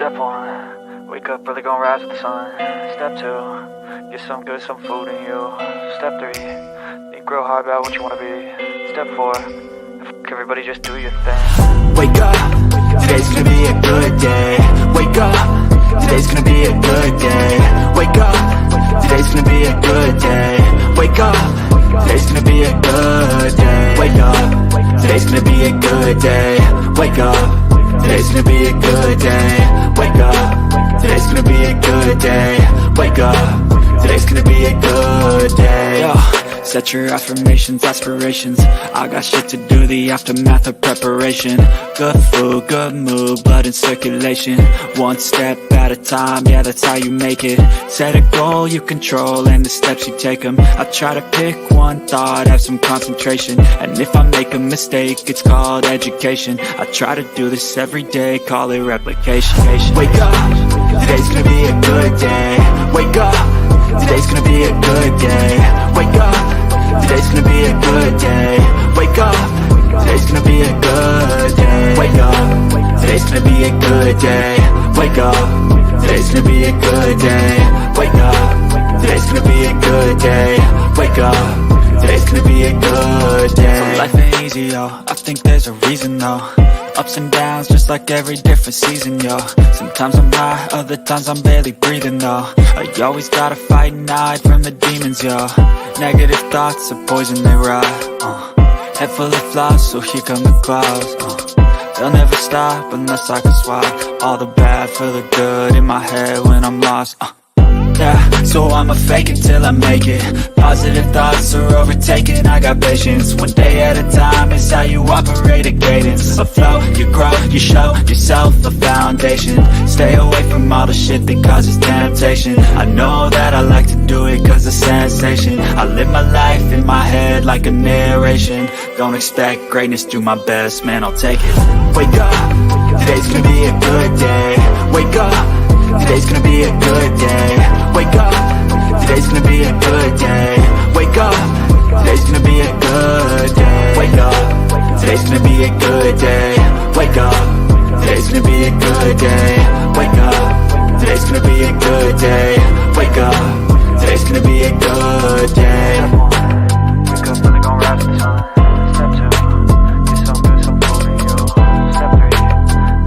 Step 1, wake up early, gonna rise with the sun. Step 2, get some good, some food in you. Step 3, think real hard about what you wanna be. Step 4, everybody just do your thing. Wake up, today's gonna be a good day. Wake up, today's gonna be a good day. Wake up, today's gonna be a good day. Wake up, today's gonna be a good day. Wake up, today's gonna be a good day. Wake up, today's gonna be a good day. Wake up, today's gonna be a good day. Wake up, today's gonna be a good day. Yo. Set your affirmations, aspirations. I got shit to do, the aftermath of preparation. Good food, good mood, blood in circulation. One step at a time, yeah, that's how you make it. Set a goal you control and the steps you take them. I try to pick one thought, have some concentration. And if I make a mistake, it's called education. I try to do this every day, call it replication. Wake up, today's gonna be a good day. Wake up, today's gonna be a good day. Wake up, today's gonna be a good day. Wake up, today's gonna be a good day. Wake up, today's gonna be a good day. Wake up, today's gonna be a good day. Wake up, today's gonna be a good day. Wake up, today's gonna be a good day. So life ain't easy, yo, I think there's a reason though. Ups and downs, just like every different season, yo. Sometimes I'm high, other times I'm barely breathing, though. I always gotta fight and hide from the demons, yo. Negative thoughts are poison, they rot. Head full of flaws, so here come the clouds. They'll never stop unless I can swap all the bad for the good in my head when I'm lost. Yeah, so I'ma fake it till I make it. Positive thoughts are overtaken, I got patience. One day at a time is how you operate a cadence. A flow, you grow, you show yourself a foundation. Stay away from all the shit that causes temptation. I know that I like to do it cause it's sensation. I live my life in my head like a narration. Don't expect greatness, do my best, man, I'll take it. Wake up, today's gonna be a good day. Wake up, today's gonna be a good day. Wake up, today's gonna be a good day. Wake up, today's gonna be a good day. Wake up, today's gonna be a good day. Wake up, today's gonna be a good day. Wake up, today's gonna be a good day. Wake up, today's gonna be a good day. Wake up early, gonna rise with the sun. Step 2, get some good, some food in you. Step 3,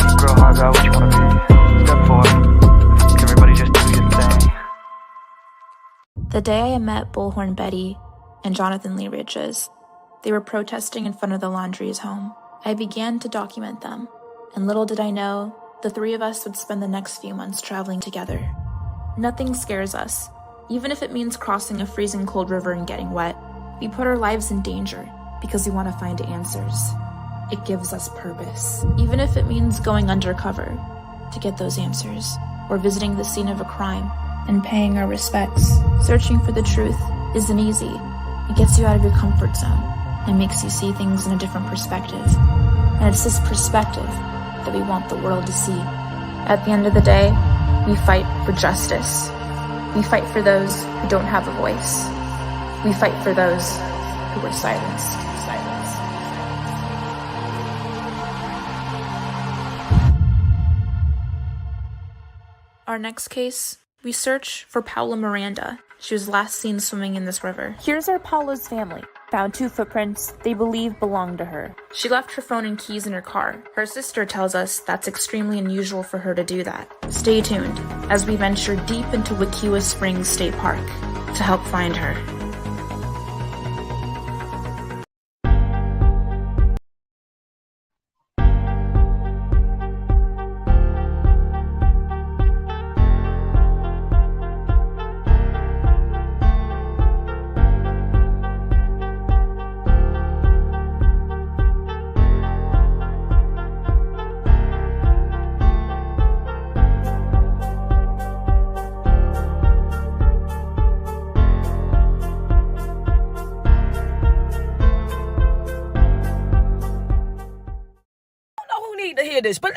think real hard about what you wanna be. Step 4, everybody just do your thing. The day I met Bullhorn Betty and Jonathan Lee Ridges, they were protesting in front of the Laundries home. I began to document them, and little did I know, the three of us would spend the next few months traveling together. Nothing scares us, even if it means crossing a freezing cold river and getting wet. We put our lives in danger because we want to find answers. It gives us purpose, even if it means going undercover to get those answers, or visiting the scene of a crime and paying our respects. Searching for the truth isn't easy. It gets you out of your comfort zone and makes you see things in a different perspective. And it's this perspective that we want the world to see. At the end of the day, we fight for justice. We fight for those who don't have a voice. We fight for those who were silenced. Our next case, we search for Paula Miranda. She was last seen swimming in this river. Here's our Paula's family. Found 2 footprints they believe belonged to her. She left her phone and keys in her car. Her sister tells us that's extremely unusual for her to do that. Stay tuned as we venture deep into Wekiwa Springs State Park to help find her. To hear this, but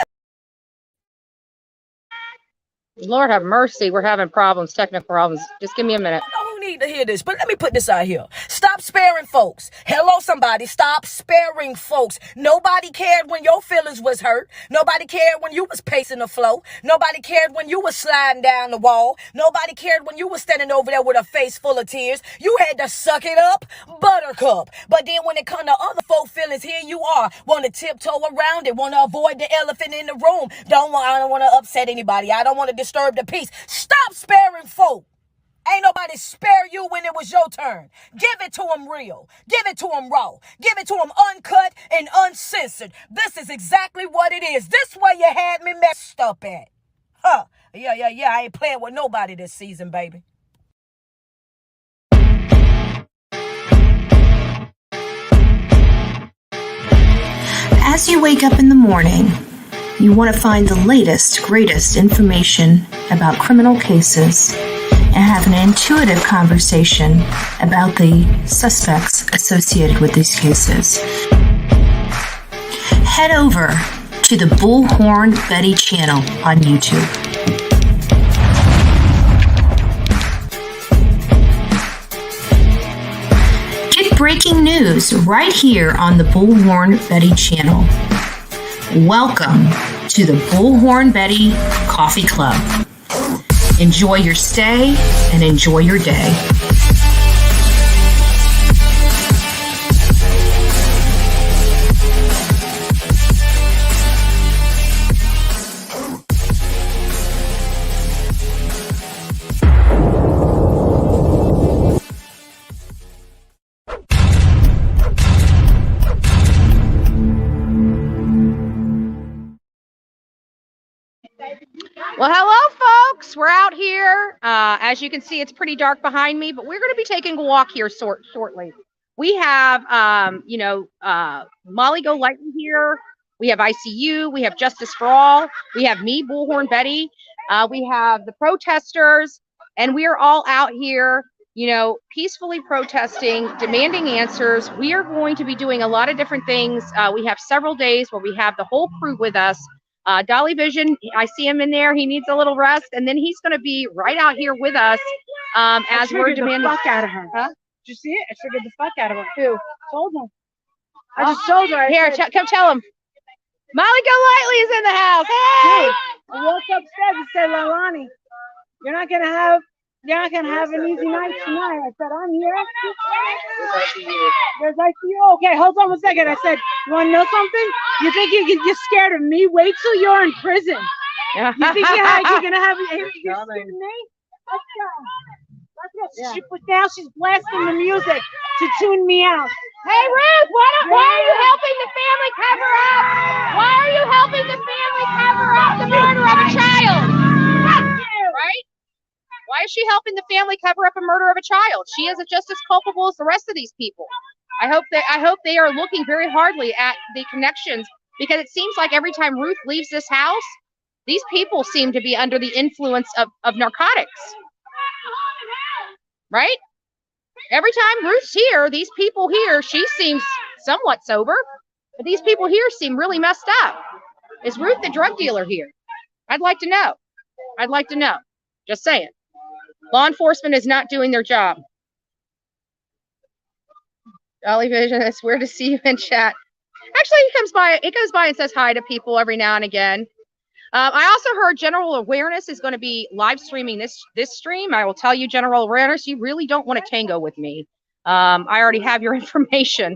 Lord have mercy, we're having problems, technical problems. Just give me a minute. I don't know who need to hear this, but let me put this out here. Stop sparing folks. Hello, somebody. Stop sparing folks. Nobody cared when your feelings was hurt. Nobody cared when you was pacing the floor. Nobody cared when you was sliding down the wall. Nobody cared when you was standing over there with a face full of tears. You had to suck it up, buttercup. But then when it come to other folk feelings, here you are. Want to tiptoe around it. Want to avoid the elephant in the room. I don't want to upset anybody. I don't want to disturb the peace. Stop sparing folk. Ain't nobody spare you when it was your turn. Give it to them real. Give it to them raw. Give it to them uncut and uncensored. This is exactly what it is. This way you had me messed up at. Huh. Yeah. I ain't playing with nobody this season, baby. As you wake up in the morning, you want to find the latest, greatest information about criminal cases and have an intuitive conversation about the suspects associated with these cases. Head over to the Bullhorn Betty channel on YouTube. Get breaking news right here on the Bullhorn Betty channel. Welcome to the Bullhorn Betty Coffee Club. Enjoy your stay and enjoy your day. Well, hello, folks. We're out here. As you can see, it's pretty dark behind me, but we're going to be taking a walk here shortly. We have, Molly Golightly here. We have ICU. We have Justice for All. We have me, Bullhorn Betty. We have the protesters, and we are all out here, peacefully protesting, demanding answers. We are going to be doing a lot of different things. We have several days where we have the whole crew with us. Dolly Vision, I see him in there. He needs a little rest, and then he's going to be right out here with us as we're demanding. The fuck out of her. Huh? Did you see it? I triggered the fuck out of her. Who? Told her. I just told her. Here, come tell him. Molly Golightly is in the house. Hey! I walked upstairs and said, Lalani, you're not gonna have an easy night tonight. I said, I'm here. There's ICU. Okay, hold on 1 second. I said, you want to know something? You think you're scared of me? Wait till you're in prison. You think you're gonna have you're scared of me? Let's go. Yeah. She's blasting the music to tune me out. Hey, Ruth, why are you helping the family cover up? Why are you helping the family cover up the murder of a child? Right? Why is she helping the family cover up a murder of a child? She is just as culpable as the rest of these people. I hope they are looking very hardly at the connections, because it seems like every time Ruth leaves this house, these people seem to be under the influence of narcotics. Right? Every time Ruth's here, these people here, she seems somewhat sober, but these people here seem really messed up. Is Ruth the drug dealer here? I'd like to know. I'd like to know. Just saying. Law enforcement is not doing their job. Dolly Vision, it's weird to see you in chat. Actually, he goes by and says hi to people every now and again. I also heard General Awareness is going to be live streaming this stream. I will tell you, General Awareness, you really don't want to tango with me. I already have your information.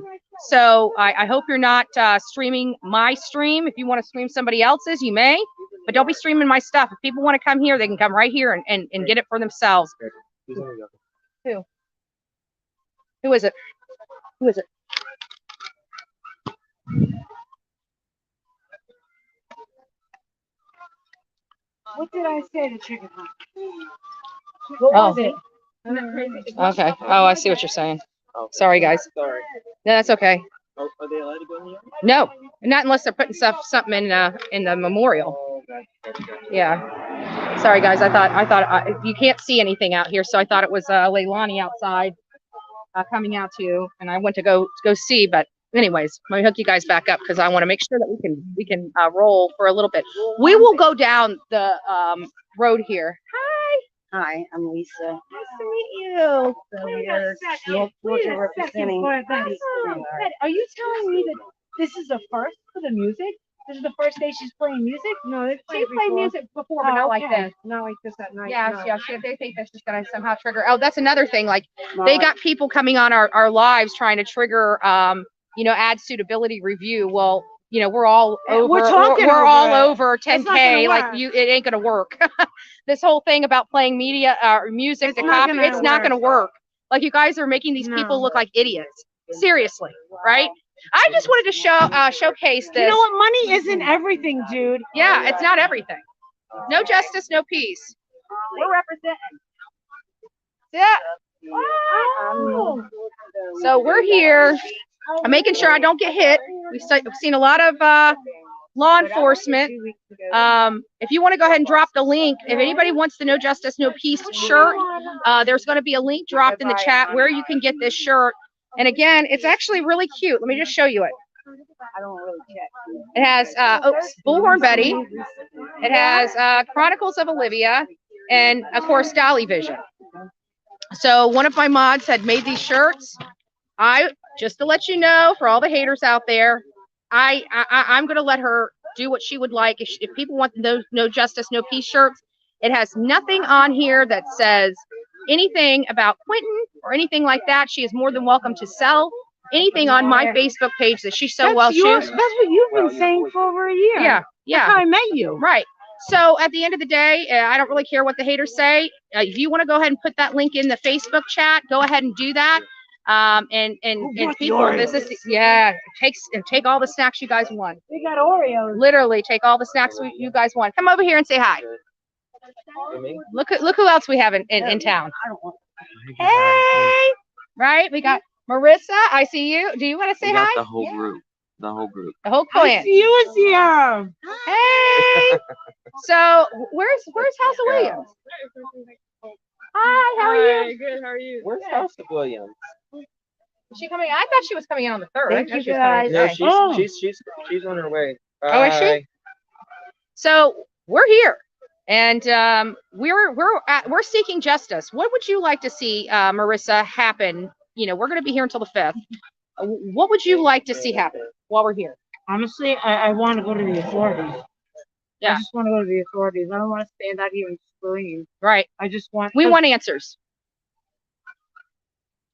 So I hope you're not streaming my stream. If you want to stream somebody else's, you may. But don't be streaming my stuff. If people want to come here, they can come right here and get it for themselves. Who? Who is it? Who is it? What did I say to trigger her? What was it? Okay. Oh, I see what you're saying. Sorry, guys. Sorry. No, that's okay. Are they allowed to go in the yard? No, not unless they're putting something in the memorial. Oh, gotcha. Yeah. Sorry, guys. I thought you can't see anything out here, so I thought it was Leilani outside coming out to you, and I went to go see. But anyways, let me hook you guys back up because I want to make sure that we can roll for a little bit. We will go down the road here. Hi. Hi, I'm Lisa. Nice to meet you. So we're North Georgia representing. Betty, are you telling me that this is a first for the music? This is the first day she's playing music? No, they played music before, but not like this. Not like this at night. Yeah, no. They think that's just gonna somehow trigger. Oh, that's another thing. Like they got people coming on our lives trying to trigger, ad suitability review. Well, we're all over. We're all over 10K. Like it ain't gonna work. This whole thing about playing media or music to copy, it's not gonna work. Like you guys are making these people look like idiots. Seriously, right? I just wanted to showcase this. You know what? Money isn't everything, dude. Yeah, it's not everything. No justice, no peace. We're representing. Yeah. Wow. So we're here. I'm making sure I don't get hit. We've seen a lot of law enforcement. If you want to go ahead and drop the link, if anybody wants the No Justice, No Peace shirt, there's going to be a link dropped in the chat where you can get this shirt. And again, it's actually really cute. Let me just show you it. It has Bullhorn Betty. It has Chronicles of Olivia, and of course Dolly Vision. So one of my mods had made these shirts. Just to let you know, for all the haters out there, I'm going to let her do what she would like. If people want no Justice, No Peace shirts, it has nothing on here that says anything about Quinton or anything like that. She is more than welcome to sell anything on my Facebook page that she so well chooses. That's what you've been saying for over a year. Yeah. That's how I met you. Right. So at the end of the day, I don't really care what the haters say. If you want to go ahead and put that link in the Facebook chat, go ahead and do that. And people, take all the snacks you guys want. We got Oreos. Literally, take all the snacks you guys want. Come over here and say hi. Look who else we have in town. Hey, right? We got Marissa. I see you. Do you want to say hi? The whole group. The whole group. The whole clan. I see you is here. Hey. So where's House of Williams? Hi. How are you? Good. How are you? Where's House of Williams? Is she coming? I thought she was coming in on the 3rd. Thank you guys. No, she's on her way. Bye. Oh, is she? So we're here, and we're seeking justice. What would you like to see, Marissa, happen? We're going to be here until the 5th. What would you like to see happen while we're here? Honestly, I want to go to the authorities. Yeah. I just want to go to the authorities. I don't want to stand out here and scream. Right. I just want. We want answers.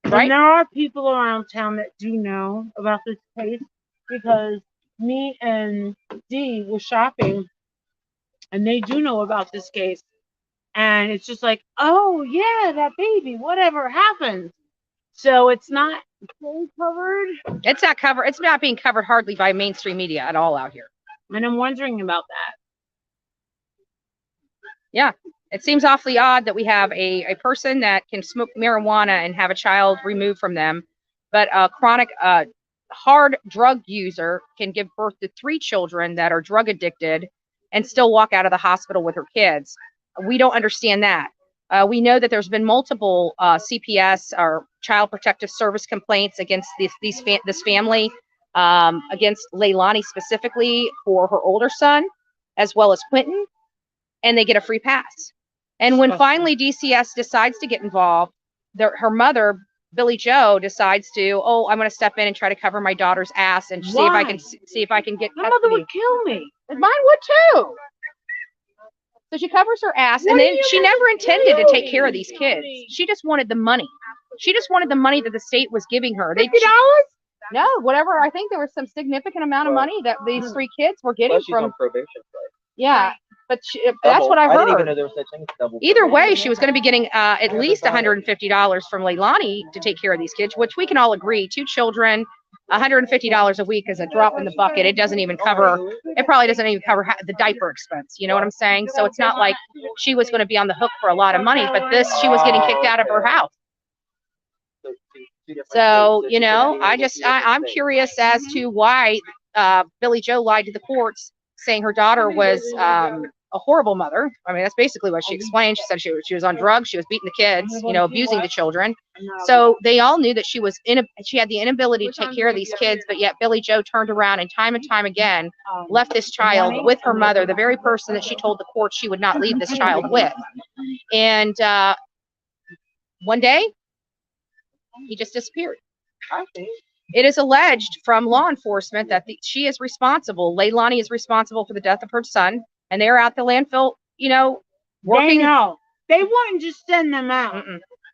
Right. And there are people around town that do know about this case because me and Dee were shopping, and they do know about this case. And it's just like, oh yeah, that baby, whatever happened. So it's not covered. It's not covered. It's not being covered hardly by mainstream media at all out here. And I'm wondering about that. Yeah, it seems awfully odd that we have a person that can smoke marijuana and have a child removed from them, but a chronic hard drug user can give birth to 3 children that are drug addicted and still walk out of the hospital with her kids. We don't understand that. We know that there's been multiple CPS or Child Protective Service complaints against this family, against Leilani specifically for her older son, as well as Quinton, and they get a free pass. And when finally DCS decides to get involved, her mother, Billy Joe, decides to, I'm going to step in and try to cover my daughter's ass and see if I can get custody. My mother would kill me. Mine would too. So she covers her ass, and then she never intended to take care of these kids. She just wanted the money. She just wanted the money that the state was giving her. $50? No, whatever. I think there was some significant amount of money that these 3 kids were getting from. On probation, right? Yeah, but that's what I heard. I didn't even know there was such thing as double. Either way, she was going to be getting at least $150 from Leilani to take care of these kids, which we can all agree. 2 children, $150 a week is a drop in the bucket. It doesn't even cover. It probably doesn't even cover the diaper expense. You know what I'm saying? So it's not like she was going to be on the hook for a lot of money. But she was getting kicked out of her house. So I'm curious as to why Billy Joe lied to the courts, saying her daughter was a horrible mother. I mean, that's basically what she explained. She said she was on drugs, she was beating the kids, you know, abusing the children. So they all knew that she had the inability to take care of these kids, but yet Billy Joe turned around and time again left this child with her mother, the very person that she told the court she would not leave this child with. And one day, he just disappeared. It is alleged from law enforcement that she is responsible. Leilani is responsible for the death of her son, and they're at the landfill, you know, working. They know. They wouldn't just send them out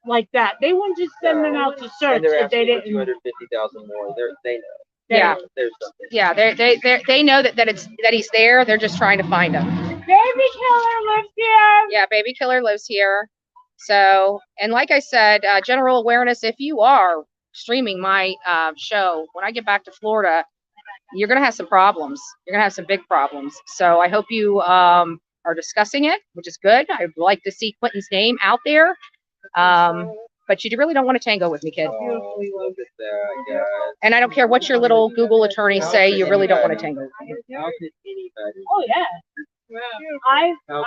like that. They wouldn't just send them out to search if they didn't. 250,000 more. They know. Yeah. There's something. Yeah, they know that he's there. They're just trying to find him. Baby killer lives here. Yeah, baby killer lives here. So, and like I said, general awareness, if you are streaming my show, when I get back to Florida, you're going to have some problems. You're going to have some big problems. So I hope you are discussing it, which is good. I'd like to see Quinton's name out there. But you really don't want to tango with me, kid. And I don't care what your little Google attorneys say, you really don't want to tango with me. Oh, yeah.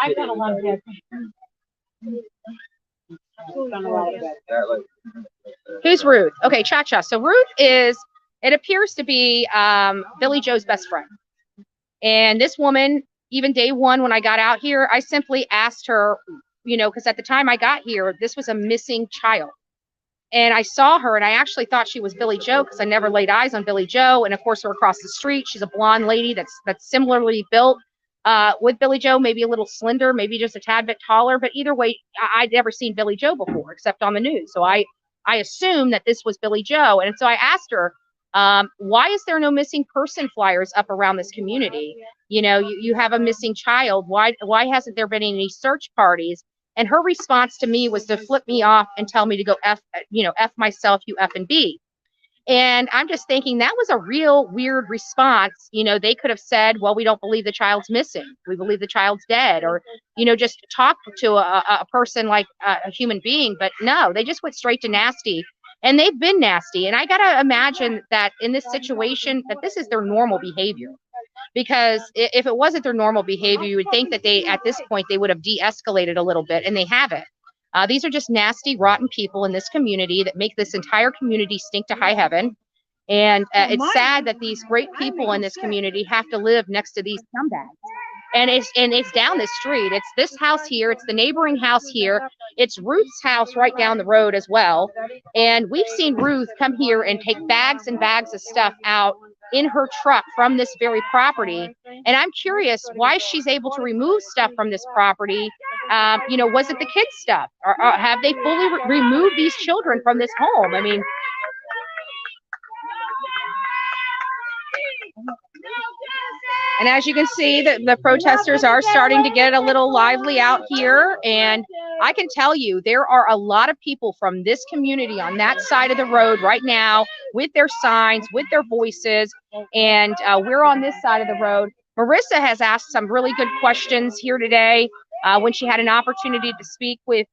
I've done a lot of that. Who's Ruth? Okay, Cha-Cha. So Ruth it appears to be Billy Joe's best friend. And this woman, even day one when I got out here, I simply asked her, you know, because at the time I got here, this was a missing child. And I saw her, and I actually thought she was Billy Joe because I never laid eyes on Billy Joe. And of course, we're across the street. She's a blonde lady that's similarly built with Billy Joe, maybe a little slender, maybe just a tad bit taller. But either way, I'd never seen Billy Joe before except on the news. So I assumed that this was Billy Joe. And so I asked her, why is there no missing person flyers up around this community? You know, you have a missing child. Why hasn't there been any search parties? And her response to me was to flip me off and tell me to go F myself, you F and B. And I'm just thinking that was a real weird response. You know, they could have said, well, we don't believe the child's missing. We believe the child's dead, or, you know, just talk to a person like a human being. But no, they just went straight to nasty. And they've been nasty. And I got to imagine that in this situation, that this is their normal behavior. Because if it wasn't their normal behavior, you would think that at this point, they would have de-escalated a little bit, and they haven't. These are just nasty, rotten people in this community that make this entire community stink to high heaven. And it's sad that these great people in this community have to live next to these scumbags. And it's down the street. It's this house here. It's the neighboring house here. It's Ruth's house right down the road as well. And we've seen Ruth come here and take bags and bags of stuff out in her truck from this very property. And I'm curious why she's able to remove stuff from this property. You know, was it the kids' stuff? Or have they fully removed these children from this home? I mean, and as you can see, the protesters are starting to get a little lively out here. And I can tell you, there are a lot of people from this community on that side of the road right now with their signs, with their voices. And we're on this side of the road. Marissa has asked some really good questions here today when she had an opportunity to speak with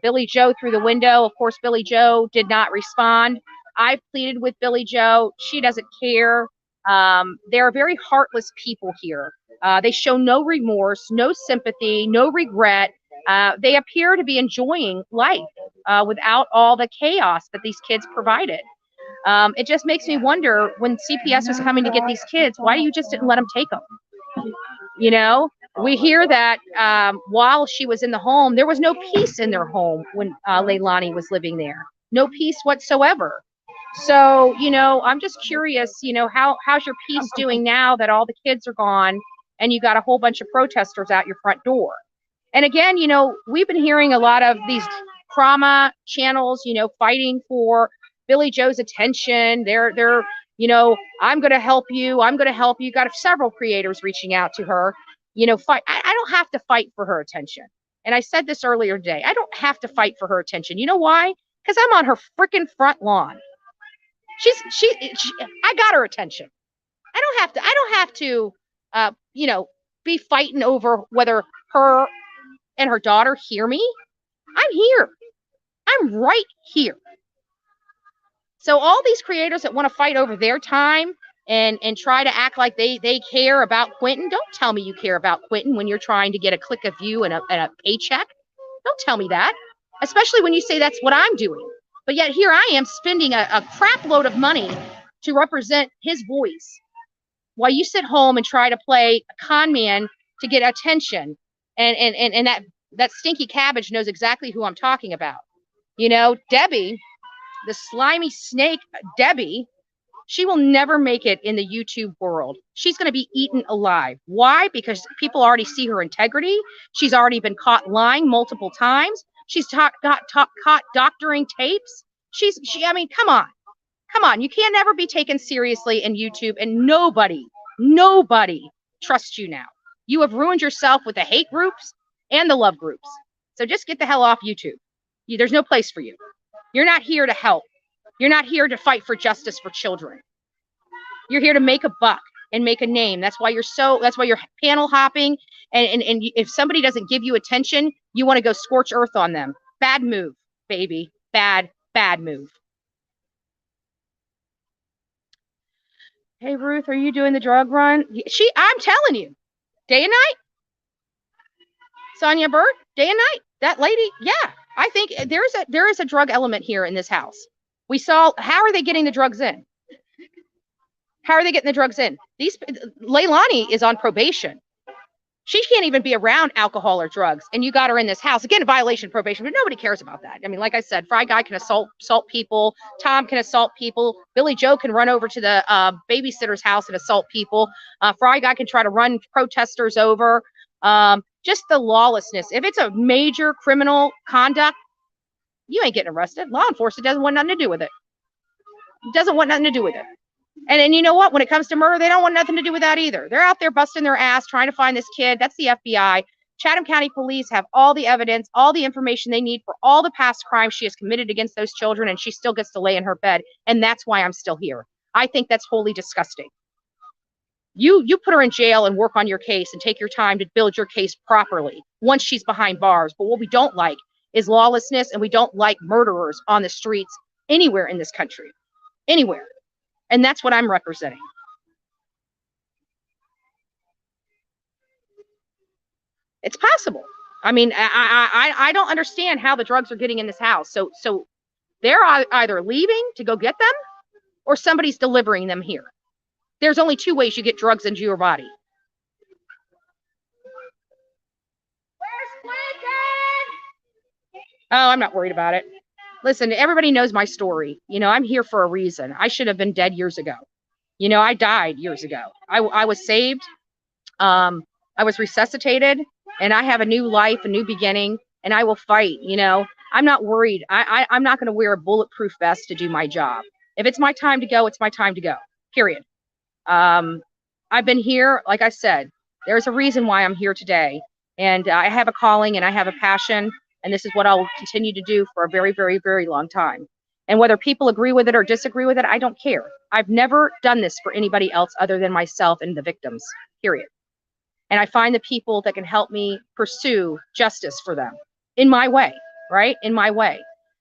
Billy Joe through the window. Of course, Billy Joe did not respond. I pleaded with Billy Joe. She doesn't care. They are very heartless people here. They show no remorse, no sympathy, no regret. They appear to be enjoying life without all the chaos that these kids provided. It just makes me wonder, when CPS was coming to get these kids, why you just didn't let them take them? You know, we hear that while she was in the home, there was no peace in their home when Leilani was living there. No peace whatsoever. So, you know, I'm just curious, you know, how's your peace doing now that all the kids are gone and you got a whole bunch of protesters out your front door? And again, you know, we've been hearing a lot of these trauma channels, you know, fighting for Billy Joe's attention. They're, you know, I'm going to help you. I'm going to help you. Got several creators reaching out to her, you know, fight. I don't have to fight for her attention. And I said this earlier today. I don't have to fight for her attention. You know why? Because I'm on her freaking front lawn. I got her attention. I don't have to, you know, be fighting over whether her and her daughter hear me. I'm here. I'm right here. So all these creators that want to fight over their time, and try to act like they care about Quinton. Don't tell me you care about Quinton when you're trying to get a click of view and a paycheck. Don't tell me that, especially when you say that's what I'm doing. But yet here I am spending a crap load of money to represent his voice, while you sit home and try to play a con man to get attention. And that stinky cabbage knows exactly who I'm talking about. You know, Debbie, the slimy snake Debbie, she will never make it in the YouTube world. She's going to be eaten alive. Why? Because people already see her integrity. She's already been caught lying multiple times. She's got caught doctoring tapes. I mean, come on. You can't ever be taken seriously in YouTube, and nobody trusts you now. You have ruined yourself with the hate groups and the love groups. So just get the hell off YouTube. There's no place for you. You're not here to help. You're not here to fight for justice for children. You're here to make a buck and make a name. That's why you're panel hopping. And if somebody doesn't give you attention, you want to go scorch earth on them. Bad move, baby. Bad move. Hey, Ruth, are you doing the drug run? I'm telling you, day and night. Sonia Burt, day and night. That lady, yeah. I think there is a drug element here in this house. We saw, how are they getting the drugs in? How are they getting the drugs in? Leilani is on probation. She can't even be around alcohol or drugs, and you got her in this house. Again, a violation of probation, but nobody cares about that. I mean, like I said, Fry Guy can assault people. Tom can assault people. Billy Joe can run over to the babysitter's house and assault people. Fry Guy can try to run protesters over. Just the lawlessness. If it's a major criminal conduct, you ain't getting arrested. Law enforcement doesn't want nothing to do with it. Doesn't want nothing to do with it. And you know what? When it comes to murder, they don't want nothing to do with that either. They're out there busting their ass, trying to find this kid. That's the FBI. Chatham County Police have all the evidence, all the information they need for all the past crimes she has committed against those children, and she still gets to lay in her bed. And that's why I'm still here. I think that's wholly disgusting. You put her in jail and work on your case and take your time to build your case properly once she's behind bars. But what we don't like is lawlessness, and we don't like murderers on the streets anywhere in this country. Anywhere. And that's what I'm representing. It's possible. I mean, I don't understand how the drugs are getting in this house. So they're either leaving to go get them, or somebody's delivering them here. There's only two ways you get drugs into your body. Where's Quinton? Oh, I'm not worried about it. Listen, everybody knows my story. You know, I'm here for a reason. I should have been dead years ago. You know, I died years ago. I was saved. I was resuscitated, and I have a new life, a new beginning, and I will fight. You know, I'm not worried. I'm not going to wear a bulletproof vest to do my job. If it's my time to go, it's my time to go, period. I've been here, like I said, there's a reason why I'm here today, and I have a calling and I have a passion, and this is what I'll continue to do for a very, very, very long time. And whether people agree with it or disagree with it, I don't care. I've never done this for anybody else other than myself and the victims, period. And I find the people that can help me pursue justice for them in my way, right? In my way.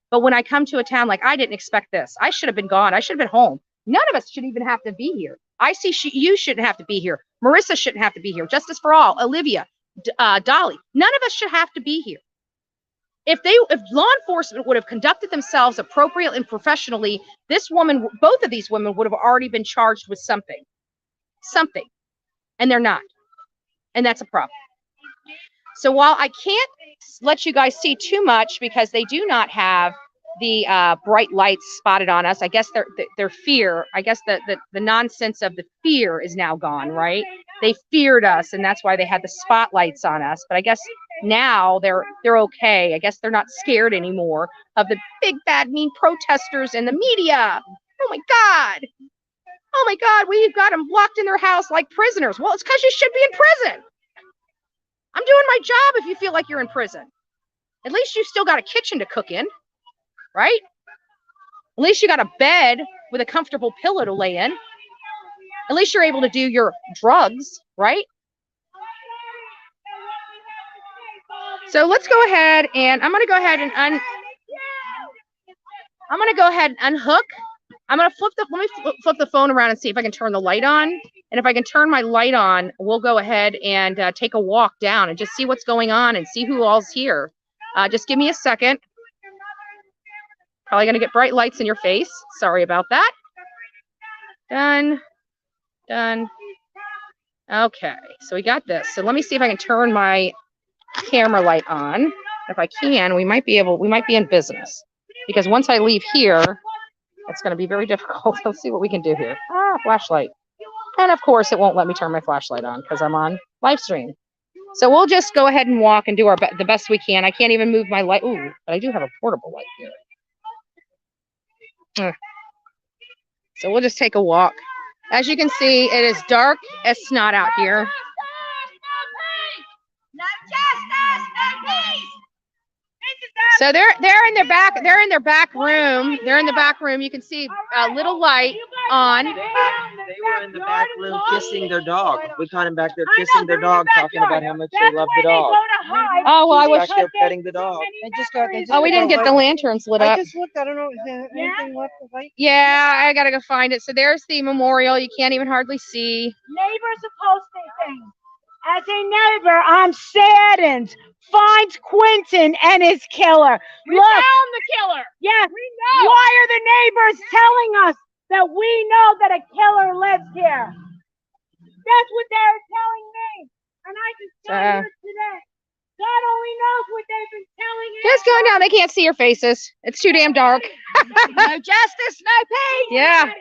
But when I come to a town, like, I didn't expect this. I should have been gone. I should have been home. None of us should even have to be here. I see you shouldn't have to be here. Marissa shouldn't have to be here. Justice for All, Olivia, Dolly. None of us should have to be here. If law enforcement would have conducted themselves appropriately and professionally, both of these women would have already been charged with something. And they're not. And that's a problem. So while I can't let you guys see too much because they do not have the bright lights spotted on us, I guess their fear, I guess the nonsense of the fear is now gone, right? They feared us, and that's why they had the spotlights on us. But I guess now they're okay. I guess they're not scared anymore of the big bad mean protesters and the media. Oh my God, we've got them locked in their house like prisoners. Well, it's because you should be in prison. I'm doing my job if you feel like you're in prison. At least you still got a kitchen to cook in, right? At least you got a bed with a comfortable pillow to lay in. At least you're able to do your drugs, right? So let's go ahead and I'm going to go ahead and unhook I'm gonna let me flip the phone around and see if I can turn the light on. And if I can turn my light on, we'll go ahead and take a walk down and just see what's going on and see who all's here. Just give me a second. Probably gonna get bright lights in your face. Sorry about that. Done. Okay, so we got this. So let me see if I can turn my camera light on. If I can, we might be in business. Because once I leave here, it's going to be very difficult. Let's see what we can do here. Flashlight. And of course, it won't let me turn my flashlight on because I'm on live stream. So we'll just go ahead and walk and do the best we can. I can't even move my light. Ooh, but I do have a portable light here. So we'll just take a walk. As you can see, it is dark as snot out here. No justice, no peace. So they're in their back room. They're in the back room. You can see a little light on. They were in the back room kissing their dog. We caught them back there kissing their dog, talking about how much they love the dog. Oh well, I wish. Back there petting the dog. Oh, we didn't get the lanterns lit up. I just looked. I don't know. Is there anything left to light? Yeah, I gotta go find it. So there's the memorial. You can't even hardly see. Neighbors are posting things. As a neighbor, I'm saddened. Finds Quinton and his killer. We found the killer. Yeah. We know. Why are the neighbors telling us that we know that a killer lives here? That's what they're telling me. And I just got here today. God only knows what they've been telling us. Just going down. They can't see your faces. It's too damn dark. No justice, no peace. Yeah.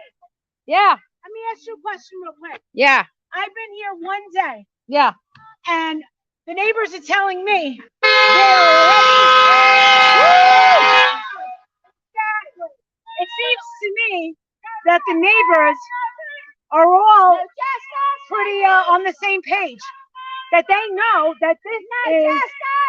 Yeah. Let me ask you a question real quick. Yeah. I've been here one day. Yeah. And the neighbors are telling me they're ready. It seems to me that the neighbors are all pretty on the same page. That they know that this is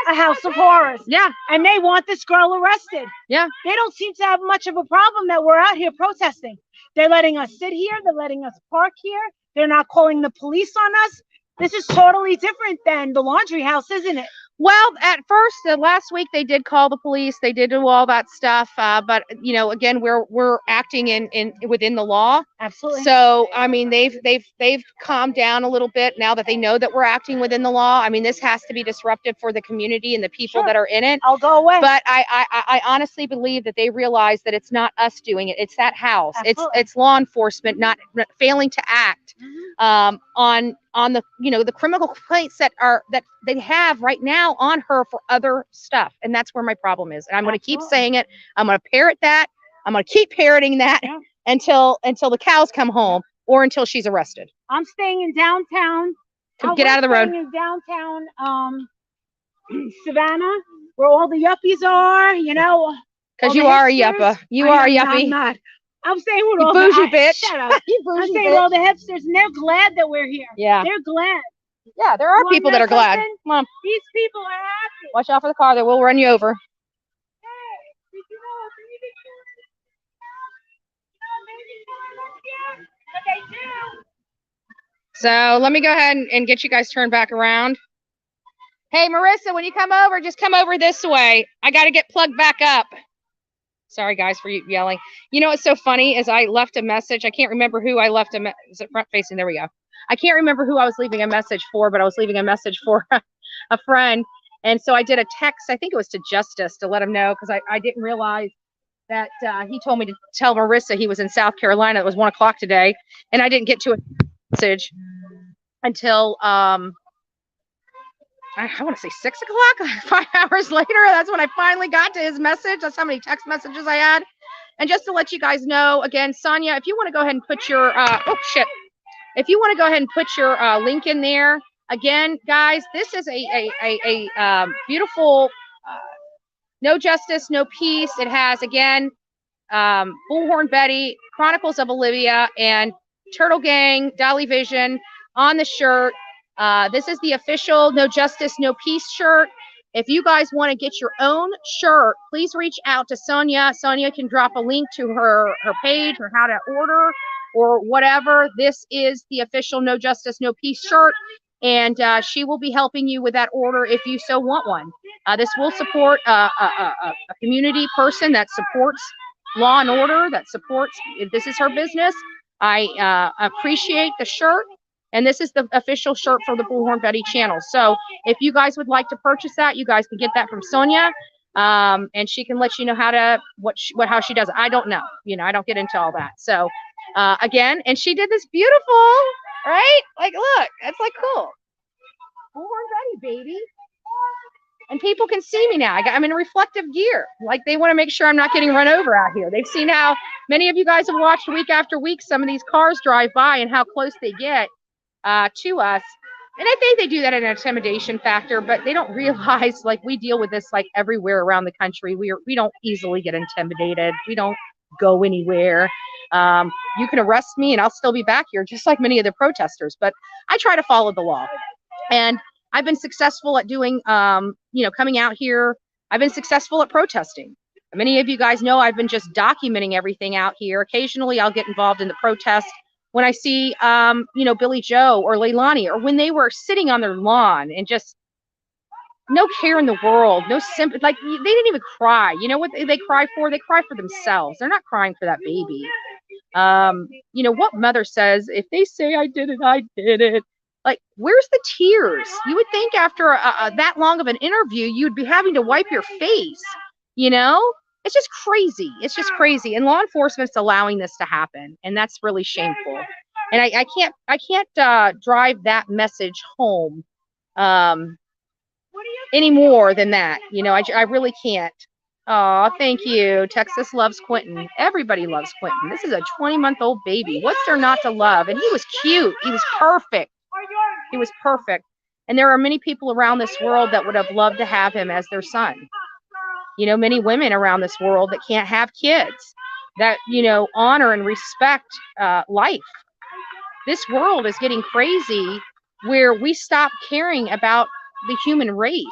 a house of horrors. Yeah. And they want this girl arrested. Yeah. They don't seem to have much of a problem that we're out here protesting. They're letting us sit here. They're letting us park here. They're not calling the police on us. This is totally different than the laundry house, isn't it? Well, at first, last week they did call the police. They did do all that stuff. But you know, again, we're acting within the law. Absolutely. So I mean, they've calmed down a little bit now that they know that we're acting within the law. I mean, this has to be disruptive for the community and the people that are in it. I'll go away. But I honestly believe that they realize that it's not us doing it. It's that house. Absolutely. It's law enforcement not failing to act on the the criminal complaints that they have right now on her for other stuff. And that's where my problem is. And I'm going to keep saying it. I'm going to parrot that. I'm going to keep parroting that until the cows come home or until she's arrested. I'm staying in downtown. Get out of the road. In downtown Savannah, where all the yuppies are, Because you are a yuppa. You are a yuppie. I'm not. I'm saying with you all bougie the bitch. Shut up. You bougie I'm saying bitch. all the hipsters, and they're glad that we're here. Yeah. They're glad. Yeah, there are You people wanna that are know glad. something? Come on. These people are happy. Watch out for the car. They will run you over. Hey, did you know a baby killer? But they do. So let me go ahead and get you guys turned back around. Hey, Marissa, when you come over, just come over this way. I got to get plugged back up. Sorry, guys, for you yelling. You know what's so funny is I left a message. I can't remember who I left is it front facing? There we go. I can't remember who I was leaving a message for, but I was leaving a message for a friend. And so I did a text, I think it was to Justice, to let him know, because I didn't realize that he told me to tell Marissa he was in South Carolina. It was 1 o'clock today. And I didn't get to a message until I want to say 6 o'clock, 5 hours later. That's when I finally got to his message. That's how many text messages I had. And just to let you guys know, again, Sonia, if you want to go ahead and put your, if you want to go ahead and put your link in there. Again, guys, this is a beautiful, no justice, no peace. It has, again, Bullhorn Betty, Chronicles of Olivia, and Turtle Gang, Dolly Vision on the shirt. This is the official No Justice, No Peace shirt. If you guys want to get your own shirt, please reach out to Sonia. Sonia can drop a link to her page or how to order or whatever. This is the official No Justice, No Peace shirt, and she will be helping you with that order if you so want one. This will support a community person that supports law and order that supports, if this is her business. I appreciate the shirt. And this is the official shirt for the Bullhorn Betty channel. So if you guys would like to purchase that, you guys can get that from Sonia. And she can let you know how to, how she does it. I don't know, you know, I don't get into all that. So, again, and she did this beautiful, right? Like, look, that's like cool. Bullhorn Betty, baby. And people can see me now. I'm in reflective gear. Like, they want to make sure I'm not getting run over out here. They've seen how many of you guys have watched week after week some of these cars drive by and how close they get to us. And I think they do that in an intimidation factor, but they don't realize, like, we deal with this like everywhere around the country. We don't easily get intimidated. We don't go anywhere. You can arrest me and I'll still be back here, just like many of the protesters. But I try to follow the law. And I've been successful at doing, you know, coming out here. I've been successful at protesting. Many of you guys know I've been just documenting everything out here. Occasionally I'll get involved in the protest when I see, you know, Billy Joe or Leilani, or when they were sitting on their lawn and just no care in the world, no sympathy. Like, they didn't even cry. You know what they cry for? They cry for themselves. They're not crying for that baby. You know, what mother says, if they say I did it, I did it. Like, where's the tears? You would think after that long of an interview, you'd be having to wipe your face, you know? It's just crazy. It's just crazy. And law enforcement's allowing this to happen. And that's really shameful. And I can't drive that message home any more than that. You know, I really can't. Oh, thank you. Texas loves Quinton. Everybody loves Quinton. This is a 20-month-old baby. What's there not to love? And he was cute. He was perfect. He was perfect. And there are many people around this world that would have loved to have him as their son. You know, many women around this world that can't have kids, that, you know, honor and respect life. This world is getting crazy where we stop caring about the human race.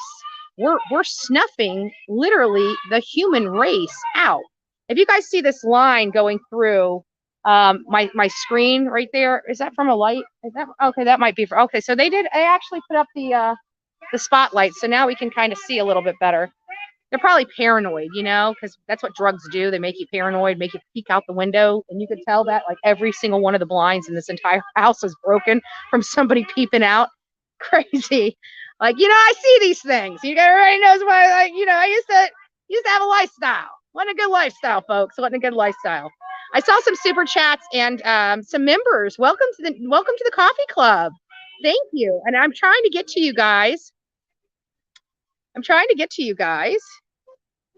We're snuffing literally the human race out. If you guys see this line going through my screen right there, is that from a light? Is that okay? That might be for, okay. So they actually put up the spotlight, so now we can kind of see a little bit better. They're probably paranoid, you know, because that's what drugs do. They make you paranoid, make you peek out the window, and you can tell that like every single one of the blinds in this entire house is broken from somebody peeping out. Crazy. Like, you know, I see these things. You guys already knows why. Like, you know, I used to have a lifestyle. Wasn't a good lifestyle, folks. Wasn't a good lifestyle. I saw some super chats and some members. Welcome to the coffee club. Thank you. And I'm trying to get to you guys.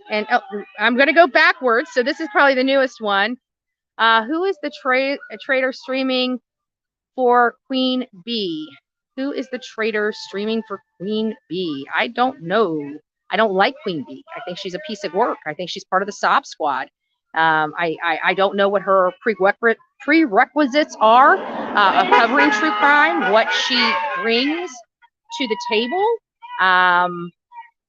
And I'm going to go backwards. So this is probably the newest one. Who is the trader streaming for Queen Bee? Who is the trader streaming for Queen Bee? I don't know. I don't like Queen Bee. I think she's a piece of work. I think she's part of the SOB squad. I don't know what her prerequisites are of covering true crime, what she brings to the table.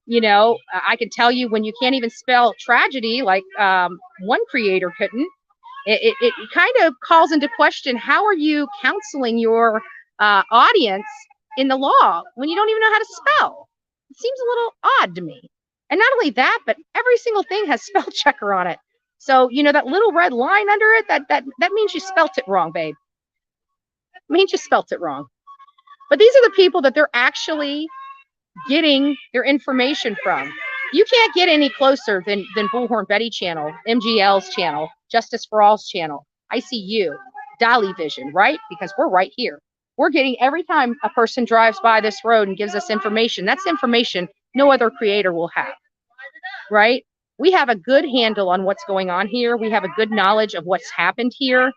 You know, I can tell you when you can't even spell tragedy, like one creator couldn't, it kind of calls into question, how are you counseling your audience in the law when you don't even know how to spell? It seems a little odd to me. And not only that, but every single thing has spell checker on it. So, you know, that little red line under it, that means you spelt it wrong, babe. It means you spelt it wrong. But these are the people that they're actually getting their information from. You can't get any closer than Bullhorn Betty channel, MGL's channel, Justice for All's channel, ICU, Dolly Vision, right? Because we're right here. We're getting, every time a person drives by this road and gives us information, that's information no other creator will have, right? We have a good handle on what's going on here. We have a good knowledge of what's happened here,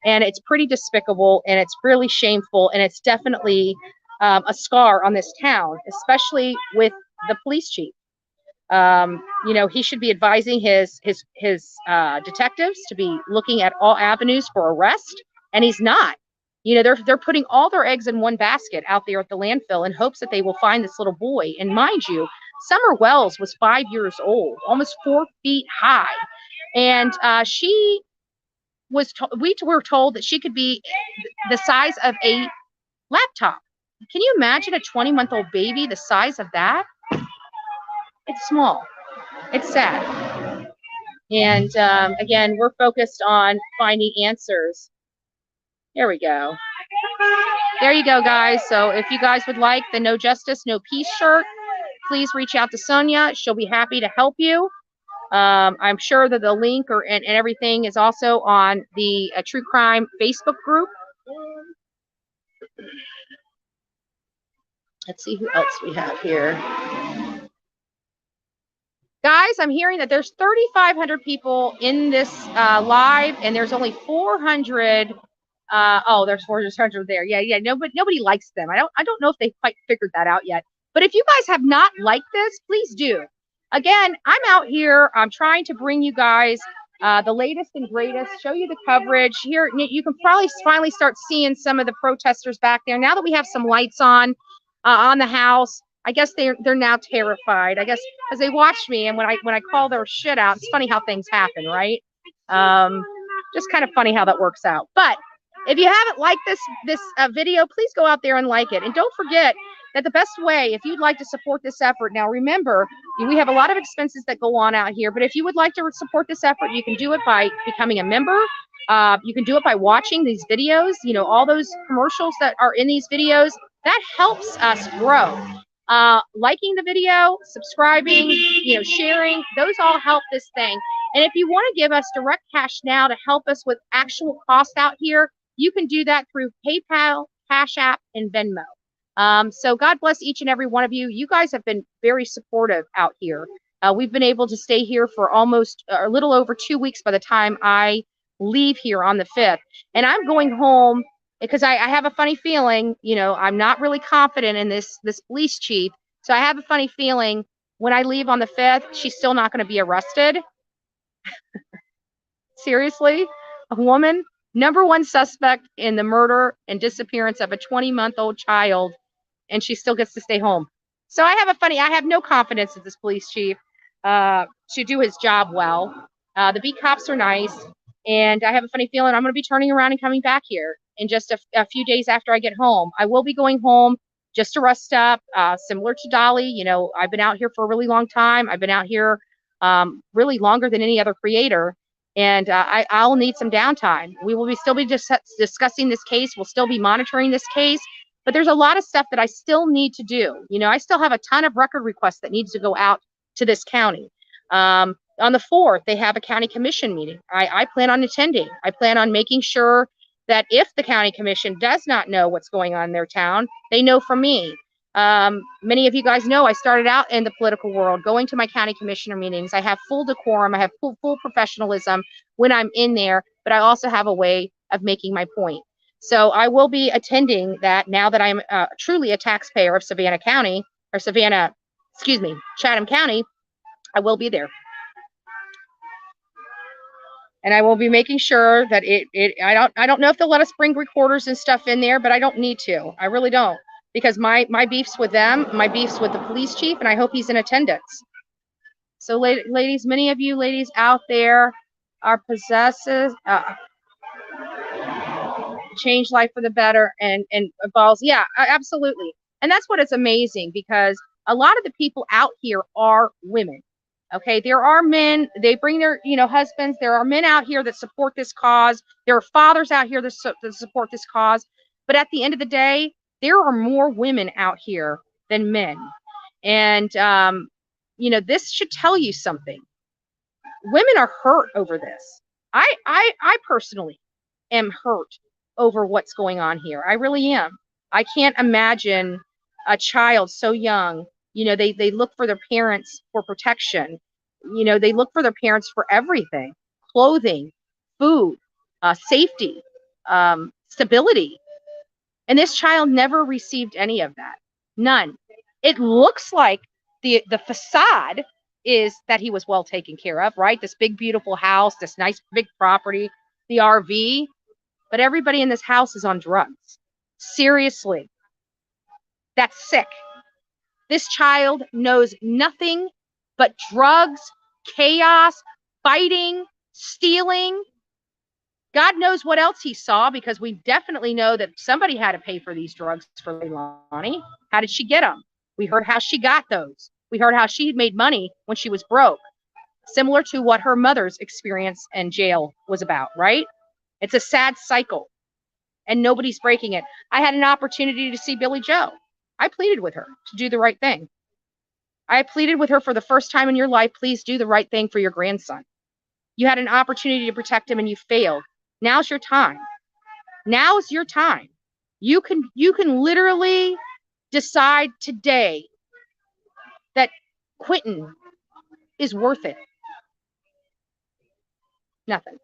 and it's pretty despicable, and it's really shameful, and it's definitely a scar on this town, especially with the police chief. You know, he should be advising his detectives to be looking at all avenues for arrest, and he's not. You know, they're putting all their eggs in one basket out there at the landfill in hopes that they will find this little boy. And mind you, Summer Wells was 5 years old, almost 4 feet high, and she was. We were told that she could be the size of a laptop. Can you imagine a 20-month-old baby the size of that? It's small. It's sad. And again, we're focused on finding answers. There we go. There you go, guys. So if you guys would like the No Justice, No Peace shirt, please reach out to Sonia. She'll be happy to help you. I'm sure that the link and everything is also on the True Crime Facebook group. Let's see who else we have here. Guys, I'm hearing that there's 3,500 people in this live, and there's only 400. Oh, there's 400 there. Yeah. Nobody likes them. I don't know if they quite figured that out yet. But if you guys have not liked this, please do. Again, I'm out here. I'm trying to bring you guys the latest and greatest, show you the coverage. Here, you can probably finally start seeing some of the protesters back there. Now that we have some lights on the house, I guess they're now terrified. I guess because they watched me, and when I call their shit out, it's funny how things happen, right? Just kind of funny how that works out. But if you haven't liked this video, please go out there and like it. And don't forget that the best way, if you'd like to support this effort, now remember, we have a lot of expenses that go on out here, but if you would like to support this effort, you can do it by becoming a member. You can do it by watching these videos, all those commercials that are in these videos. That helps us grow. Liking the video, subscribing, sharing, those all help this thing. And if you want to give us direct cash now to help us with actual cost out here, you can do that through PayPal, Cash App, and Venmo. So God bless each and every one of you. You guys have been very supportive out here. We've been able to stay here for almost a little over 2 weeks by the time I leave here on the 5th. And I'm going home because I have a funny feeling, I'm not really confident in this police chief. So I have a funny feeling when I leave on the 5th, she's still not going to be arrested. Seriously, a woman, #1 suspect in the murder and disappearance of a 20-month-old child, and she still gets to stay home. So I have no confidence that this police chief should do his job well. The beat cops are nice, and I have a funny feeling I'm going to be turning around and coming back here in just a few days after I get home. I will be going home just to rest up, similar to Dolly. I've been out here for a really long time. I've been out here really longer than any other creator. And I'll need some downtime. We will still be discussing this case. We'll still be monitoring this case. But there's a lot of stuff that I still need to do. I still have a ton of record requests that needs to go out to this county. On the 4th, they have a county commission meeting. I plan on attending. I plan on making sure that if the county commission does not know what's going on in their town, they know from me. Many of you guys know I started out in the political world, going to my county commissioner meetings. I have full decorum. I have full professionalism when I'm in there, but I also have a way of making my point. So I will be attending that now that I'm truly a taxpayer of Chatham County. I will be there. And I will be making sure that I don't know if they'll let us bring recorders and stuff in there, but I don't need to. I really don't. Because my beef's with them, my beef's with the police chief, and I hope he's in attendance. So, ladies, many of you ladies out there are possessive, change life for the better, and balls. Yeah, absolutely. And that's what is amazing, because a lot of the people out here are women. Okay, there are men, they bring their husbands. There are men out here that support this cause. There are fathers out here that support this cause. But at the end of the day, there are more women out here than men. And, this should tell you something. Women are hurt over this. I personally am hurt over what's going on here. I really am. I can't imagine a child so young. They look for their parents for protection. They look for their parents for everything: clothing, food, safety, stability. And this child never received any of that. None. It looks like the facade is that he was well taken care of, right? This big, beautiful house, this nice big property, the RV. But everybody in this house is on drugs. Seriously. That's sick. This child knows nothing but drugs, chaos, fighting, stealing. God knows what else he saw, because we definitely know that somebody had to pay for these drugs for Leilani. How did she get them? We heard how she got those. We heard how she made money when she was broke. similar to what her mother's experience in jail was about, right? It's a sad cycle, and nobody's breaking it. I had an opportunity to see Billy Joe. I pleaded with her to do the right thing. I pleaded with her, for the first time in your life, please do the right thing for your grandson. You had an opportunity to protect him and you failed. Now's your time. Now's your time. You can literally decide today that Quinton is worth it. Nothing.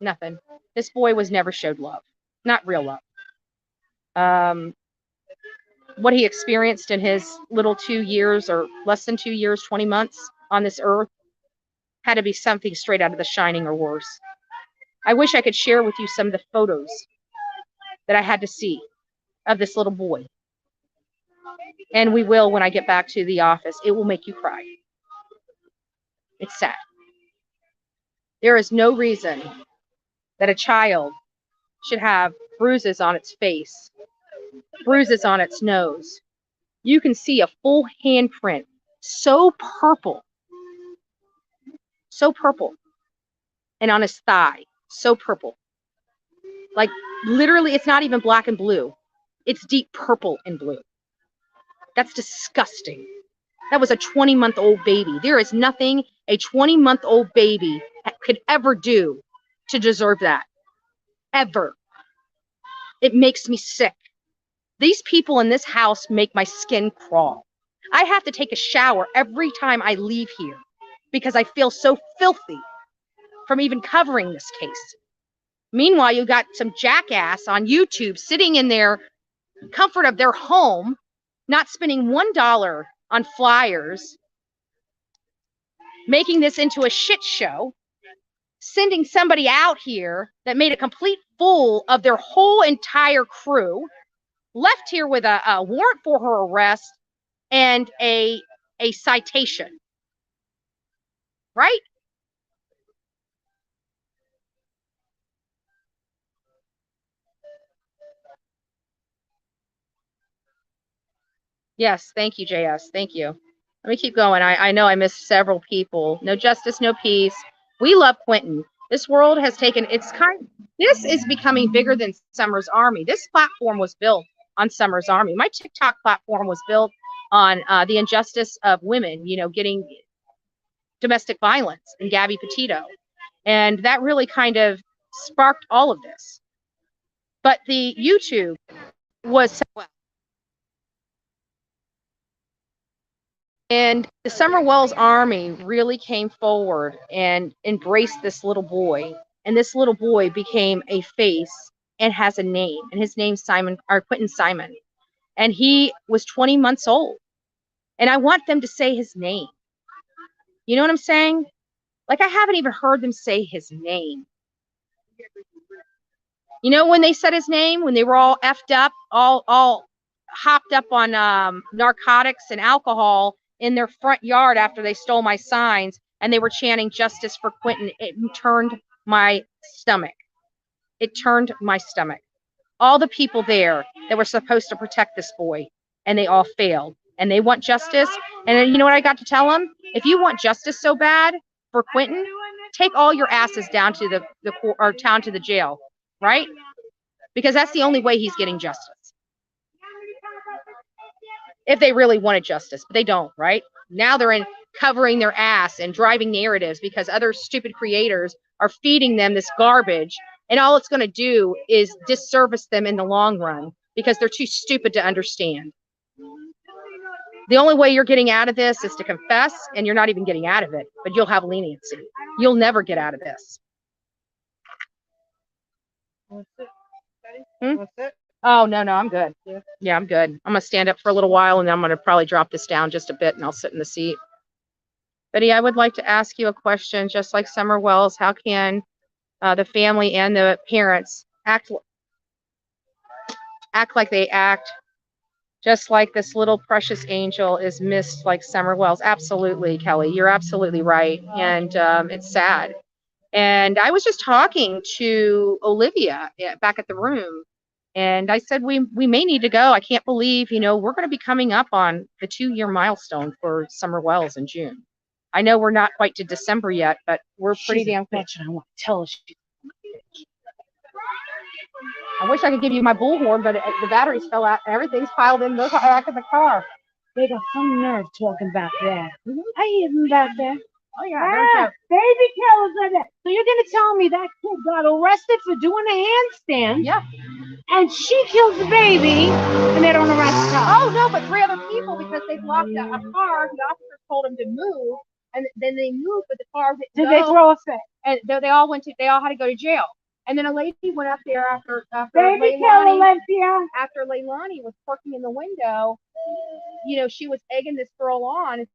Nothing. This boy was never showed love. Not real love. What he experienced in his little 2 years, or less than 2 years, 20 months on this earth, had to be something straight out of The Shining or worse. I wish I could share with you some of the photos that I had to see of this little boy. And we will when I get back to the office. It will make you cry. It's sad. There is no reason that a child should have bruises on its face, bruises on its nose. You can see a full handprint, so purple, and on his thigh, so purple. Like literally, it's not even black and blue. It's deep purple and blue. That's disgusting. That was a 20-month-old baby. There is nothing a 20-month-old baby could ever do to deserve that. Ever. It makes me sick. These people in this house make my skin crawl. I have to take a shower every time I leave here because I feel so filthy from even covering this case. Meanwhile, you got some jackass on YouTube sitting in their comfort of their home, not spending $1 on flyers, making this into a shit show, sending somebody out here that made a complete fool of their whole entire crew, left here with a warrant for her arrest and a citation. Right? Yes, thank you, JS. Thank you. Let me keep going. I know I missed several people. No justice, no peace. We love Quinton. This world has taken this is becoming bigger than Summer's Army. This platform was built on Summer's Army. My TikTok platform was built on the injustice of women, getting domestic violence, and Gabby Petito. And that really kind of sparked all of this. But the YouTube was and the Summer Wells Army really came forward and embraced this little boy. And this little boy became a face and has a name. And his name's Quinton Simon. And he was 20 months old. And I want them to say his name. You know what I'm saying? Like, I haven't even heard them say his name. You know, when they said his name, when they were all effed up, all hopped up on narcotics and alcohol in their front yard after they stole my signs, and they were chanting justice for Quinton, it turned my stomach. It turned my stomach. All the people there that were supposed to protect this boy, and they all failed. And they want justice. And then, you know what I got to tell them? If you want justice so bad for Quinton, take all your asses down to the jail, right? Because that's the only way he's getting justice. If they really wanted justice, but they don't, right? Now they're covering their ass and driving narratives because other stupid creators are feeding them this garbage, and all it's going to do is disservice them in the long run because they're too stupid to understand. The only way you're getting out of this is to confess, and you're not even getting out of it, but you'll have leniency. You'll never get out of this. That's it. Oh, no, I'm good. Yeah, I'm good. I'm going to stand up for a little while, and then I'm going to probably drop this down just a bit, and I'll sit in the seat. Betty, I would like to ask you a question. Just like Summer Wells, how can the family and the parents act like they act, just like this little precious angel is missed like Summer Wells? Absolutely, Kelly. You're absolutely right. And it's sad. And I was just talking to Olivia back at the room, and I said, we may need to go. I can't believe, we're going to be coming up on the 2-year milestone for Summer Wells in June. I know we're not quite to December yet, but we're pretty She's a damn close. bitch, and I want to tell her she's I wish I could give you my bullhorn, but the batteries fell out. Everything's piled in the back of the car. They got some nerve talking about that. I hear them about that. Oh yeah, Baby killers like that. So you're gonna tell me that kid got arrested for doing a handstand? yeah. And she kills the baby, and they don't arrest her. Oh no, but 3 other people because they blocked a car. The officer told them to move, and then they moved, but the car didn't Did they throw a fit? And they all had to go to jail. And then a lady went up there after Baby killer left here. after Leilani was parking in the window. You know, she was egging this girl on and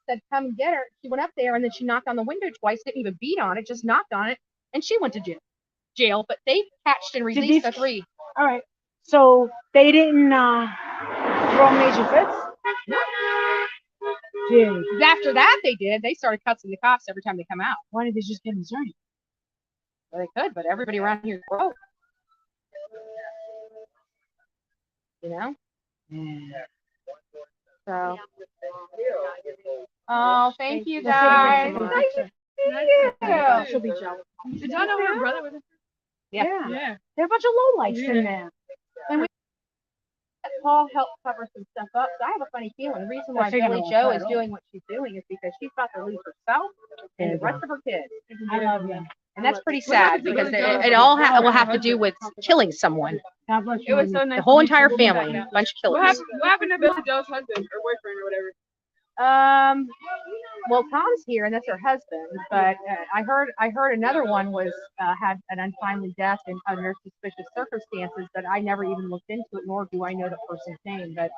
said, come and get her. She went up there and then she knocked on the window twice, didn't even beat on it, just knocked on it, and she went to jail. But they catched and released the 3. All right. So they didn't throw major fits? Dude. After that, they did. They started cussing the cops every time they come out. Why didn't they just get an attorney? Well, they could, but everybody around here is broke. You know? Yeah. So. Oh, thank you guys. Nice to meet you. She'll be jealous. Did y'all know her brother was in Yeah. There are a bunch of lowlifes in there. Paul helped cover some stuff up. So I have a funny feeling. The reason why Billy Joe is doing what she's doing is because she's about to lose herself and the rest of her kids. I love you. And that's pretty sad because it all will have to do with killing someone. God bless you. It was so nice. The whole entire family, a bunch of killers. What happened to Billy Joe's husband or boyfriend or whatever? Well, Tom's here and that's her husband, but I heard another one was had an untimely death in under suspicious circumstances, but I never even looked into it, nor do I know the person's name. But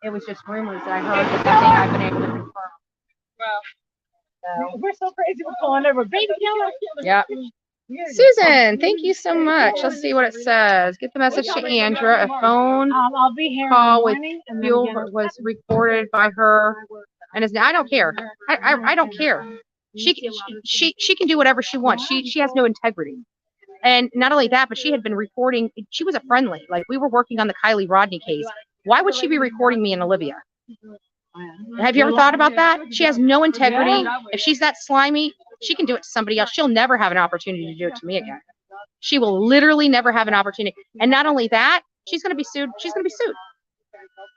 it was just rumors that I heard, but nothing I've been able to confirm. Wow. So, We're so crazy. We're calling her a baby killer. yeah. Susan, thank you so much. Let's see what it says. Get the message to Andra. A phone I'll be here call with in the morning, and then fuel again- was recorded by her, and I don't care. I don't care. She can do whatever she wants. She has no integrity. And not only that, but she had been reporting. She was a friendly. Like we were working on the Kylie Rodney case. Why would she be recording me and Olivia? Have you ever thought about that? She has no integrity. If she's that slimy, she can do it to somebody else. She'll never have an opportunity to do it to me again. She will literally never have an opportunity. And not only that, she's going to be sued. She's going to be sued.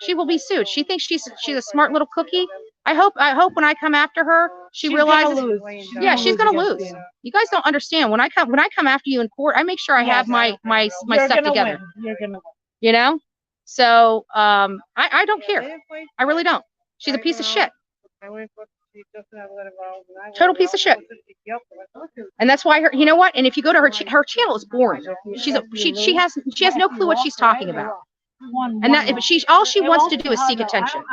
She will be sued. She thinks she's a smart little cookie. I hope when I come after her, she realizes, yeah, she's going to lose. You guys don't understand. When I come after you in court, I make sure I have my stuff together. You're gonna win. You know? So, I don't care. I really don't. She's a piece of shit. Total piece of shit. And that's why you know what? And if you go to her channel is boring. She has no clue what she's talking about. And that all she wants to do is seek attention.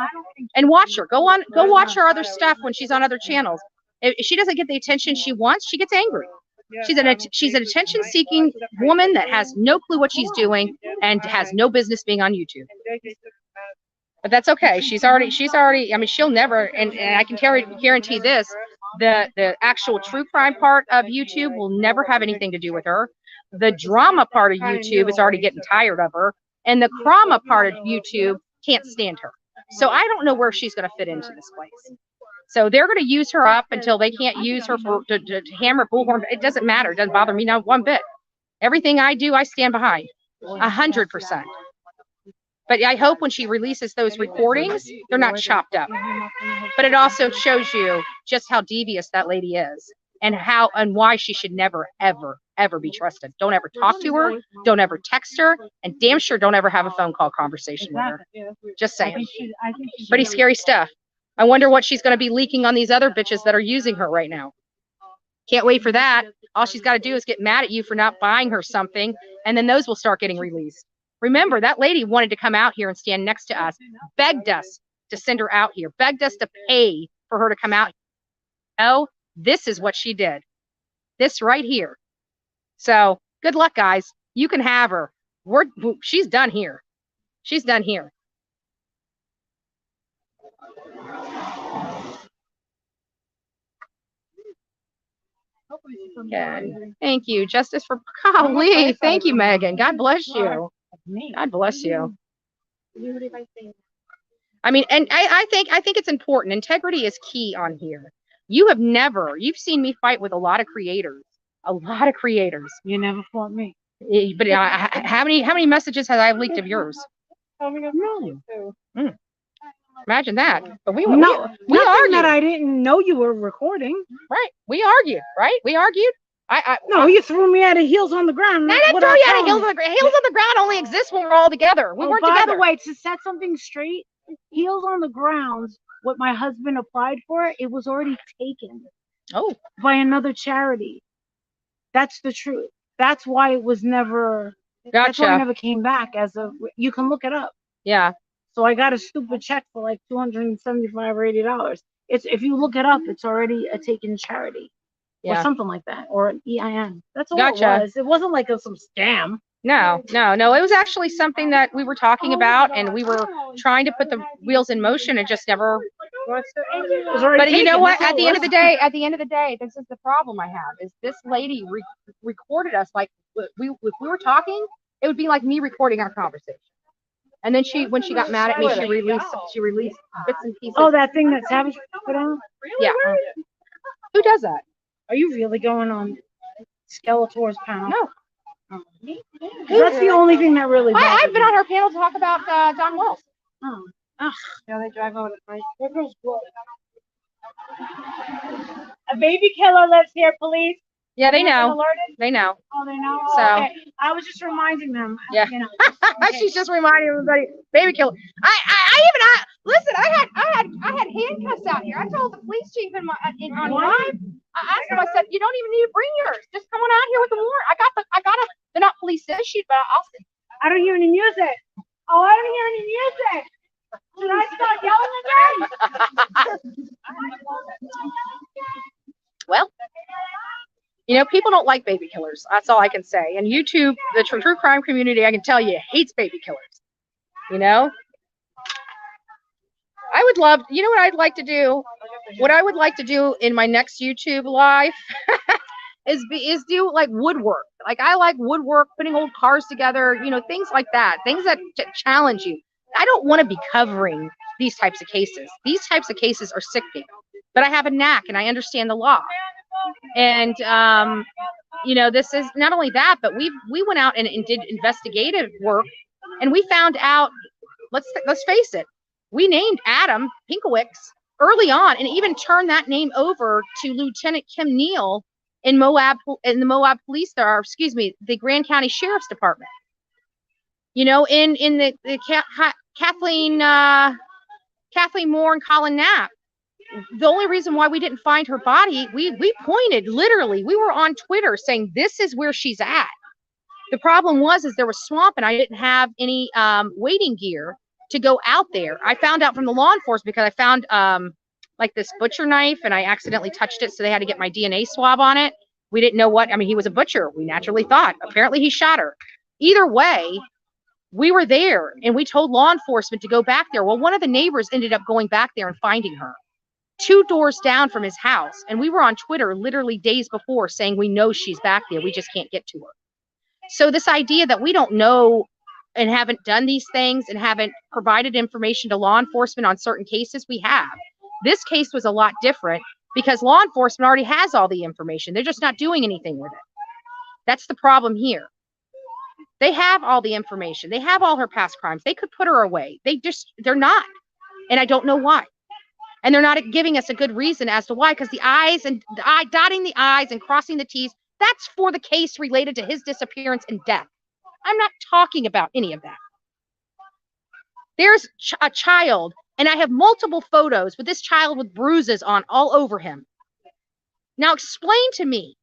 And watch her. Go watch her other stuff when she's on other channels. If she doesn't get the attention she wants, she gets angry. She's an attention-seeking woman that has no clue what she's doing and has no business being on YouTube. But that's okay. She's already. I mean, she'll never. And I can guarantee this: the actual true crime part of YouTube will never have anything to do with her. The drama part of YouTube is already getting tired of her, and the drama part of YouTube can't stand her. So I don't know where she's going to fit into this place. So they're going to use her up until they can't use her to hammer bullhorn. It doesn't matter. It doesn't bother me not one bit. Everything I do, I stand behind 100%. But I hope when she releases those recordings, they're not chopped up. But it also shows you just how devious that lady is and why she should never, ever, ever be trusted. Don't ever talk to her. Don't ever text her. And damn sure don't ever have a phone call conversation with her. Just saying. Pretty scary stuff. I wonder what she's going to be leaking on these other bitches that are using her right now. Can't wait for that. All she's got to do is get mad at you for not buying her something, and then those will start getting released. Remember, that lady wanted to come out here and stand next to us, begged us to send her out here, begged us to pay for her to come out. Oh, this is what she did. This right here. So good luck, guys. You can have her. She's done here. She's done here. Okay. Thank you. Justice for golly. Thank you, Megan. God bless you. God bless you. I mean, and I think it's important. Integrity is key on here. You've seen me fight with a lot of creators. You never fought me. But how many messages have I leaked of yours? No. Imagine that. But we No, we nothing argued. that I didn't know you were recording. Right. We argued. Right. We argued. No, you threw me at heels on the ground. I didn't What throw I you at told heels on the ground. Heels on the ground only exists when we're all together. We weren't by together. the way, to set something straight, heels on the ground, what my husband applied for, it was already taken. Oh. By another charity. That's the truth. That's why it was never. That's why it never came back as a. You can look it up. Yeah. So I got a stupid check for like $275 or $80. It's if you look it up, it's already a taken charity. Or something like that, or an EIN. That's all it was. It wasn't like some scam. No. It was actually something that we were talking about, and we were trying to put the wheels in motion, and just never. But you know what? At the end of the day, this is the problem I have. Is this lady recorded us like if we were talking, it would be like me recording our conversation. And then when she got mad at me, she released bits and pieces. Oh, that thing that Savage put on? Yeah. Who does that? Are you really going on Skeletor's panel? No. That's the only thing that really. I've been on her panel to talk about Don Wells. Oh. Ugh. Yeah, they drive over the place. That girl's blood. A baby killer lives here, police. Yeah, they know. They know. Oh, they know. So okay. I was just reminding them. Yeah. You know. Okay. She's just reminding everybody. Baby killer. Listen. I had handcuffs out here. I told the police chief on live. I asked him. I said, "You don't even need to bring yours. Just come on out here with the warrant. I got a. They're not police issued, but I'll see." I don't hear any music. Oh, I don't hear any music. Should I start yelling again? Well, you know, people don't like baby killers. That's all I can say. And YouTube, the true crime community, I can tell you, hates baby killers. You know? I would love, you know what I'd like to do? What I would like to do in my next YouTube live is do like woodwork. Like I like woodwork, putting old cars together, you know, things like that. Things that challenge you. I don't want to be covering these types of cases. These types of cases are sickening. But I have a knack and I understand the law. And you know, this is not only that, but we went out and did investigative work, and we found out, let's face it, we named Adam Pinkowicz early on, and even turned that name over to Lieutenant Kim Neal in the Moab Police, or excuse me, the Grand County Sheriff's Department. You know, in the Kathleen Moore and Colin Knapp. The only reason why we didn't find her body, we pointed, literally, we were on Twitter saying this is where she's at. The problem was there was swamp, and I didn't have any wading gear to go out there. I found out from the law enforcement because I found like this butcher knife, and I accidentally touched it, so they had to get my DNA swab on it. We didn't know what, I mean, he was a butcher. We naturally thought. Apparently he shot her. Either way, we were there, and we told law enforcement to go back there. Well, one of the neighbors ended up going back there and finding her 2 doors down from his house. And we were on Twitter literally days before saying, we know she's back there. We just can't get to her. So this idea that we don't know and haven't done these things and haven't provided information to law enforcement on certain cases, we have. This case was a lot different because law enforcement already has all the information. They're just not doing anything with it. That's the problem here. They have all the information. They have all her past crimes. They could put her away. They're not. And I don't know why. And they're not giving us a good reason as to why, because dotting the I's and crossing the T's, that's for the case related to his disappearance and death. I'm not talking about any of that. There's a child, and I have multiple photos with this child with bruises on all over him. Now explain to me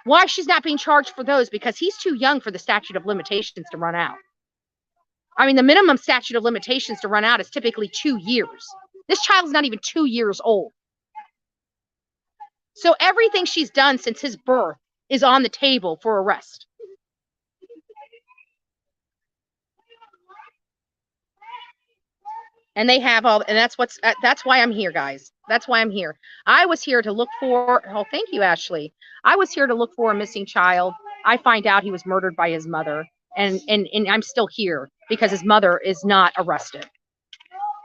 why she's not being charged for those, because he's too young for the statute of limitations to run out. I mean, the minimum statute of limitations to run out is typically 2 years. This child's not even 2 years old. So everything she's done since his birth is on the table for arrest. And they have all, and that's why I'm here, guys. That's why I'm here. I was here to look for, oh, thank you, Ashley. I was here to look for a missing child. I find out he was murdered by his mother, and I'm still here because his mother is not arrested.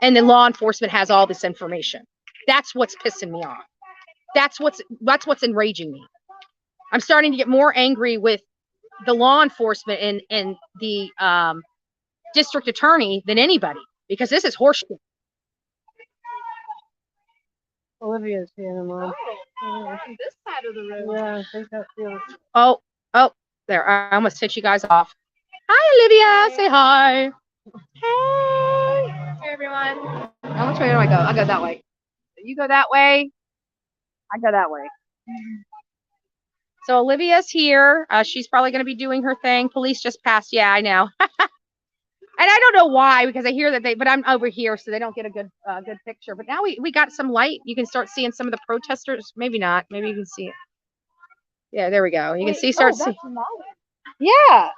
and the law enforcement has all this information. That's what's pissing me off. That's what's enraging me. I'm starting to get more angry with the law enforcement and the district attorney than anybody, because this is horseshit. Olivia's here, Mom. This side of the room. Yeah, I think that's the Oh, there. I almost hit you guys off. Hi, Olivia. Say hi. Hey. Hey, everyone. Now, which way do I go? I'll go that way. You go that way. I go that way. So Olivia's here. She's probably going to be doing her thing. Police just passed. Yeah, I know. And I don't know why, because I hear that but I'm over here, so they don't get a good picture. But now we got some light. You can start seeing some of the protesters. Maybe not. Maybe you can see it. Yeah, there we go. You can see, yeah,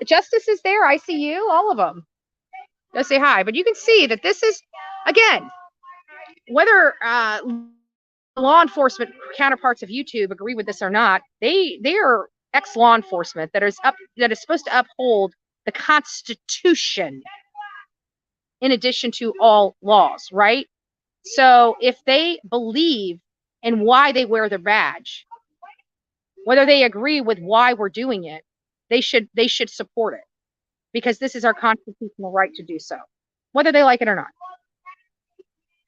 Justice is there. I see you, all of them. Go say hi. But you can see that this is, again, whether law enforcement counterparts of YouTube agree with this or not, they are ex-law enforcement that is supposed to uphold the Constitution in addition to all laws, right? So if they believe in why they wear their badge, whether they agree with why we're doing it, they should support it, because this is our constitutional right to do so, whether they like it or not.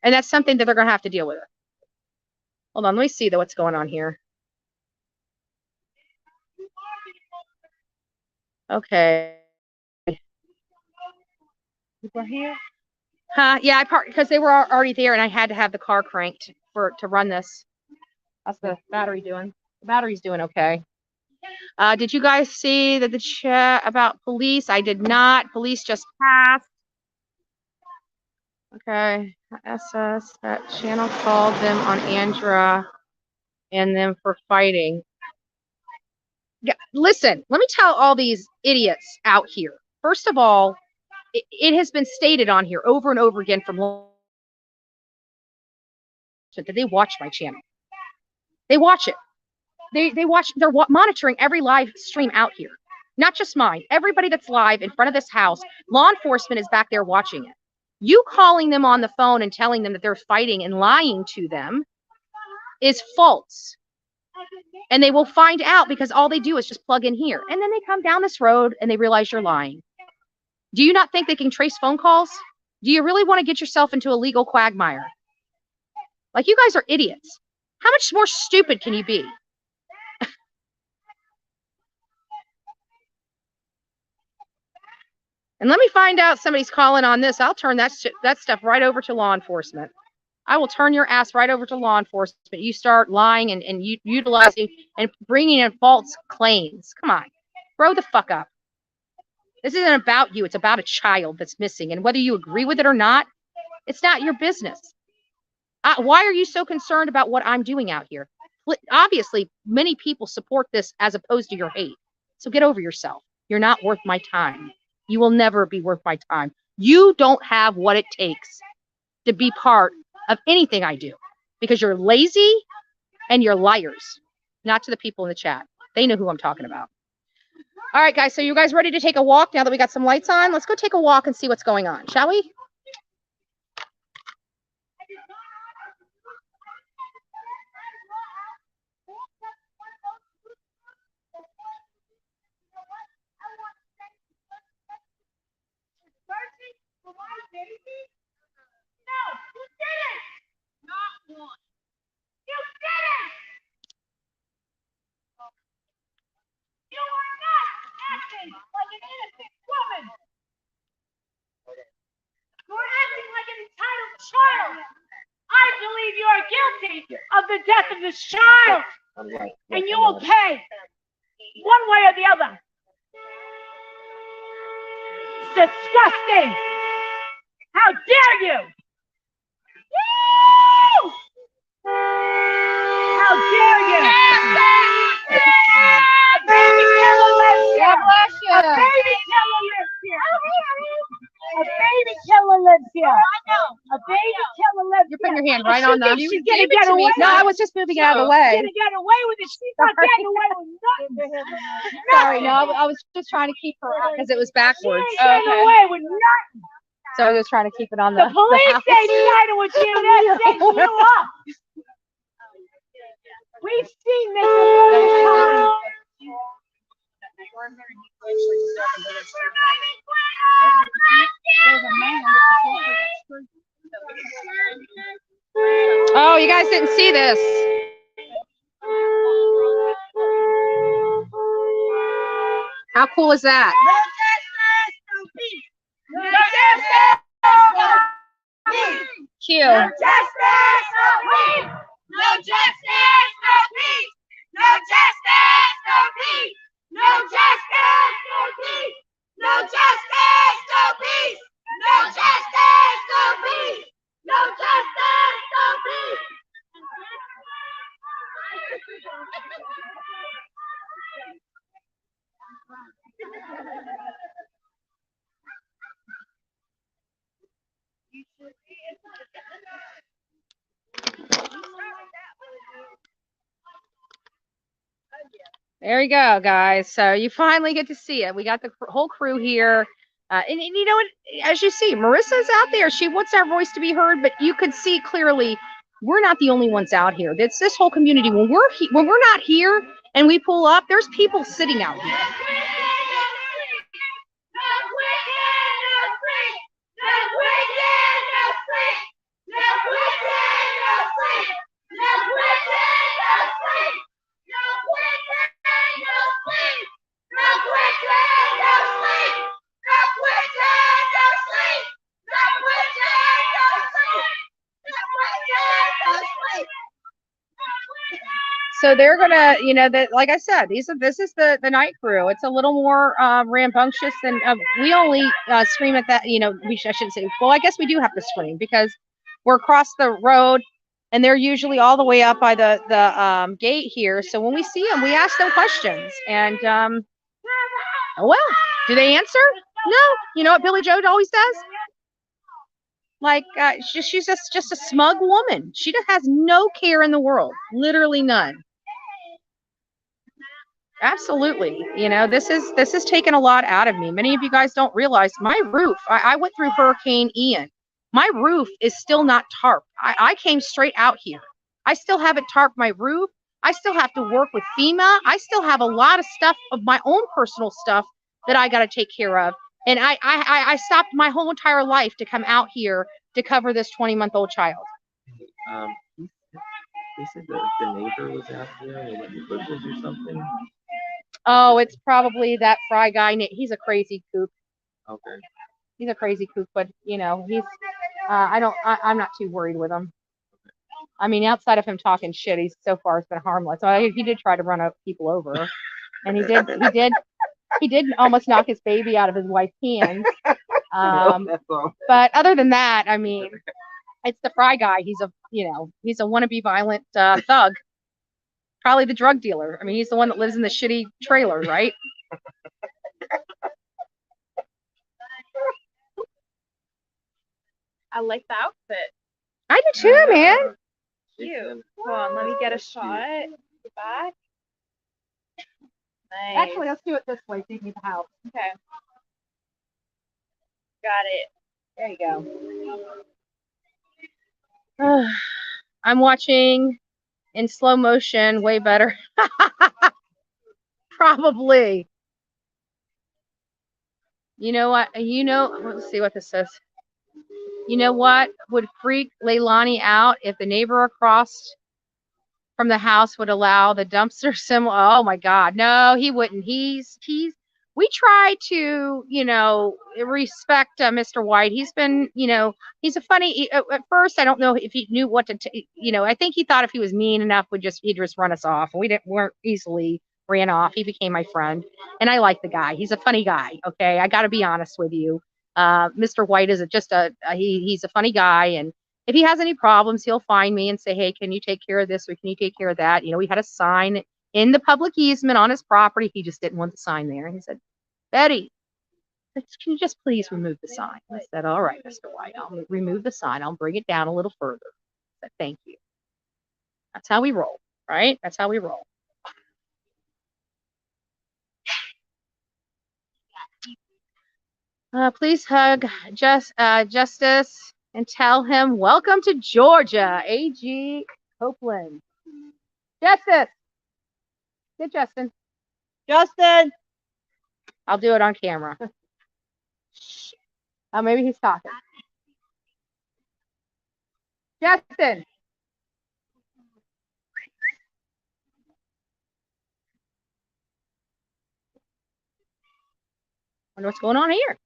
And that's something that they're going to have to deal with. Hold on, let me see what's going on here. Okay. people here. Yeah, I parked because they were already there, and I had to have the car cranked to run this. How's the battery doing? The battery's doing okay. Did you guys see the chat about police? I did not. Police just passed. Okay. SS, that channel called them on Andra and them for fighting. Yeah, listen, let me tell all these idiots out here. First of all, it has been stated on here over and over again from that they watch my channel. They watch it. They're monitoring every live stream out here. Not just mine. Everybody that's live in front of this house, law enforcement is back there watching it. You calling them on the phone and telling them that they're fighting and lying to them is false. And they will find out because all they do is just plug in here. And then they come down this road and they realize you're lying. Do you not think they can trace phone calls? Do you really want to get yourself into a legal quagmire? Like, you guys are idiots. How much more stupid can you be? And let me find out somebody's calling on this. I'll turn that stuff right over to law enforcement. I will turn your ass right over to law enforcement. You start lying and utilizing and bringing in false claims. Come on, grow the fuck up. This isn't about you. It's about a child that's missing. And whether you agree with it or not, it's not your business. Why are you so concerned about what I'm doing out here? Obviously, many people support this as opposed to your hate. So get over yourself. You're not worth my time. You will never be worth my time. You don't have what it takes to be part of anything I do, because you're lazy and you're liars. Not to the people in the chat. They know who I'm talking about. All right, guys. So you guys ready to take a walk now that we got some lights on? Let's go take a walk and see what's going on, shall we? Of the death of this child, and you will pay one way or the other. It's disgusting. How dare you? Woo! How dare you? A baby killer lives here. A baby killer lives here. A baby killer lives here. A baby killer lives here. You're putting your hand right on the. She's gonna get away. No, I was just moving it out of the way. She's gonna get away with it. She's not getting away with nothing. Sorry, no, I was just trying to keep her out because it was backwards. She's getting away with nothing. So I was just trying to keep it on the police house. say sided with you. They're setting you up. We've seen this. Oh, you guys didn't see this. How cool is that? Cute. No justice, no peace. No justice, no peace. No justice, no peace. No justice, no peace. No justice, no peace. No justice, no peace. No justice, no peace. There you go, guys. So you finally get to see it. We got the whole crew here. And you know what? As you see, Marissa's out there. She wants our voice to be heard, but you could see clearly we're not the only ones out here. It's this whole community. When we're not here and we pull up, there's people sitting out here. So they're gonna, you know, that like I said, this is the night crew. It's a little more rambunctious than we only scream at that. You know, I shouldn't say. Well, I guess we do have to scream because we're across the road, and they're usually all the way up by the gate here. So when we see them, we ask them questions, and oh well, do they answer? No. You know what Billy Joe always does? Like she's just a smug woman. She just has no care in the world, literally none. Absolutely. You know, this is taken a lot out of me. Many of you guys don't realize my roof. I went through Hurricane Ian. My roof is still not tarped. I came straight out here. I still haven't tarped my roof. I still have to work with FEMA. I still have a lot of stuff of my own personal stuff that I got to take care of. And I stopped my whole entire life to come out here to cover this 20-month-old child. They said that the neighbor was out there and went in the bushes or something. Oh, it's probably that Fry guy. He's a crazy kook. Okay. He's a crazy kook, but you know, he's. I'm not too worried with him. I mean, outside of him talking shit, he's so far has been harmless. So he did try to run people over, and he did almost knock his baby out of his wife's hands. But other than that, I mean, it's the Fry guy. He's a wannabe violent thug. Probably the drug dealer. I mean, he's the one that lives in the shitty trailer, right? I like the outfit. I do too, man. Cute. Hold on, let me get a shot. Back. Nice. Actually, let's do it this way. Take me to the house. Okay. Got it. There you go. I'm watching in slow motion, way better. Probably. You know what? Let's see what this says. You know what would freak Leilani out if the neighbor across from the house would allow the dumpster similar. Oh my God, no, he wouldn't. We try to, respect Mr. White. He's been, he's a funny. At first, I don't know if he knew what to, I think he thought if he was mean enough, he'd just run us off. We weren't easily ran off. He became my friend, and I like the guy. He's a funny guy. Okay, I got to be honest with you. Mr. White is he's a funny guy, and if he has any problems, he'll find me and say, hey, can you take care of this or can you take care of that? We had a sign in the public easement on his property. He just didn't want the sign there. And he said, Betty, can you just please remove the sign? I said, all right, Mr. White, I'll remove the sign. I'll bring it down a little further. I said, thank you. That's how we roll, right? That's how we roll. Please hug Justice and tell him welcome to Georgia, A.G. Copeland. Justice. Get Justin. Justin. I'll do it on camera. Oh, maybe he's talking. Justin. Wonder what's going on here.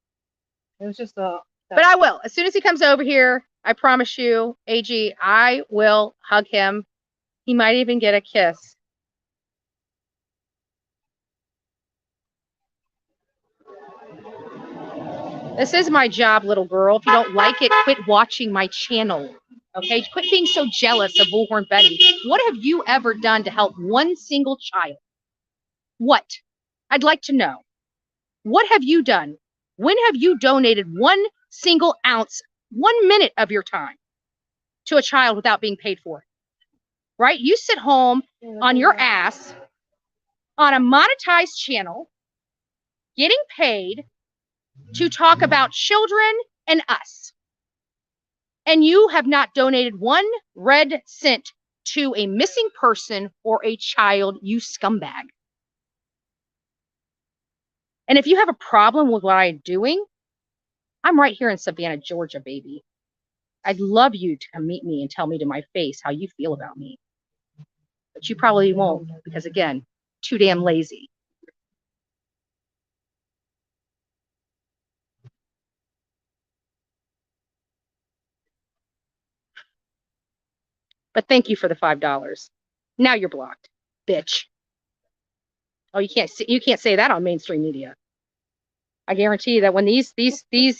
It was just a. But I will. As soon as he comes over here, I promise you, AG, I will hug him. He might even get a kiss. This is my job, little girl. If you don't like it, quit watching my channel. Okay? Quit being so jealous of Bullhorn Betty. What have you ever done to help one single child? What? I'd like to know. What have you done? When have you donated one single ounce, 1 minute of your time to a child without being paid for it? Right? You sit home on your ass on a monetized channel, getting paid to talk about children and us. And you have not donated 1 red cent to a missing person or a child, you scumbag. And if you have a problem with what I'm doing, I'm right here in Savannah, Georgia, baby. I'd love you to come meet me and tell me to my face how you feel about me. But you probably won't because, again, too damn lazy. But thank you for the $5. Now you're blocked, bitch. Oh, you can't say that on mainstream media. I guarantee you that when these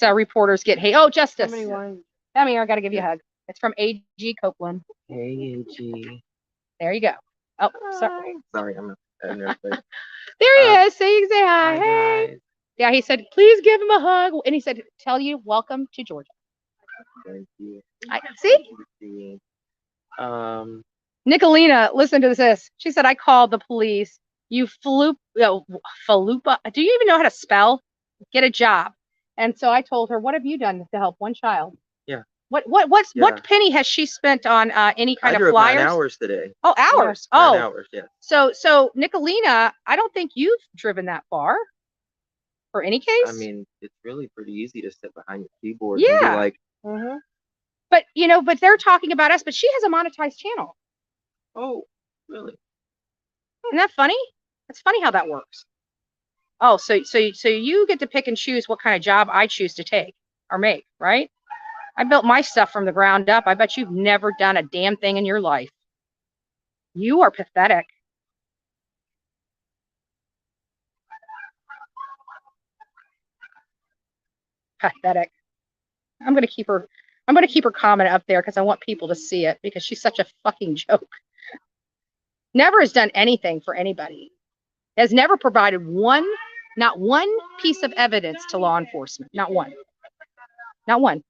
reporters get, hey, oh, Justice, come here, I got to give you a hug. It's from A.G. Copeland. Hey, A.G. There you go. Oh, sorry. Sorry, I'm not. There he is. Say hi. Hey. Guys. Yeah, he said, please give him a hug. And he said, tell you, welcome to Georgia. Thank you. See? Nicolina, listen to this. She said, I called the police. You falupa. Do you even know how to spell? Get a job. And so I told her, what have you done to help one child? Yeah. What penny has she spent on any kind of flyers? 9 hours today. Oh, hours. Yeah, oh, 9 hours. Yeah. So Nicolina, I don't think you've driven that far. For any case. I mean, it's really pretty easy to sit behind your keyboard. Yeah. And be like, But they're talking about us. But she has a monetized channel. oh, really? Isn't that funny? It's funny how that works. Oh, so you get to pick and choose what kind of job I choose to take or make, right? I built my stuff from the ground up. I bet you've never done a damn thing in your life. You are pathetic. Pathetic. I'm gonna keep her comment up there because I want people to see it because she's such a fucking joke. Never has done anything for anybody. Has never provided not one piece of evidence to law enforcement. Not one. Not one.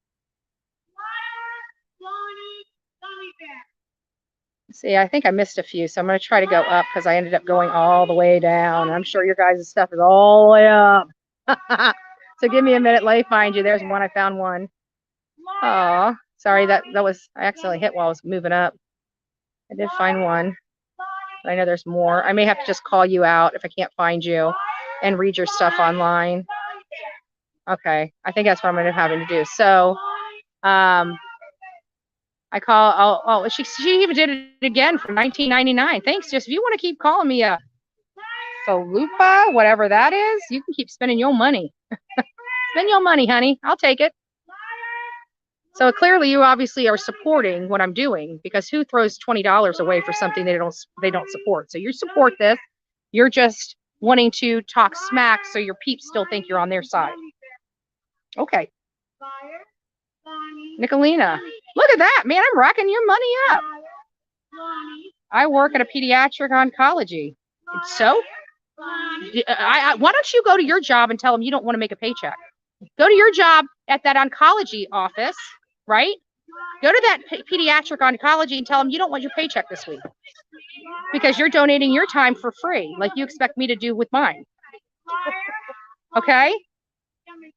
See, I think I missed a few, so I'm going to try to go up because I ended up going all the way down. I'm sure your guys' stuff is all the way up. So give me a minute. Let me find you. There's one. I found one. Oh, sorry. That was, I accidentally hit while I was moving up. I did find one. But I know there's more. I may have to just call you out if I can't find you and read your stuff online. Okay. I think that's what I'm going to have to do. So, I call, she even did it again for $19.99. Thanks. Just if you want to keep calling me a falupa, whatever that is, you can keep spending your money. Spend your money, honey. I'll take it. So clearly you obviously are supporting what I'm doing because who throws $20 away for something they don't support? So you support this. You're just wanting to talk smack so your peeps still think you're on their side. Okay. Nicolina, look at that, man. I'm racking your money up. I work at a pediatric oncology. So, why don't you go to your job and tell them you don't want to make a paycheck? Go to your job at that oncology office, right? Go to that pediatric oncology and tell them you don't want your paycheck this week because you're donating your time for free, like you expect me to do with mine. Okay?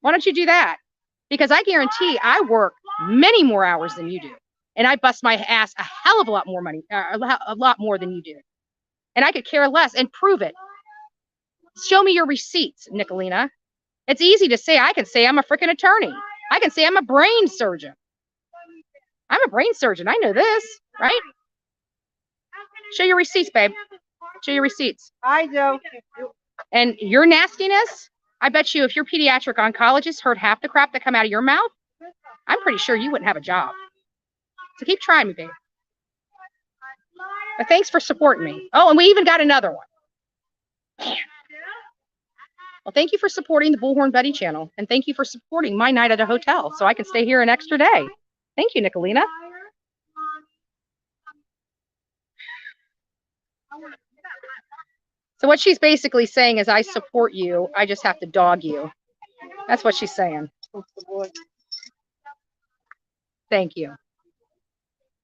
Why don't you do that? Because I guarantee I work many more hours than you do. And I bust my ass a hell of a lot more money, a lot more than you do. And I could care less and prove it. Show me your receipts, Nicolina. It's easy to say. I can say I'm a freaking attorney. I can say I'm a brain surgeon. I'm a brain surgeon. I know this, right? Show your receipts, babe. Show your receipts. I do. And your nastiness, I bet you if your pediatric oncologist heard half the crap that come out of your mouth, I'm pretty sure you wouldn't have a job. So keep trying me, babe. But thanks for supporting me. Oh, and we even got another one. Man. Well, thank you for supporting the Bullhorn Betty channel. And thank you for supporting my night at a hotel so I can stay here an extra day. Thank you, Nicolina. So what she's basically saying is I support you. I just have to dog you. That's what she's saying. Thank you.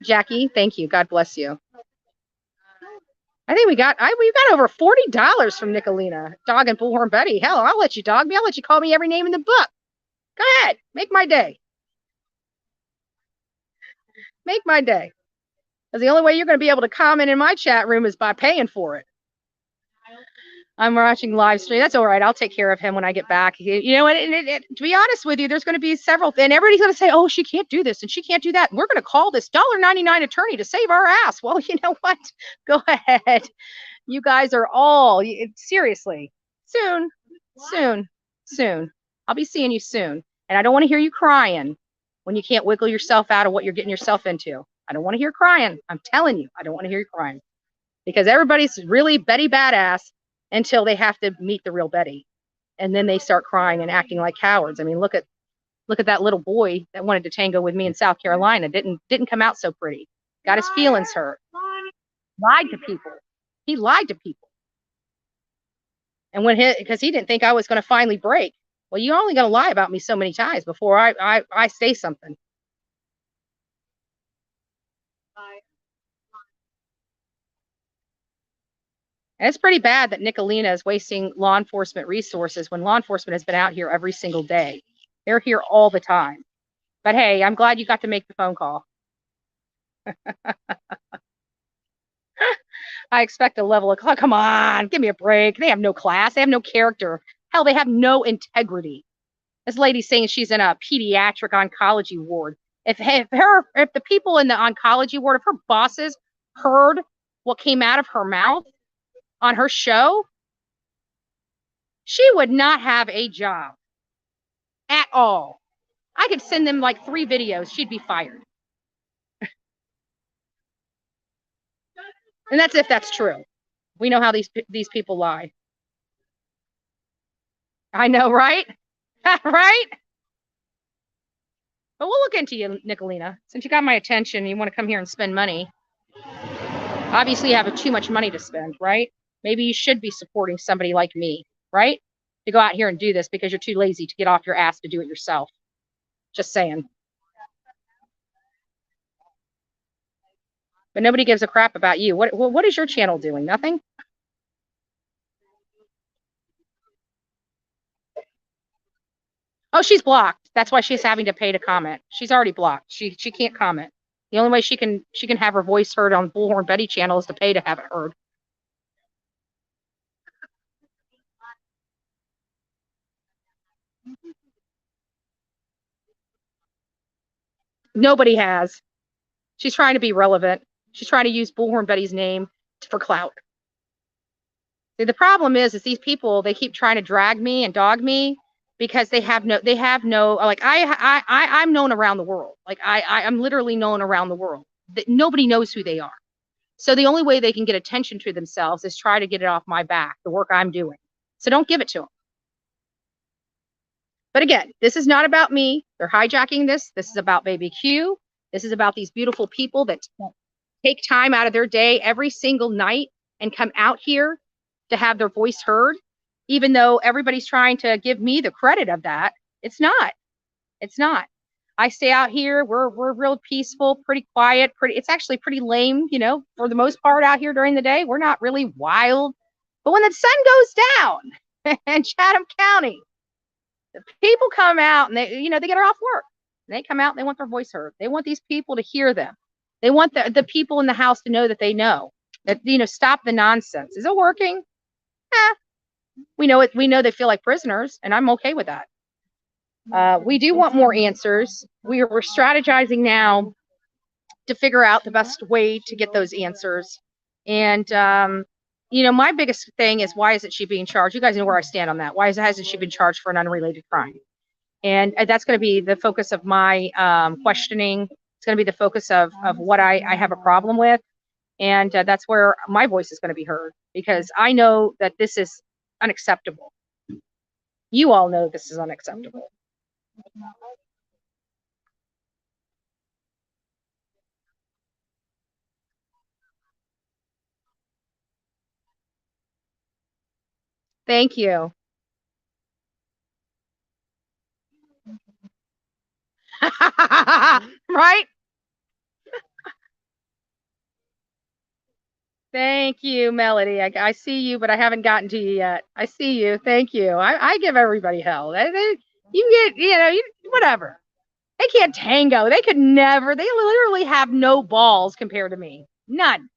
Jackie, thank you. God bless you. I think we got over $40 from Nicolina. Dog and Bullhorn Betty. Hell, I'll let you dog me. I'll let you call me every name in the book. Go ahead. Make my day. Make my day. Because the only way you're going to be able to comment in my chat room is by paying for it. I'm watching live stream. That's all right. I'll take care of him when I get back. You know, and to be honest with you, there's going to be several, and everybody's going to say, oh, she can't do this and she can't do that. And we're going to call this $1.99 attorney to save our ass. Well, you know what? Go ahead. You guys are all, seriously, soon. I'll be seeing you soon. And I don't want to hear you crying when you can't wiggle yourself out of what you're getting yourself into. I don't want to hear crying. I'm telling you, I don't want to hear you crying. Because everybody's really Betty badass until they have to meet the real Betty. And then they start crying and acting like cowards. I mean, look at that little boy that wanted to tango with me in South Carolina. Didn't come out so pretty. Got his feelings hurt. Lied to people. He lied to people. And because he didn't think I was going to finally break. Well, you're only going to lie about me so many times before I say something. And it's pretty bad that Nicolina is wasting law enforcement resources when law enforcement has been out here every single day. They're here all the time. But hey, I'm glad you got to make the phone call. I expect a level of, come on, give me a break. They have no class. They have no character. Hell, they have no integrity. This lady's saying she's in a pediatric oncology ward. If the people in the oncology ward, if her bosses heard what came out of her mouth on her show, she would not have a job at all. I could send them like 3 videos. She'd be fired. And that's if that's true. We know how these people lie. I know, right? Right? But we'll look into you, Nicolina. Since you got my attention, you want to come here and spend money. Obviously, you have too much money to spend, right? Maybe you should be supporting somebody like me, right? To go out here and do this because you're too lazy to get off your ass to do it yourself. Just saying. But nobody gives a crap about you. What is your channel doing? Nothing? Oh, she's blocked. That's why she's having to pay to comment. She's already blocked. She can't comment. The only way she can have her voice heard on Bullhorn Betty channel is to pay to have it heard. Nobody has. She's trying to be relevant. She's trying to use Bullhorn Betty's name for clout. See, the problem is these people, they keep trying to drag me and dog me because they have no, like I'm known around the world. Like I'm literally known around the world. That nobody knows who they are. So the only way they can get attention to themselves is try to get it off my back, the work I'm doing. So don't give it to them. But again, this is not about me. They're hijacking this. This is about Baby Q. This is about these beautiful people that take time out of their day every single night and come out here to have their voice heard, even though everybody's trying to give me the credit of that. It's not. It's not. I stay out here. We're real peaceful, pretty quiet, it's actually pretty lame, you know, for the most part out here during the day. We're not really wild. But when the sun goes down in Chatham County, The people come out and they get her off work. They come out and they want their voice heard. They want these people to hear them. They want the people in the house to know that they know that, stop the nonsense. Is it working? We know it. We know they feel like prisoners, and I'm okay with that. We do want more answers. We're strategizing now to figure out the best way to get those answers. And, my biggest thing is, why isn't she being charged? You guys know where I stand on that. Why hasn't she been charged for an unrelated crime? And that's going to be the focus of my questioning. It's going to be the focus of what I have a problem with. And that's where my voice is going to be heard, because I know that this is unacceptable. You all know this is unacceptable. Thank you. Right? Thank you, Melody. I see you, but I haven't gotten to you yet. I see you. Thank you. I give everybody hell. You get, whatever. They can't tango. They could never. They literally have no balls compared to me. None.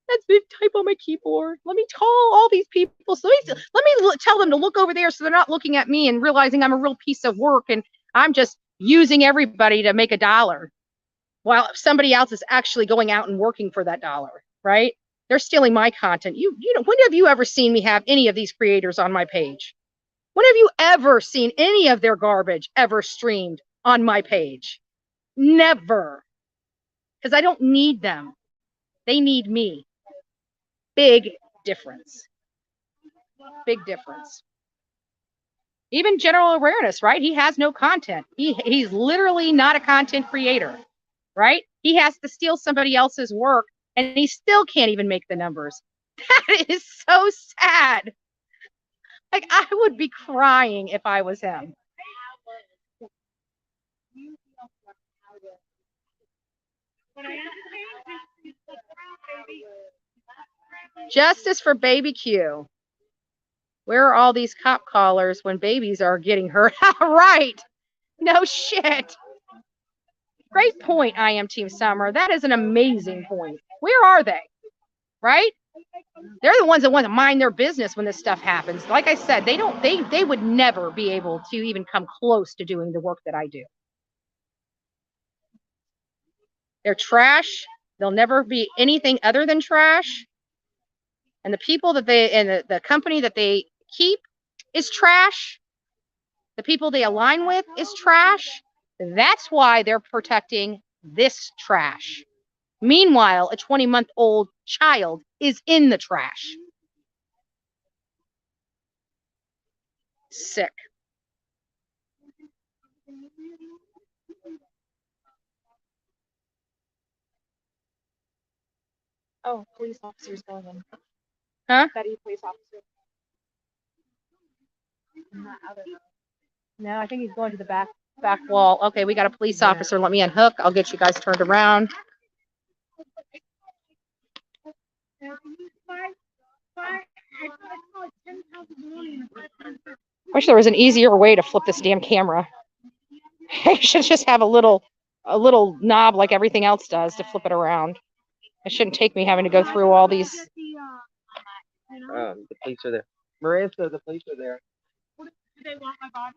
Let's type on my keyboard. Let me call all these people. So let me tell them to look over there so they're not looking at me and realizing I'm a real piece of work and I'm just using everybody to make $1 while somebody else is actually going out and working for that $1, right? They're stealing my content. When have you ever seen me have any of these creators on my page? When have you ever seen any of their garbage ever streamed on my page? Never. Because I don't need them. They need me. Big difference. Big difference. Even general awareness, right? He has no content. He's literally not a content creator, right? He has to steal somebody else's work, and he still can't even make the numbers. That is so sad. Like, I would be crying if I was him. Justice for baby Q. Where are all these cop callers when babies are getting hurt? Right. No shit. Great point, I Am Team Summer. That is an amazing point. Where are they? Right? They're the ones that want to mind their business when this stuff happens. Like I said, they would never be able to even come close to doing the work that I do. They're trash. They'll never be anything other than trash. And the people that the company that they keep is trash. The people they align with is trash. That's why they're protecting this trash. Meanwhile, a 20-month-old child is in the trash. Sick. Oh, police officers going in. Huh? Betty, police officer. No, I think he's going to the back wall. Okay, we got a police officer. Let me unhook. I'll get you guys turned around. Wish there was an easier way to flip this damn camera. It should just have a little knob like everything else does to flip it around. It shouldn't take me having to go through all these. The police are there. Marissa, the police are there. Do they want my body?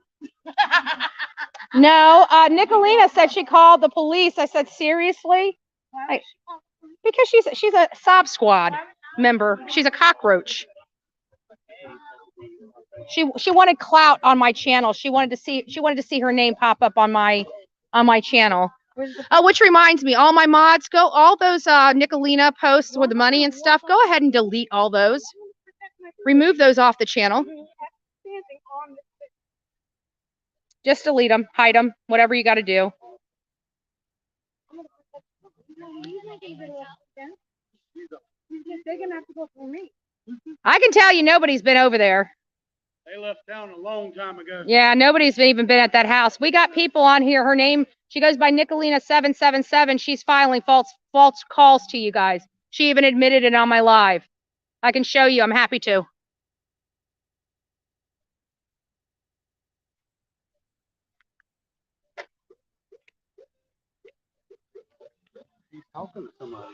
No, Nicolina said she called the police. I said, seriously? Because she's a Sob Squad member. She's a cockroach. She wanted clout on my channel. She wanted to see her name pop up on my channel. Which reminds me, all my mods, all those Nicolina posts with the money and stuff, go ahead and delete all those. Remove those off the channel. Just delete them, hide them, whatever you got to do. I can tell you nobody's been over there. They left town a long time ago. Yeah, nobody's even been at that house. We got people on here. Her name, she goes by Nicolina777. She's filing false calls to you guys. She even admitted it on my live. I can show you. I'm happy to. Talking to somebody.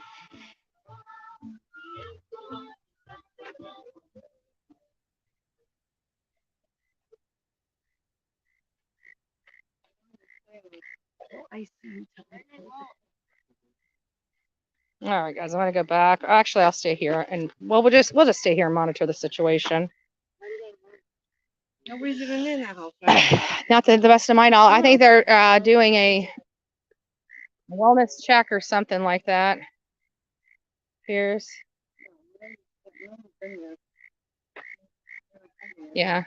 All right, guys, I'm gonna go back. Actually, I'll stay here, and well, we'll just stay here and monitor the situation. Nobody's even in that house. Not to the best of my knowledge. I think they're doing a wellness check or something like that. Here's, yeah.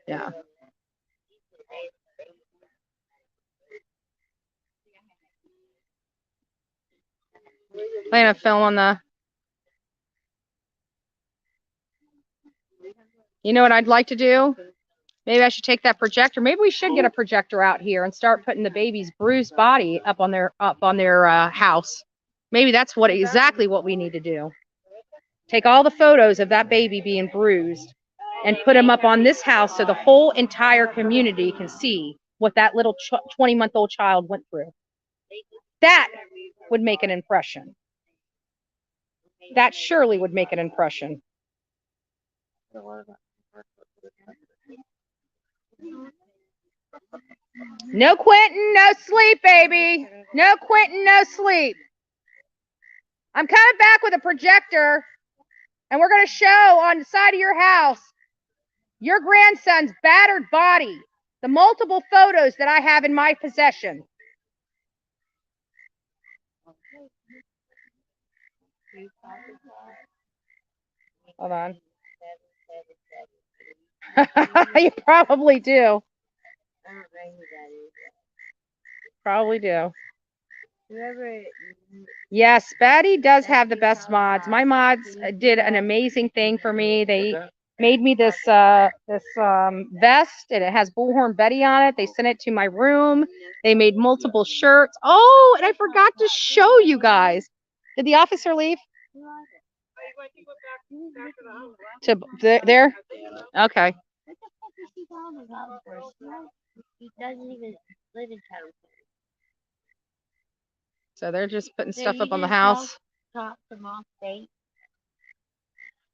Yeah. Playing a film on the. You know what I'd like to do? Maybe I should take that projector. Maybe we should get a projector out here and start putting the baby's bruised body up on their house. Maybe that's exactly what we need to do. Take all the photos of that baby being bruised and put them up on this house so the whole entire community can see what that little 20-month-old child went through. That would make an impression. That surely would make an impression. No Quinton, no sleep, baby. No Quinton, no sleep. I'm coming back with a projector, and we're going to show on the side of your house your grandson's battered body, the multiple photos that I have in my possession. Hold on. You probably do. Probably do. Yes, Betty does have the best mods. My mods did an amazing thing for me. They made me this vest, and it has Bullhorn Betty on it. They sent it to my room. They made multiple shirts. Oh, and I forgot to show you guys. Did the officer leave? To there? Okay. He doesn't even live in town. So they're just putting stuff up on the house. Talk to Mom State.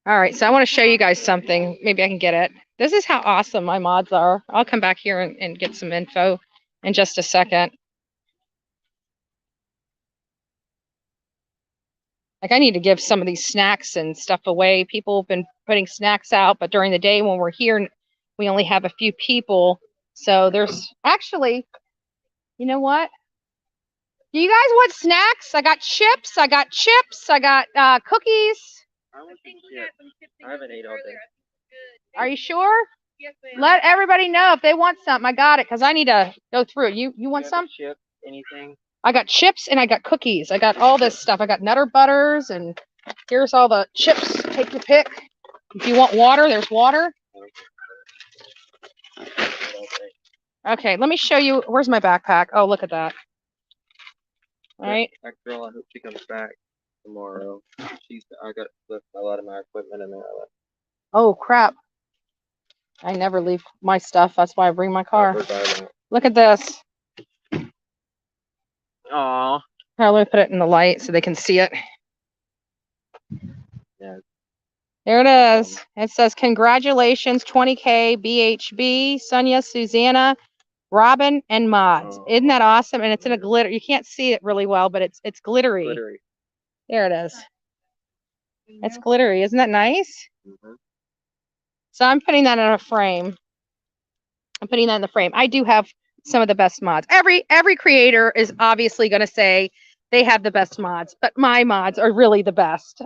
All right, so I want to show you guys something. Maybe I can get it. This is how awesome my mods are. I'll come back here and get some info in just a second. Like, I need to give some of these snacks and stuff away. People have been putting snacks out, but during the day when we're here, we only have a few people. So there's actually, you know what? Do you guys want snacks? I got chips. I got cookies. I haven't ate all day. Are you sure? Let everybody know if they want something. I got it because I need to go through it. You want some? Chip, anything? I got chips and I got cookies. I got all this stuff. I got Nutter Butters, and here's all the chips. Take your pick. If you want water, there's water. Okay, let me show you. Where's my backpack? Oh, look at that. All right. That girl, I hope she comes back tomorrow. I got left a lot of my equipment in there. Oh, crap. I never leave my stuff. That's why I bring my car. Look at this. Aw. Here, let me put it in the light so they can see it. Yeah. There it is. It says, congratulations, 20K, BHB, Sonia, Susanna, Robin, and Mods. Isn't that awesome? And it's in a glitter. You can't see it really well, but it's glittery. Glittery. There it is. It's glittery. Isn't that nice? Mm-hmm. So I'm putting that in a frame. I'm putting that in the frame. I do have some of the best mods. Every creator is obviously going to say they have the best mods, but my mods are really the best.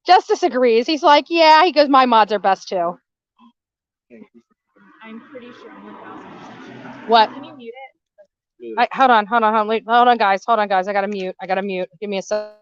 Justice agrees. He's like, yeah, he goes, my mods are best too. I'm pretty sure 1,000%. What? Can you mute it? Hold on, guys. I gotta mute. Give me a second.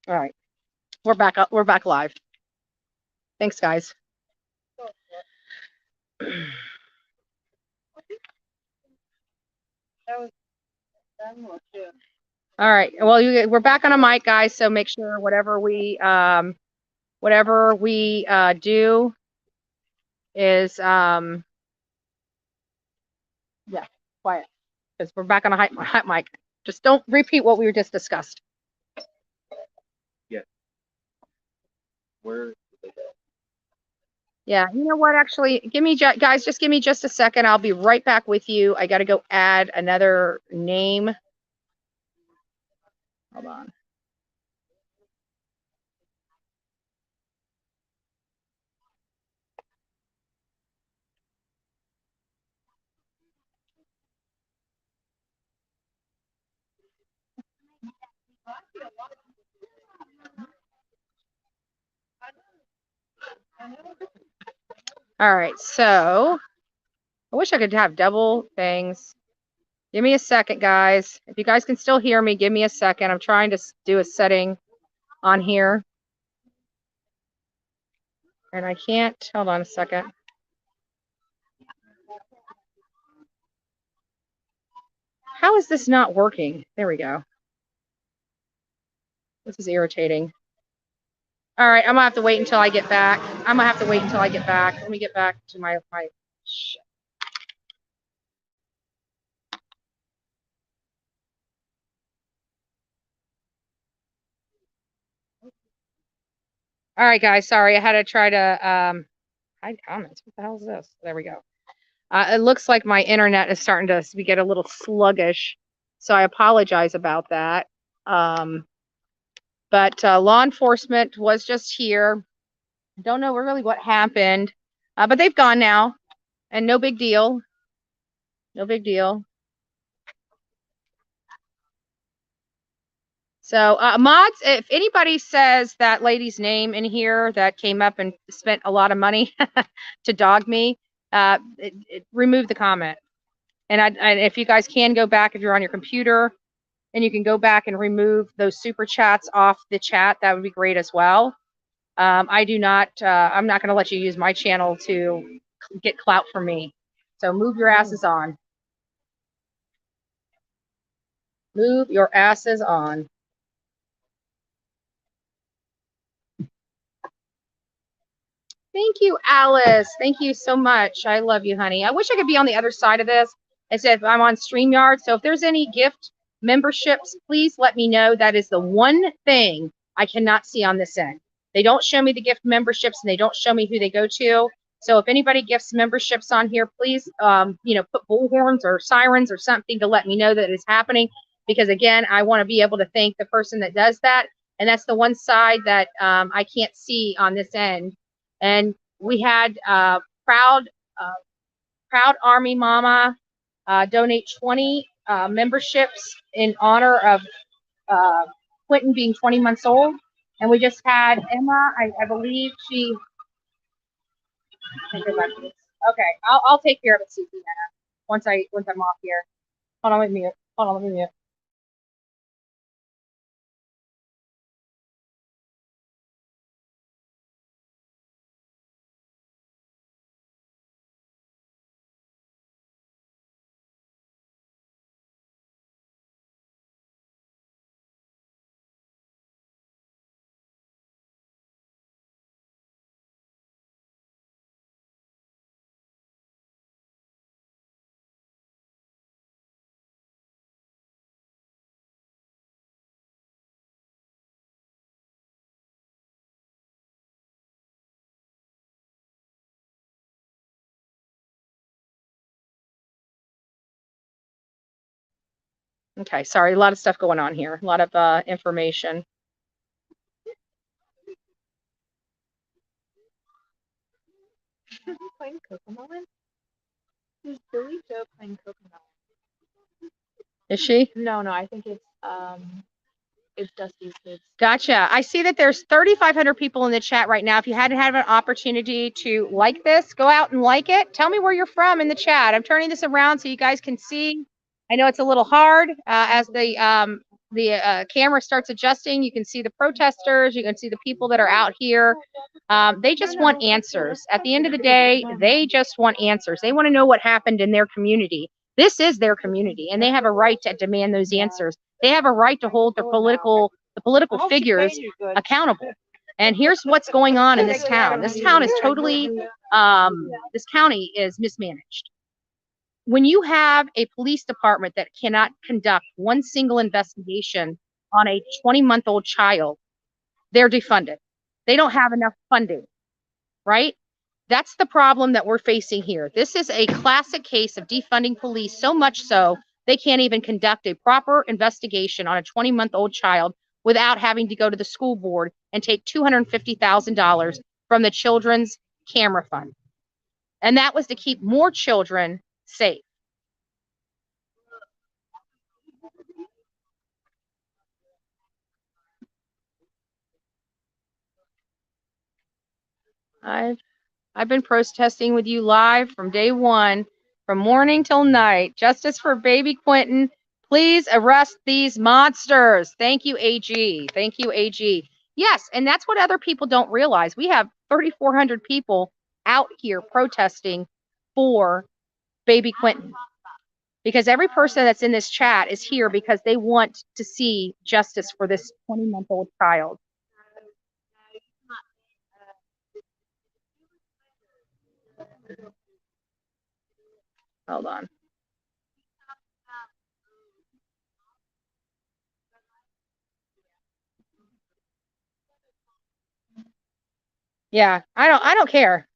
All right. We're back up. We're back live. Thanks, guys. All right. Well, we're back on a mic, guys. So make sure whatever we do is yeah, quiet, because we're back on a hot mic. Just don't repeat what we were just discussed. Yeah. Where? Yeah, you know what? Actually, guys, just give me just a second. I'll be right back with you. I got to go add another name. Hold on. All right, so I wish I could have double things. Give me a second, guys. If you guys can still hear me, give me a second. I'm trying to do a setting on here. And I can't. Hold on a second. How is this not working? There we go. This is irritating. All right, I'm gonna have to wait until I get back. Let me get back to my shit. All right, guys. Sorry, I had to try to hide comments. What the hell is this? There we go. It looks like my internet is starting to get a little sluggish, so I apologize about that. But law enforcement was just here. Don't know really what happened, but they've gone now, and no big deal. No big deal. So mods, if anybody says that lady's name in here that came up and spent a lot of money to dog me, remove the comment. And if you guys can go back, if you're on your computer, and you can go back and remove those super chats off the chat, that would be great as well. I do not, I'm not going to let you use my channel to get clout from me. So move your asses on. Move your asses on. Thank you, Alice. Thank you so much. I love you, honey. I wish I could be on the other side of this. As if I'm on StreamYard. So if there's any gift memberships, please let me know. That is the one thing I cannot see on this end. They don't show me the gift memberships, and they don't show me who they go to. So if anybody gifts memberships on here, please, put bullhorns or sirens or something to let me know that it's happening. Because again, I want to be able to thank the person that does that. And that's the one side that I can't see on this end. And we had Proud Army Mama donate 20 memberships in honor of Quinton being 20 months old. And we just had Emma, I believe she. Okay, I'll take care of it, Susie, once I'm off here. Hold on, let me mute. Okay, sorry, a lot of stuff going on here, a lot of information. Playing Cocomelon? Is Billy Joe playing Cocomelon? Is she? No, I think it's Dusty's kids. Gotcha. I see that there's 3,500 people in the chat right now. If you hadn't had an opportunity to like this, go out and like it. Tell me where you're from in the chat. I'm turning this around so you guys can see. I know it's a little hard as the camera starts adjusting, you can see the protesters, you can see the people that are out here. They just want answers. At the end of the day, they just want answers. They want to know what happened in their community. This is their community, and they have a right to demand those answers. They have a right to hold the political figures accountable. And here's what's going on in this town. This town is totally, this county is mismanaged. When you have a police department that cannot conduct one single investigation on a 20-month-old child, they're defunded. They don't have enough funding, right? That's the problem that we're facing here. This is a classic case of defunding police, so much so they can't even conduct a proper investigation on a 20-month-old child without having to go to the school board and take $250,000 from the children's camera fund. And that was to keep more children safe. I've been protesting with you live from day one, from morning till night. Justice for baby Quinton. Please arrest these monsters. Thank you, AG. Thank you, AG. Yes, and that's what other people don't realize. We have 3,400 people out here protesting for baby Quinton. Because every person that's in this chat is here because they want to see justice for this 20-month-old child. Hold on. Yeah, I don't care.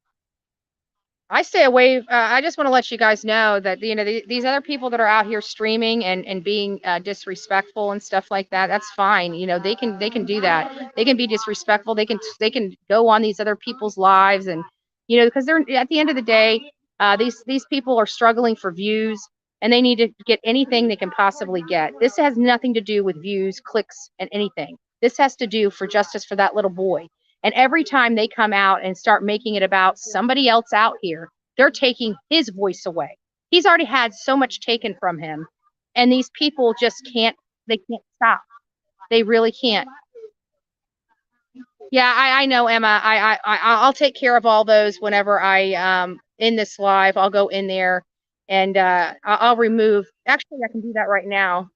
I stay away. I just want to let you guys know that, you know, these other people that are out here streaming and being disrespectful and stuff like that, that's fine. You know, they can do that. They can be disrespectful. They can go on these other people's lives, and, you know, because they're, at the end of the day, these people are struggling for views, and they need to get anything they can possibly get. This has nothing to do with views, clicks, and anything. This has to do for justice for that little boy. And every time they come out and start making it about somebody else out here, they're taking his voice away. He's already had so much taken from him. And these people just can't stop. They really can't. Yeah, I know, Emma. I'll take care of all those whenever I in this live. I'll go in there and I'll remove. Actually, I can do that right now.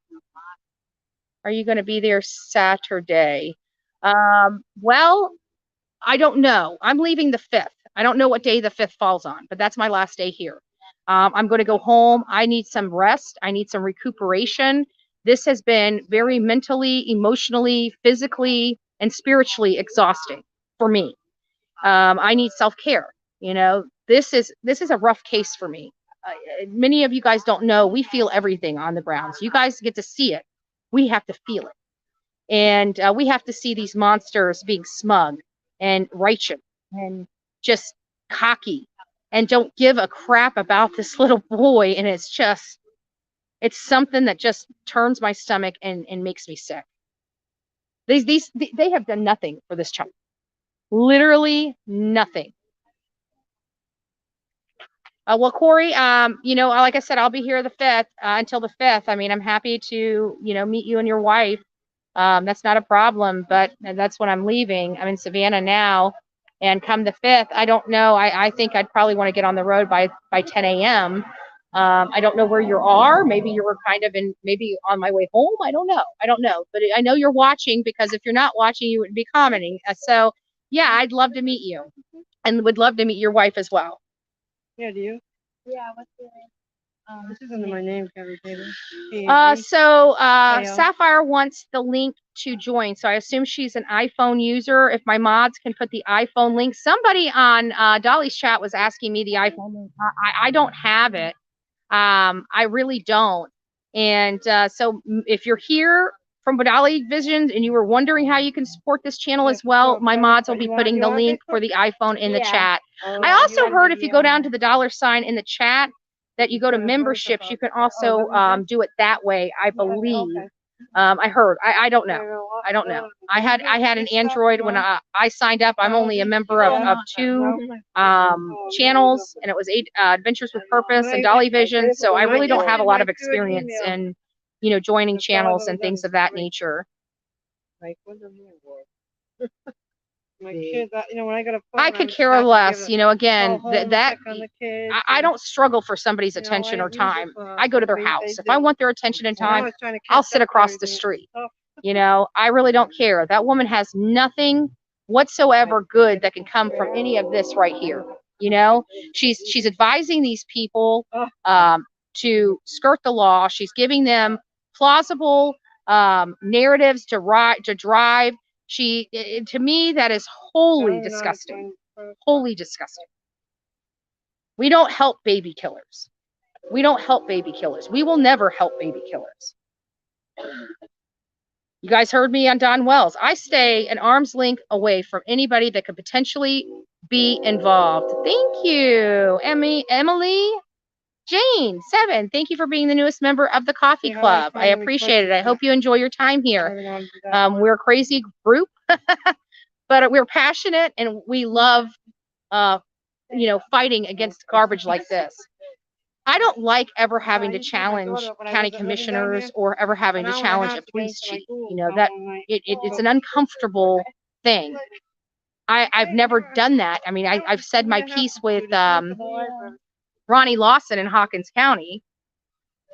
Are you going to be there Saturday? Well, I don't know. I'm leaving the 5th. I don't know what day the 5th falls on, but that's my last day here. I'm going to go home. I need some rest. I need some recuperation. This has been very mentally, emotionally, physically, and spiritually exhausting for me. I need self-care. You know, this is a rough case for me. Many of you guys don't know, we feel everything on the grounds. You guys get to see it. We have to feel it. And we have to see these monsters being smug and righteous and just cocky and don't give a crap about this little boy. And it's something that just turns my stomach and makes me sick. They have done nothing for this child. Literally nothing. Well, Corey, you know, like I said, I'll be here the 5th, until the 5th. I mean, I'm happy to, you know, meet you and your wife. That's not a problem, but that's when I'm leaving. I'm in Savannah now, and come the 5th, I don't know. I think I'd probably want to get on the road by 10 a.m. I don't know where you are. Maybe you were kind of maybe on my way home. I don't know. But I know you're watching, because if you're not watching, you wouldn't be commenting. So yeah, I'd love to meet you, and would love to meet your wife as well. Yeah, do you? Yeah, what's your This isn't my name, Kevin. Sapphire wants the link to join. So I assume she's an iPhone user. If my mods can put the iPhone link. Somebody on Dolly's chat was asking me the iPhone link. I don't have it. I really don't. And so if you're here from Dolly Vision and you were wondering how you can support this channel as well, my mods will be putting the link for the iPhone in the chat. I also heard if you go down to the $ in the chat, that you go to memberships, you can also do it that way, I believe. I heard. I don't know. I don't know. I had an Android when I signed up. I'm only a member of 2 channels, and it was Adventures with Purpose and Dolly Vision. So I really don't have a lot of experience in you know, joining channels and things of that nature. Like, what the mean was? My kids, you know, when I got a phone, I could care less, you know, again, that kids, I don't struggle for somebody's attention or time. I go to their house. If I want their attention and time, I'll sit across the street. You know, I really don't care. That woman has nothing whatsoever good that can come from any of this right here. You know, she's advising these people to skirt the law. She's giving them plausible narratives to drive. To me, that is wholly disgusting. Wholly disgusting. We don't help baby killers. We don't help baby killers. We will never help baby killers. You guys heard me on Don Wells. I stay an arm's length away from anybody that could potentially be involved. Thank you, Emily. Jane, 7, thank you for being the newest member of the coffee club. I appreciate it. I hope you enjoy your time here. We're a crazy group, but we're passionate and we love, you know, fighting against garbage like this. I don't like ever having to challenge county commissioners or ever having to challenge a police chief. You know, that it's an uncomfortable thing. I've never done that. I mean, I've said my piece with Ronnie Lawson in Hawkins County,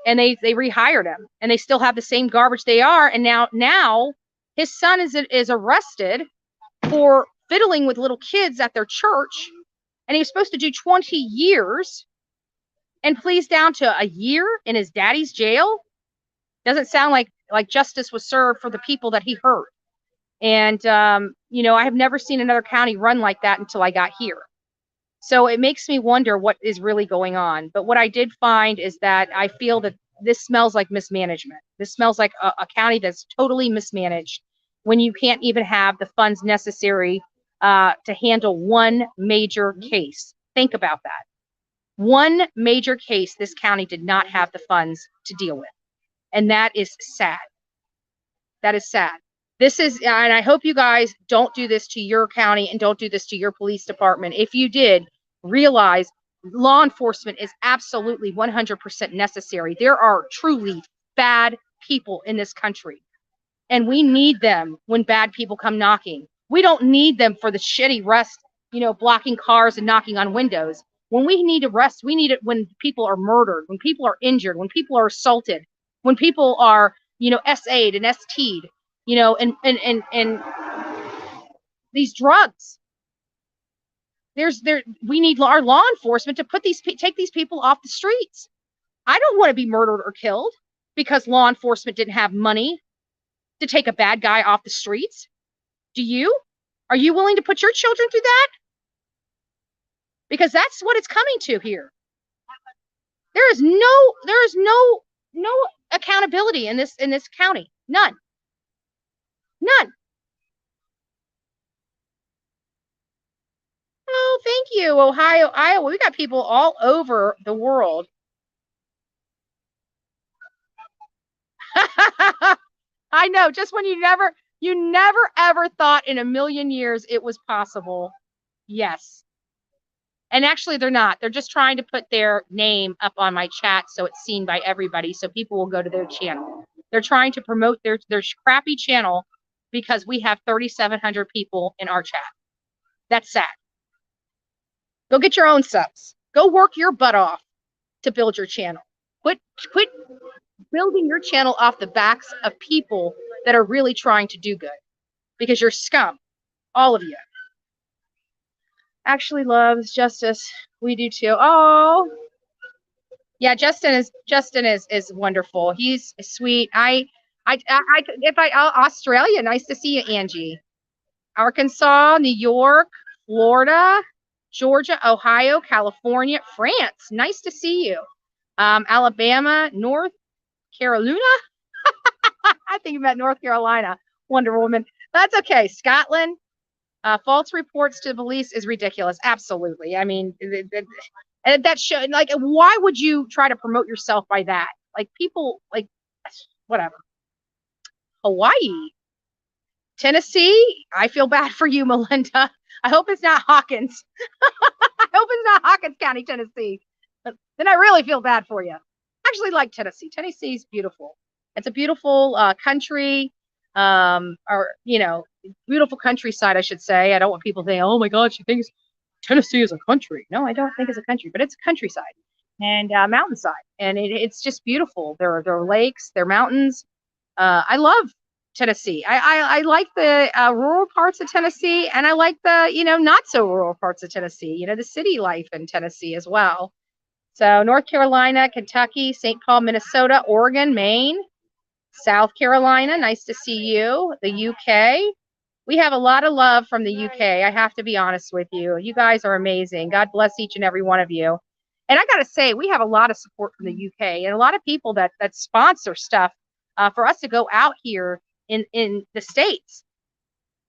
and they rehired him, and they still have the same garbage they are. And now his son is arrested for fiddling with little kids at their church, and he was supposed to do 20 years and pleads down to a year in his daddy's jail. Doesn't sound like justice was served for the people that he hurt. And you know, I have never seen another county run like that until I got here. So it makes me wonder what is really going on. But what I did find is that I feel that this smells like mismanagement. This smells like a county that's totally mismanaged when you can't even have the funds necessary to handle one major case. Think about that. One major case this county did not have the funds to deal with. And that is sad. That is sad. This is, and I hope you guys don't do this to your county and don't do this to your police department. If you did, realize law enforcement is absolutely 100% necessary. There are truly bad people in this country, and we need them when bad people come knocking. We don't need them for the shitty rest, you know, blocking cars and knocking on windows. When we need arrests, we need it when people are murdered, when people are injured, when people are assaulted, when people are, you know, SA'd and ST'd. You know, and these drugs. We need our law enforcement to take these people off the streets. I don't want to be murdered or killed because law enforcement didn't have money to take a bad guy off the streets. Do you? Are you willing to put your children through that? Because that's what it's coming to here. There is no accountability in this county. None. None. Oh, thank you, Ohio, Iowa. We got people all over the world. I know, just when you never ever thought in a million years it was possible. Yes. And actually they're not. They're just trying to put their name up on my chat so it's seen by everybody, so people will go to their channel. They're trying to promote their crappy channel because we have 3,700 people in our chat. That's sad. Go get your own subs. Go work your butt off to build your channel. Quit building your channel off the backs of people that are really trying to do good, because you're scum, all of you. Actually loves justice. We do too. Oh, yeah. Justin is wonderful. He's sweet. Australia. Nice to see you, Angie. Arkansas, New York, Florida, Georgia, Ohio, California, France. Nice to see you. Alabama, North Carolina. I think you meant North Carolina. Wonder Woman. That's okay. Scotland. False reports to the police is ridiculous. Absolutely. I mean, that should, like, why would you try to promote yourself by that? Like, people, like, whatever. Hawaii. Tennessee. I feel bad for you, Melinda. I hope it's not Hawkins. I hope it's not Hawkins County, Tennessee. Then I really feel bad for you. I actually like Tennessee. Tennessee's beautiful. It's a beautiful country, or, you know, beautiful countryside, I should say. I don't want people to think, oh my God, she thinks Tennessee is a country. No, I don't think it's a country, but it's a countryside and mountainside. And it's just beautiful. There are lakes, there are mountains. I love Tennessee. I like the rural parts of Tennessee, and I like the, you know, not so rural parts of Tennessee, you know, the city life in Tennessee as well. So North Carolina, Kentucky, St. Paul, Minnesota, Oregon, Maine, South Carolina, nice to see you. The UK. We have a lot of love from the UK. I have to be honest with you. You guys are amazing. God bless each and every one of you. And I got to say, we have a lot of support from the UK and a lot of people that sponsor stuff for us to go out here in the States.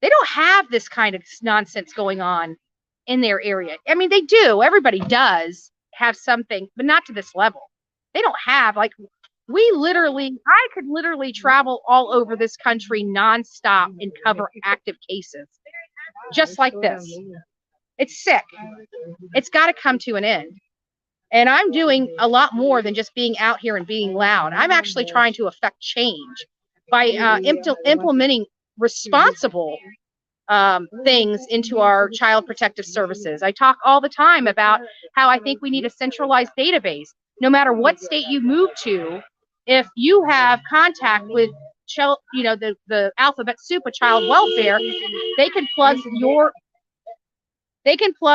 They don't have this kind of nonsense going on in their area. I mean, they do. Everybody does have something, but not to this level. They don't have, like, I could literally travel all over this country nonstop and cover active cases just like this. It's sick. It's got to come to an end. And I'm doing a lot more than just being out here and being loud. I'm actually trying to affect change by implementing responsible things into our child protective services. I talk all the time about how I think we need a centralized database. No matter what state you move to, if you have contact with, you know, the alphabet soup of child welfare, they can plug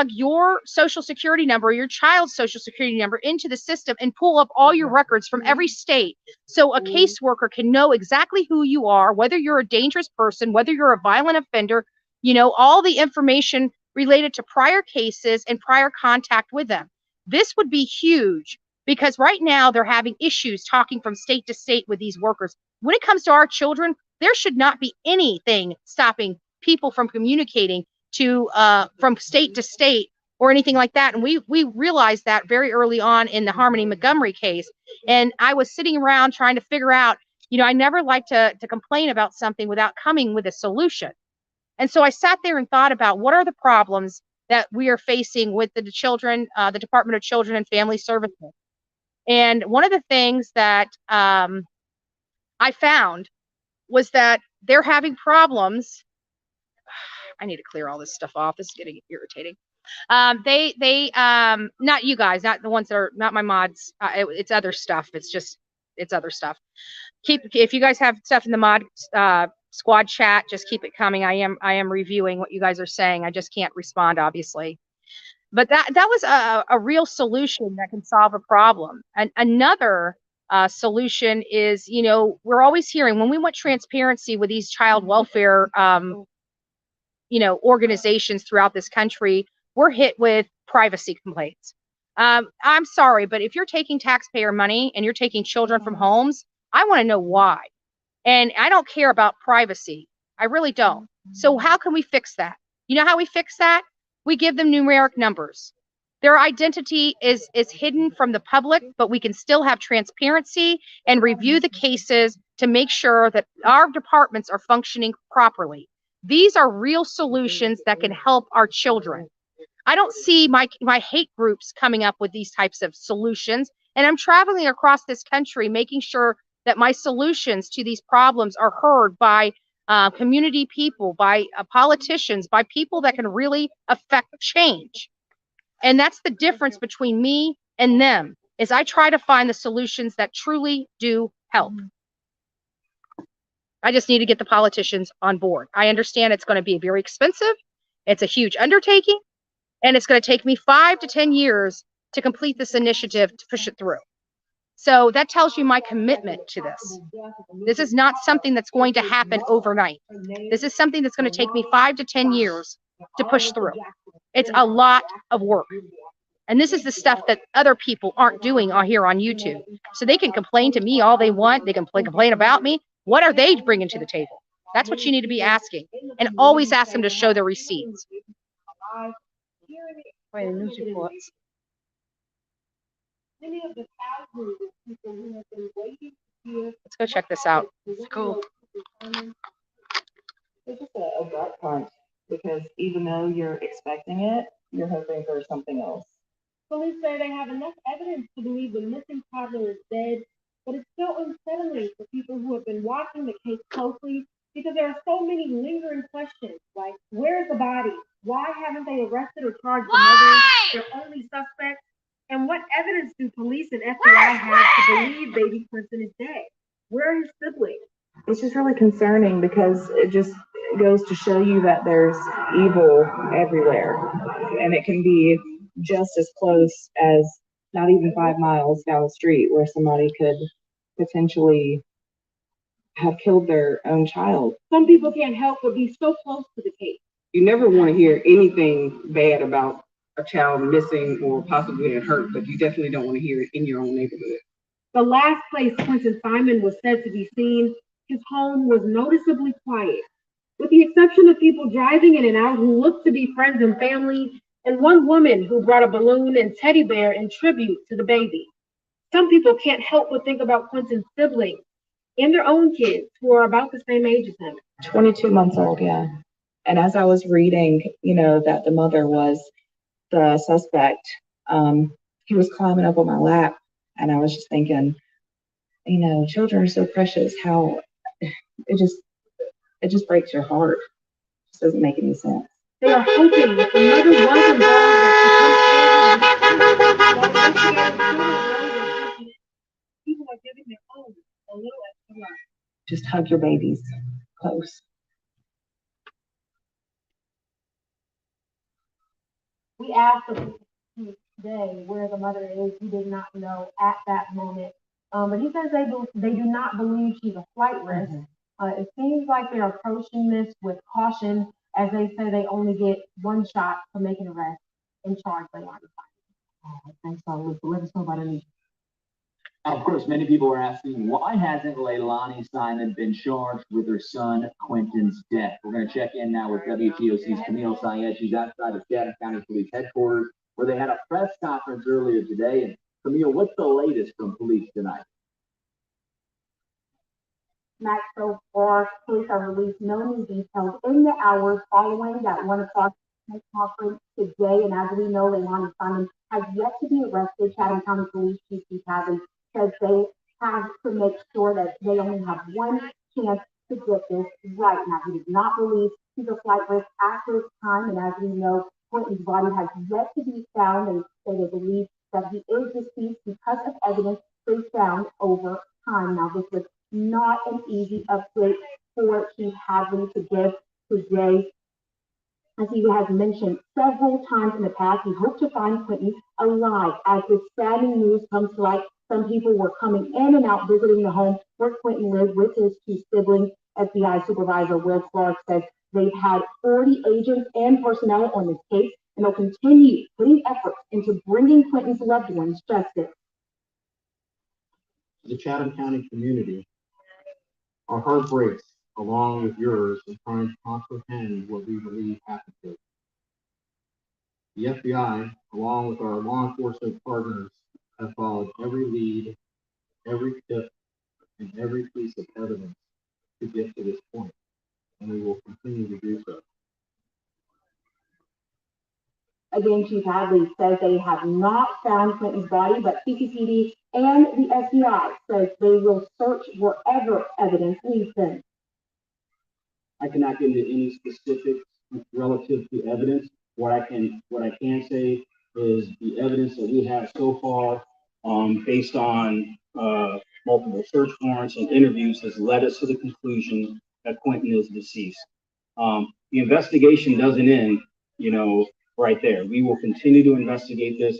your social security number, your child's social security number into the system and pull up all your records from every state. So a caseworker can know exactly who you are, whether you're a dangerous person, whether you're a violent offender, you know, all the information related to prior cases and prior contact with them. This would be huge because right now they're having issues talking from state to state with these workers. When it comes to our children, there should not be anything stopping people from communicating to from state to state or anything like that. And we realized that very early on in the Harmony Montgomery case. And I was sitting around trying to figure out, you know, I never like to complain about something without coming with a solution. And so I sat there and thought about what are the problems that we are facing with the children, the Department of Children and Family Services. And one of the things that I found was that they're having problems. I need to clear all this stuff off. This is getting irritating. Not you guys, not the ones that are not my mods. It's other stuff. It's other stuff. If you guys have stuff in the mod squad chat, just keep it coming. I am reviewing what you guys are saying. I just can't respond, obviously. But that was a real solution that can solve a problem. And another solution is, you know, we're always hearing when we want transparency with these child welfare you know, organizations throughout this country, we're hit with privacy complaints. I'm sorry, but if you're taking taxpayer money and you're taking children from homes, I want to know why. And I don't care about privacy. I really don't. So how can we fix that? You know how we fix that? We give them numeric numbers. Their identity is hidden from the public, but we can still have transparency and review the cases to make sure that our departments are functioning properly. These are real solutions that can help our children. I don't see my hate groups coming up with these types of solutions. And I'm traveling across this country, making sure that my solutions to these problems are heard by community people, by politicians, by people that can really affect change. And that's the difference between me and them, is I try to find the solutions that truly do help. I just need to get the politicians on board. I understand it's going to be very expensive. It's a huge undertaking, and it's going to take me 5 to 10 years to complete this initiative to push it through. So that tells you my commitment to this. This is not something that's going to happen overnight. This is something that's going to take me 5 to 10 years to push through. It's a lot of work. And this is the stuff that other people aren't doing here on YouTube. So they can complain to me all they want. They can complain about me. What are they bringing to the table? That's what you need to be asking. And always ask them to show their receipts. Wait, news reports. Let's go check this out. It's cool. It's just a gut punch, because even though you're expecting it, you're hoping for something else. Police say they have enough evidence to believe the missing toddler is dead, But it's still unsettling for people who have been watching the case closely because there are so many lingering questions like, where's the body? Why haven't they arrested or charged the mother, their only suspect? And what evidence do police and FBI have to believe baby Quinton is dead? Where are his siblings? It's just really concerning because it just goes to show you that there's evil everywhere. And it can be just as close as not even 5 miles down the street where somebody could potentially have killed their own child. Some people can't help but be so close to the case. You never want to hear anything bad about a child missing or possibly getting hurt, but you definitely don't want to hear it in your own neighborhood. The last place QUINTONSIMON was said to be seen, his home was noticeably quiet, with the exception of people driving in and out who looked to be friends and family, and one woman who brought a balloon and teddy bear in tribute to the baby. Some people can't help but think about Quinton's siblings and their own kids who are about the same age as him. 22 months old, yeah. And as I was reading, that the mother was the suspect, he was climbing up on my lap, and I was just thinking, children are so precious. How it just breaks your heart. It just doesn't make any sense. They are hoping that the mother was involved. People are giving their own a little extra love. Just hug your babies close. We asked the police today where the mother is. He did not know at that moment. But he says they do not believe she's a flight risk. It seems like they're approaching this with caution, as they say they only get one shot for making an arrest and charge Leilani Simon. Thanks, Luke. Let us know about any. Of course, many people are asking, why hasn't Leilani Simon been charged with her son Quinton's death? We're going to check in now with WTOC's Camille Syed. She's outside of Chatham County Police Headquarters, where they had a press conference earlier today. And Camille, what's the latest from police tonight? Matt, so far, police have released no new details in the hours following that 1 o'clock press conference today. And as we know, Leilani Simon has yet to be arrested. Chatham County Police Chief Steve Havens says they have to make sure that they only have one chance to get this right. Now, he does not believe he's a flight risk at this time. And as we know, Quinton's body has yet to be found. They say they believe that he is deceased because of evidence they found over time. Now, this was not an easy update for Chief Hadley to give today. As he has mentioned several times in the past, he hoped to find Quinton alive. As this saddening news comes to light, some people were coming in and out visiting the home where Quinton lived with his two siblings. FBI Supervisor Will Clark says they've had 40 agents and personnel on this case, and they'll continue putting efforts into bringing Quinton's loved ones justice. The Chatham County community, our heart breaks along with yours in trying to comprehend what we believe happened to us. The FBI, along with our law enforcement partners, have followed every lead, every tip, and every piece of evidence to get to this point, and we will continue to do so. Again, Chief Hadley says they have not found Quinton's body, but CCTV and the FBI says they will search wherever evidence leads them. I cannot get into any specifics relative to evidence. What I can say is the evidence that we have so far, based on multiple search warrants and interviews, has led us to the conclusion that Quinton is deceased. The investigation doesn't end, right there. We will continue to investigate this.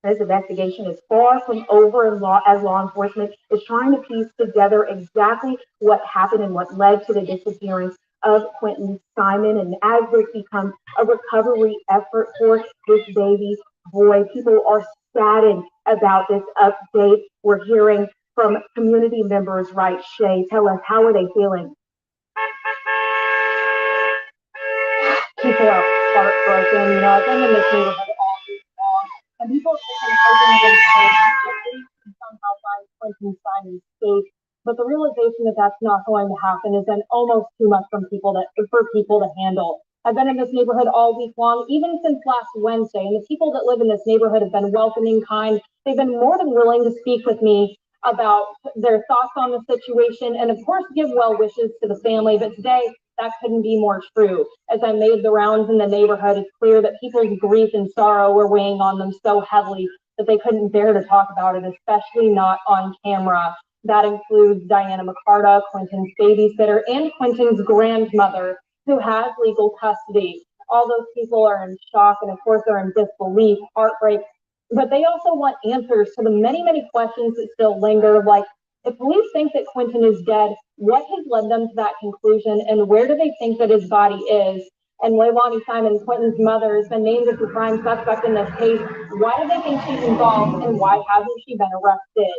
This investigation is far from over as law enforcement is trying to piece together exactly what happened and what led to the disappearance of Quinton Simon. And as this becomes a recovery effort for this baby boy, people are saddened about this update. We're hearing from community members, right? Shay, tell us, how are they feeling? People are heartbroken. I've been in this neighborhood all week long, and people are hoping against hope to somehow find Quinton Simon safe. But the realization that that's not going to happen is then almost too much for people to handle. I've been in this neighborhood all week long, even since last Wednesday, and the people that live in this neighborhood have been welcoming, kind. They've been more than willing to speak with me about their thoughts on the situation and, of course, give well wishes to the family. But today, that couldn't be more true. As I made the rounds in the neighborhood, it's clear that people's grief and sorrow were weighing on them so heavily that they couldn't bear to talk about it, especially not on camera. That includes Diana McCarta, Quinton's babysitter, and Quinton's grandmother, who has legal custody. All those people are in shock and, of course, are in disbelief, heartbreak, but they also want answers to the many, many questions that still linger, like, if police think that Quinton is dead, what has led them to that conclusion, and where do they think that his body is? And Leilani Simon, Quinton's mother, has been named as the prime suspect in this case. Why do they think she's involved, and why hasn't she been arrested?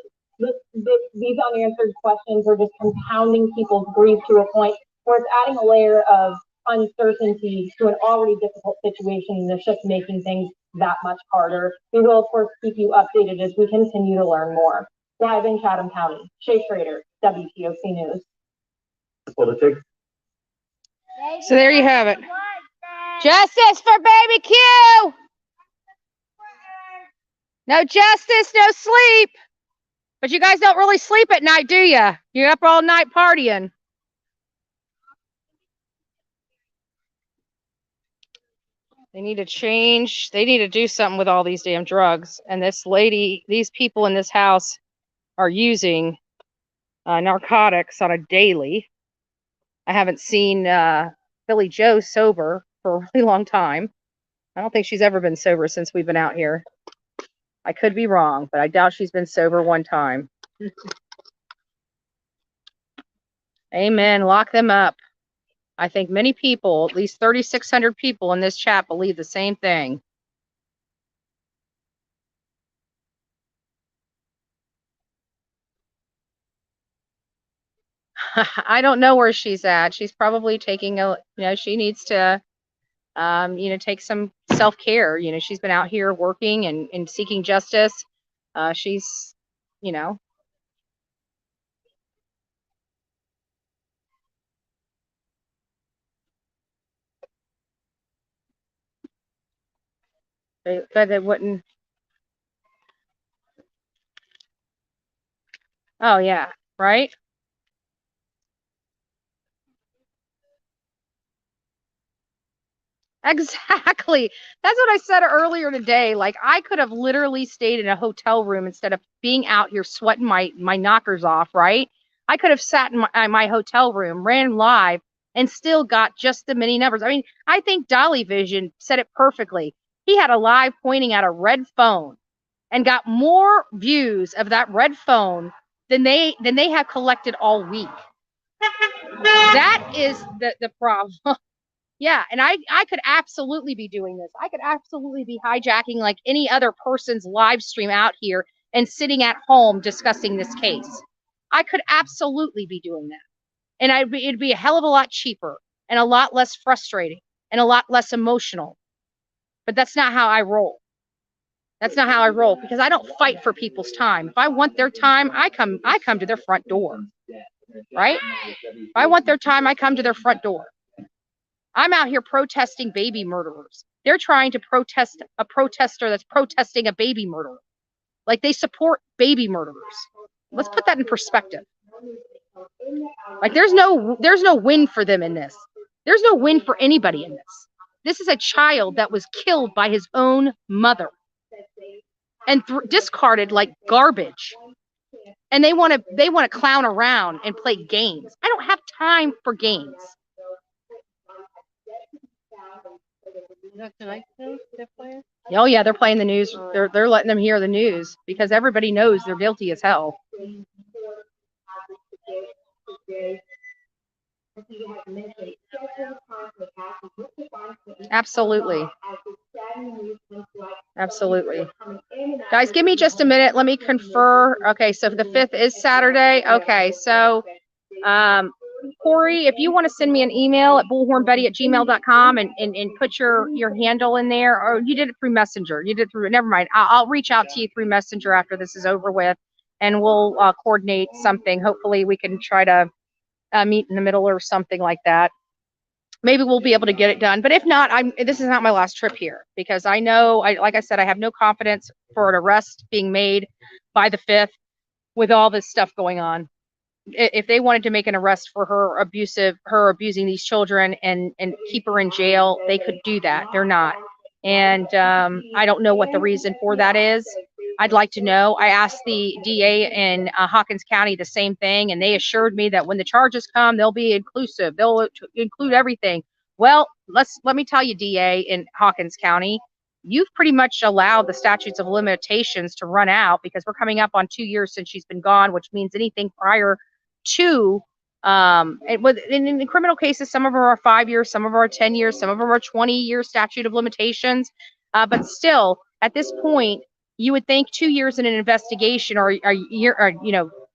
These unanswered questions are just compounding people's grief to a point where it's adding a layer of uncertainty to an already difficult situation, and it's just making things that much harder. We will, of course, keep you updated as we continue to learn more. Live in Chatham County, Shay Schrader, WTOC News. So there you have it. Justice for baby Q! No justice, no sleep. But you guys don't really sleep at night, do you? You're up all night partying. They need to change. They need to do something with all these damn drugs. And this lady, these people in this house are using narcotics on a daily. I haven't seen Billy Joe sober for a really long time. I don't think she's ever been sober since we've been out here. I could be wrong, but I doubt she's been sober one time. Amen. Lock them up. I think many people, at least 3,600 people in this chat, believe the same thing. I don't know where she's at. She's probably taking a, she needs to, take some self-care. She's been out here working and seeking justice. She's, but they wouldn't. Oh, yeah, right? Exactly. That's what I said earlier today. Like, I could have literally stayed in a hotel room instead of being out here sweating my knockers off, right? I could have sat in my hotel room, ran live, and still got just the many numbers. I mean, I think Dolly Vision said it perfectly. He had a live pointing at a red phone and got more views of that red phone than they have collected all week. That is the problem. Yeah, and I could absolutely be doing this. I could absolutely be hijacking like any other person's live stream out here and sitting at home discussing this case. I could absolutely be doing that. And it'd be a hell of a lot cheaper and a lot less frustrating and a lot less emotional. But that's not how I roll. That's not how I roll, because I don't fight for people's time. If I want their time, I come to their front door. Right? If I want their time, I come to their front door. I'm out here protesting baby murderers. They're trying to protest a protester that's protesting a baby murderer. Like, they support baby murderers. Let's put that in perspective. Like, there's no win for them in this. There's no win for anybody in this. This is a child that was killed by his own mother and discarded like garbage. And they want to clown around and play games. I don't have time for games. Oh yeah, they're playing the news. They're letting them hear the news because everybody knows they're guilty as hell. Absolutely. Absolutely. Guys, give me just a minute. Let me confer. Okay, so the 5th is Saturday. Okay, so Corey, if you want to send me an email at bullhornbetty@gmail.com and put your handle in there, or you did it through Messenger. You did it through, never mind. I'll reach out to you through Messenger after this is over with, and we'll coordinate something. Hopefully we can try to meet in the middle or something like that. maybe we'll be able to get it done. But if not, this is not my last trip here, because I know, like I said, I have no confidence for an arrest being made by the 5th with all this stuff going on. If they wanted to make an arrest for her abusing these children and keep her in jail, they could do that. They're not. And I don't know what the reason for that is. I'd like to know. I asked the DA in Hawkins County the same thing, and they assured me that when the charges come, they'll be inclusive. They'll include everything. Well, let me tell you, DA in Hawkins County, you've pretty much allowed the statutes of limitations to run out, because we're coming up on 2 years since she's been gone, which means anything prior to in criminal cases, some of them are 5 years, some of them are 10 years, some of them are 20-year statute of limitations. But still, at this point, you would think 2 years in an investigation, or a year, or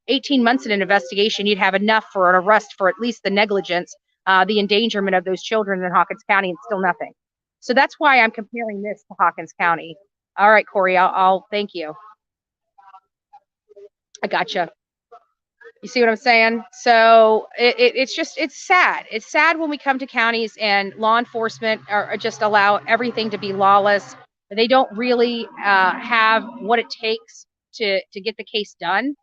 18 months in an investigation, you'd have enough for an arrest for at least the negligence, the endangerment of those children in Hawkins County, and still nothing. So that's why I'm comparing this to Hawkins County. All right, Corey, I'll thank you. I gotcha. You see what I'm saying? So it's sad. It's sad when we come to counties and law enforcement are just allow everything to be lawless. They don't really have what it takes to get the case done.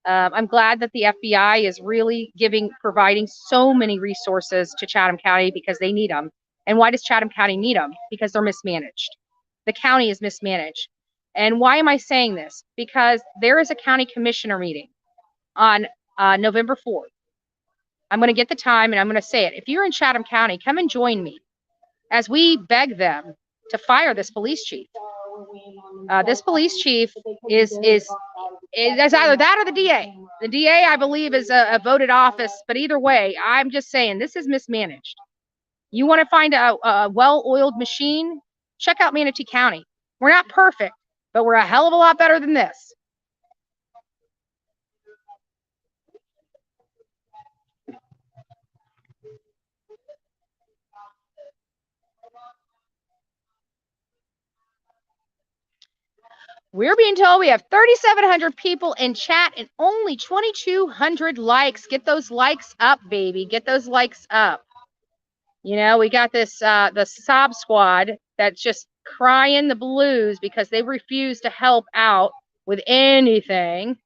I'm glad that the FBI is really providing so many resources to Chatham County, because they need them. And why does Chatham County need them? Because they're mismanaged. The county is mismanaged. And why am I saying this? Because there is a county commissioner meeting on November 4th. I'm going to get the time and I'm going to say it. If you're in Chatham County, come and join me as we beg them to fire this police chief. This police chief is either that or the DA. The DA, I believe, is a voted office, but either way, I'm just saying this is mismanaged. You want to find a well-oiled machine? Check out Manatee County. We're not perfect, but we're a hell of a lot better than this. We're being told we have 3,700 people in chat and only 2,200 likes. Get those likes up, baby. Get those likes up. We got this the sob squad that's just crying the blues because they refuse to help out with anything.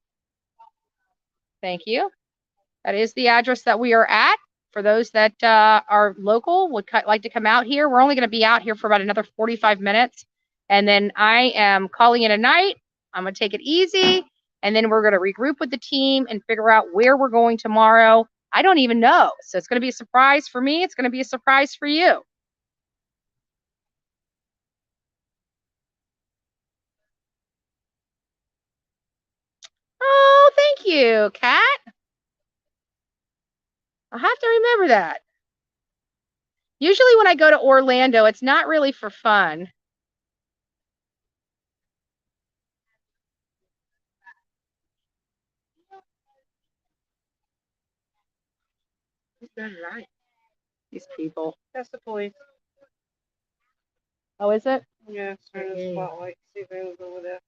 Thank you. That is the address that we are at. For those that are local, would like to come out here. We're only going to be out here for about another 45 minutes. And then I am calling it a night. I'm going to take it easy. And then we're going to regroup with the team and figure out where we're going tomorrow. I don't even know. So it's going to be a surprise for me. It's going to be a surprise for you. Oh, thank you, Kat. I'll have to remember that. Usually when I go to Orlando, it's not really for fun. Right. These people. That's the police. Oh, is it? Yeah, turn the spotlight. See if anyone's over there.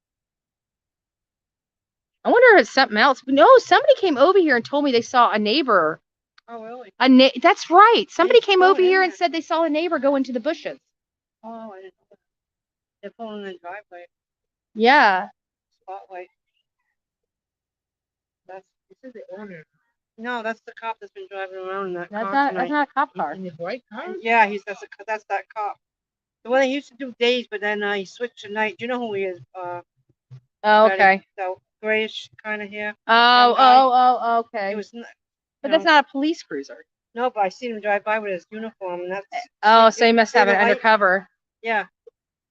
I wonder if it's something else. No, somebody came over here and told me they saw a neighbor. Oh, really? That's right. Somebody came over here and said they saw a neighbor go into the bushes. Oh, I didn't know that. They're pulling in the driveway. Yeah. Spotlight. This is the owner. No, that's the cop that's been driving around in that car tonight. That's not a cop car. In the white car? Yeah, that's that cop. The one that used to do days, but then he switched to night. Do you know who he is? Oh, okay. So grayish kind of hair. Oh, okay. It was. But that's not a police cruiser. No, but I seen him drive by with his uniform, and that's. Oh, so he must have it undercover. Yeah,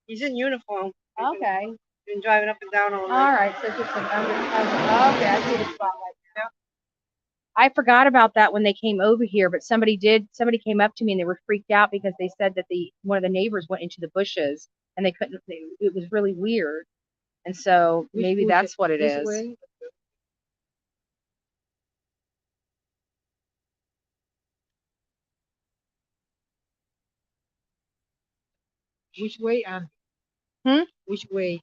he's in uniform. Okay. Been driving up and down all night. All right, so just an undercover. Okay, I see the spotlight. Yeah. I forgot about that when they came over here, but somebody came up to me and they were freaked out because they said that one of the neighbors went into the bushes and it was really weird. And so maybe that's what it is. Way? Which way? Which way?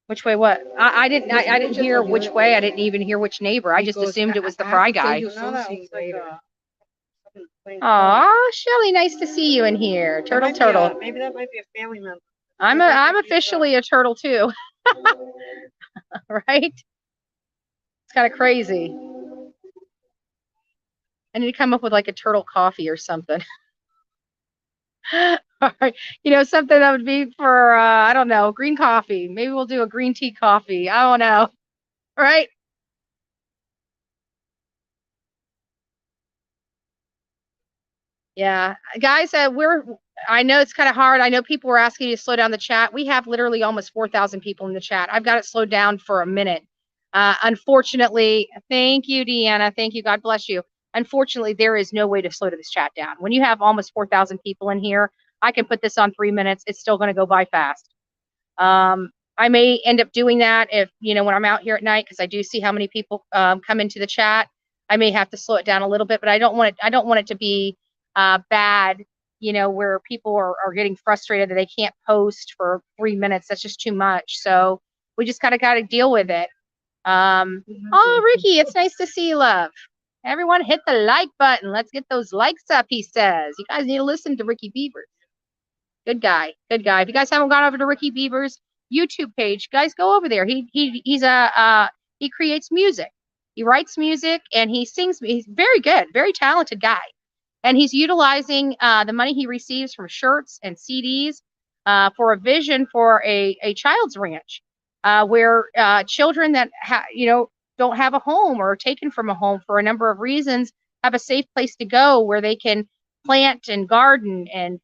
Which way? What? I didn't hear which way. I didn't even hear which neighbor. I just assumed it was the fry guy. No, that was like Aw, Shelly, nice to see you in here. Turtle. Maybe that might be a family member. I'm officially a turtle too. Right? It's kind of crazy. I need to come up with like a turtle coffee or something. All right. You know, something that would be for, I don't know, green coffee. Maybe we'll do a green tea coffee. I don't know. Right? Yeah. Guys, I know it's kind of hard. I know people were asking you to slow down the chat. We have literally almost 4,000 people in the chat. I've got it slowed down for a minute. Unfortunately, thank you, Deanna. Thank you. God bless you. Unfortunately, there is no way to slow this chat down. When you have almost 4,000 people in here, I can put this on 3 minutes. It's still going to go by fast. I may end up doing that if, you know, when I'm out here at night, because I do see how many people come into the chat. I may have to slow it down a little bit, but I don't want it to be bad, you know, where people are getting frustrated that they can't post for 3 minutes. That's just too much. So we just got to deal with it. Oh, Ricky, it's nice to see you, love. Everyone hit the like button. Let's get those likes up, he says. You guys need to listen to Ricky Beavers. Good guy. Good guy. If you guys haven't gone over to Ricky Beavers' YouTube page, guys, go over there. He creates music. He writes music and he sings. He's very good, very talented guy. And he's utilizing the money he receives from shirts and CDs for a vision for a child's ranch where children that don't have a home or are taken from a home for a number of reasons have a safe place to go where they can plant and garden and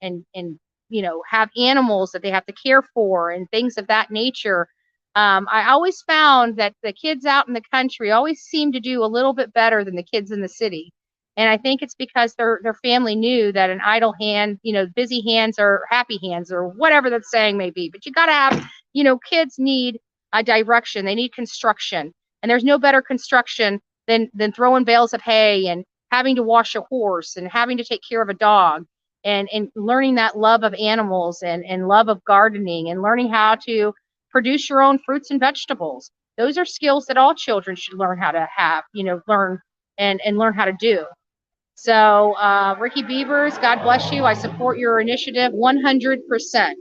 you know, have animals that they have to care for and things of that nature. I always found that the kids out in the country always seem to do a little bit better than the kids in the city. And I think it's because their family knew that an idle hand, you know, busy hands are happy hands or whatever that saying may be. But you got to have, you know, kids need a direction. They need construction. And there's no better construction than throwing bales of hay and having to wash a horse and having to take care of a dog and learning that love of animals and love of gardening and learning how to produce your own fruits and vegetables. Those are skills that all children should learn how to have, you know, learn how to do. So, Ricky Beavers, God bless you. I support your initiative 100%.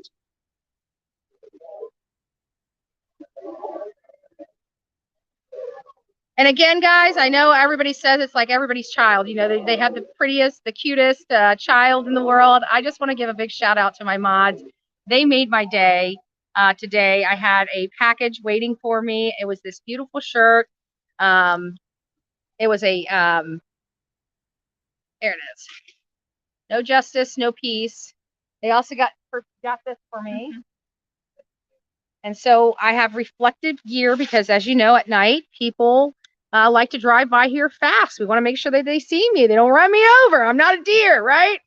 And again, guys, I know everybody says it's like everybody's child. You know, they have the prettiest, the cutest child in the world. I just want to give a big shout out to my mods. They made my day today. I had a package waiting for me. It was this beautiful shirt. It was a, there it is. No justice, no peace. They also got this for me. And so I have reflective gear because, as you know, at night, people like to drive by here fast. We want to make sure that they see me. They don't run me over. I'm not a deer, right?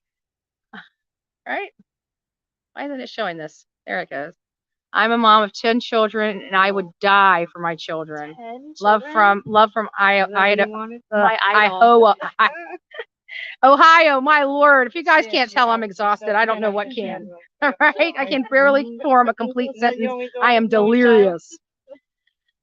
Right? Why isn't it showing this? There it goes. I'm a mom of 10 children, and I would die for my children. Love from Ohio, my Lord. If you guys can't tell I'm exhausted, I don't know what can. All right? I can barely form a complete sentence. I am delirious.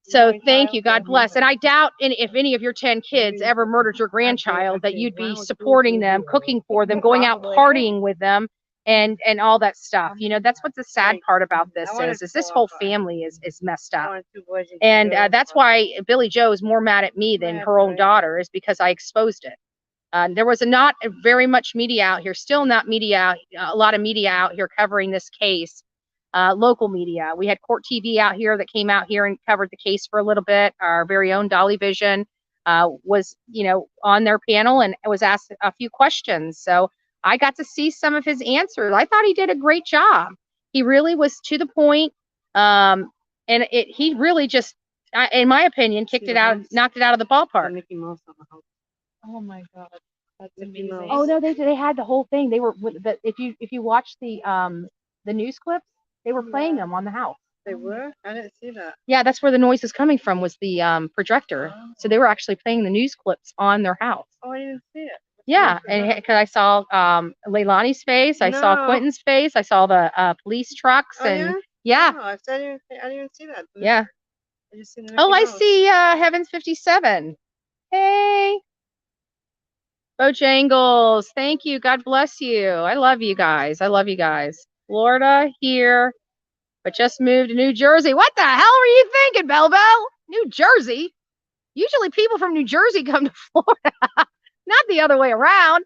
So thank you. God bless. And I doubt if any of your 10 kids ever murdered your grandchild, that you'd be supporting them, cooking for them, going out partying with them, and all that stuff. You know, that's what the sad part about this is this whole family is messed up. And that's why Billy Joe is more mad at me than her own daughter, is because I exposed it. There was not very much media out here, still not media, a lot of media out here covering this case, local media. We had Court TV out here that came out here and covered the case for a little bit. Our very own Dolly Vision was, you know, on their panel and was asked a few questions. So I got to see some of his answers. I thought he did a great job. He really was to the point, and he really just, in my opinion, knocked it out of the ballpark. Oh my God, that's amazing. Oh no, they had the whole thing. They were if you watch the news clips, they were playing them on the house. They were? I didn't see that. Yeah, that's where the noise was coming from, was the projector. Oh. So they were actually playing the news clips on their house. Oh, I didn't see it. Yeah, and because I saw Leilani's face, I saw Quinton's face, I saw the police trucks, and yeah. No, I didn't even see that. Yeah. I just seen I see Heavens 57. Hey. Bojangles, thank you. God bless you. I love you guys. I love you guys. Florida here, but just moved to New Jersey. What the hell are you thinking, Belbo? New Jersey? Usually people from New Jersey come to Florida, not the other way around.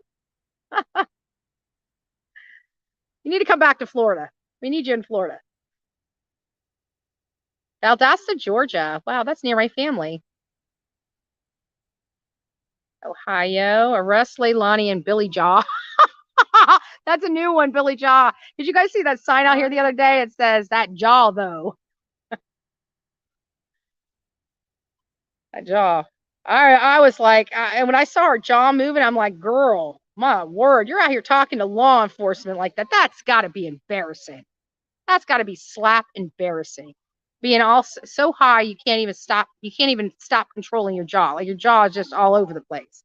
You need to come back to Florida. We need you in Florida. Valdosta, Georgia. Wow, that's near my family. Ohio. Arrest Leilani and Billy Jaw. That's a new one, Billy Jaw. Did you guys see that sign out here the other day? It says, that jaw, though. That jaw. I was like, and when I saw her jaw moving, I'm like, girl, my word, you're out here talking to law enforcement like that. That's got to be embarrassing. That's got to be slap embarrassing. Being all so high, you can't even stop controlling your jaw. Like your jaw is just all over the place.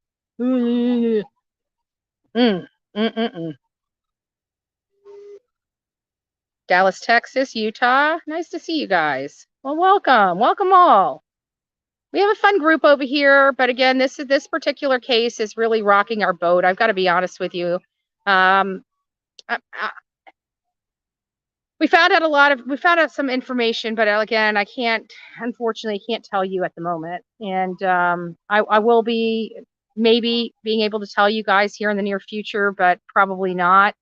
Dallas, Texas, Utah. Nice to see you guys. Well, welcome all. We have a fun group over here, but again, this particular case is really rocking our boat. I've got to be honest with you. We found out some information, but again, I unfortunately can't tell you at the moment. And I will be maybe being able to tell you guys here in the near future, but probably not.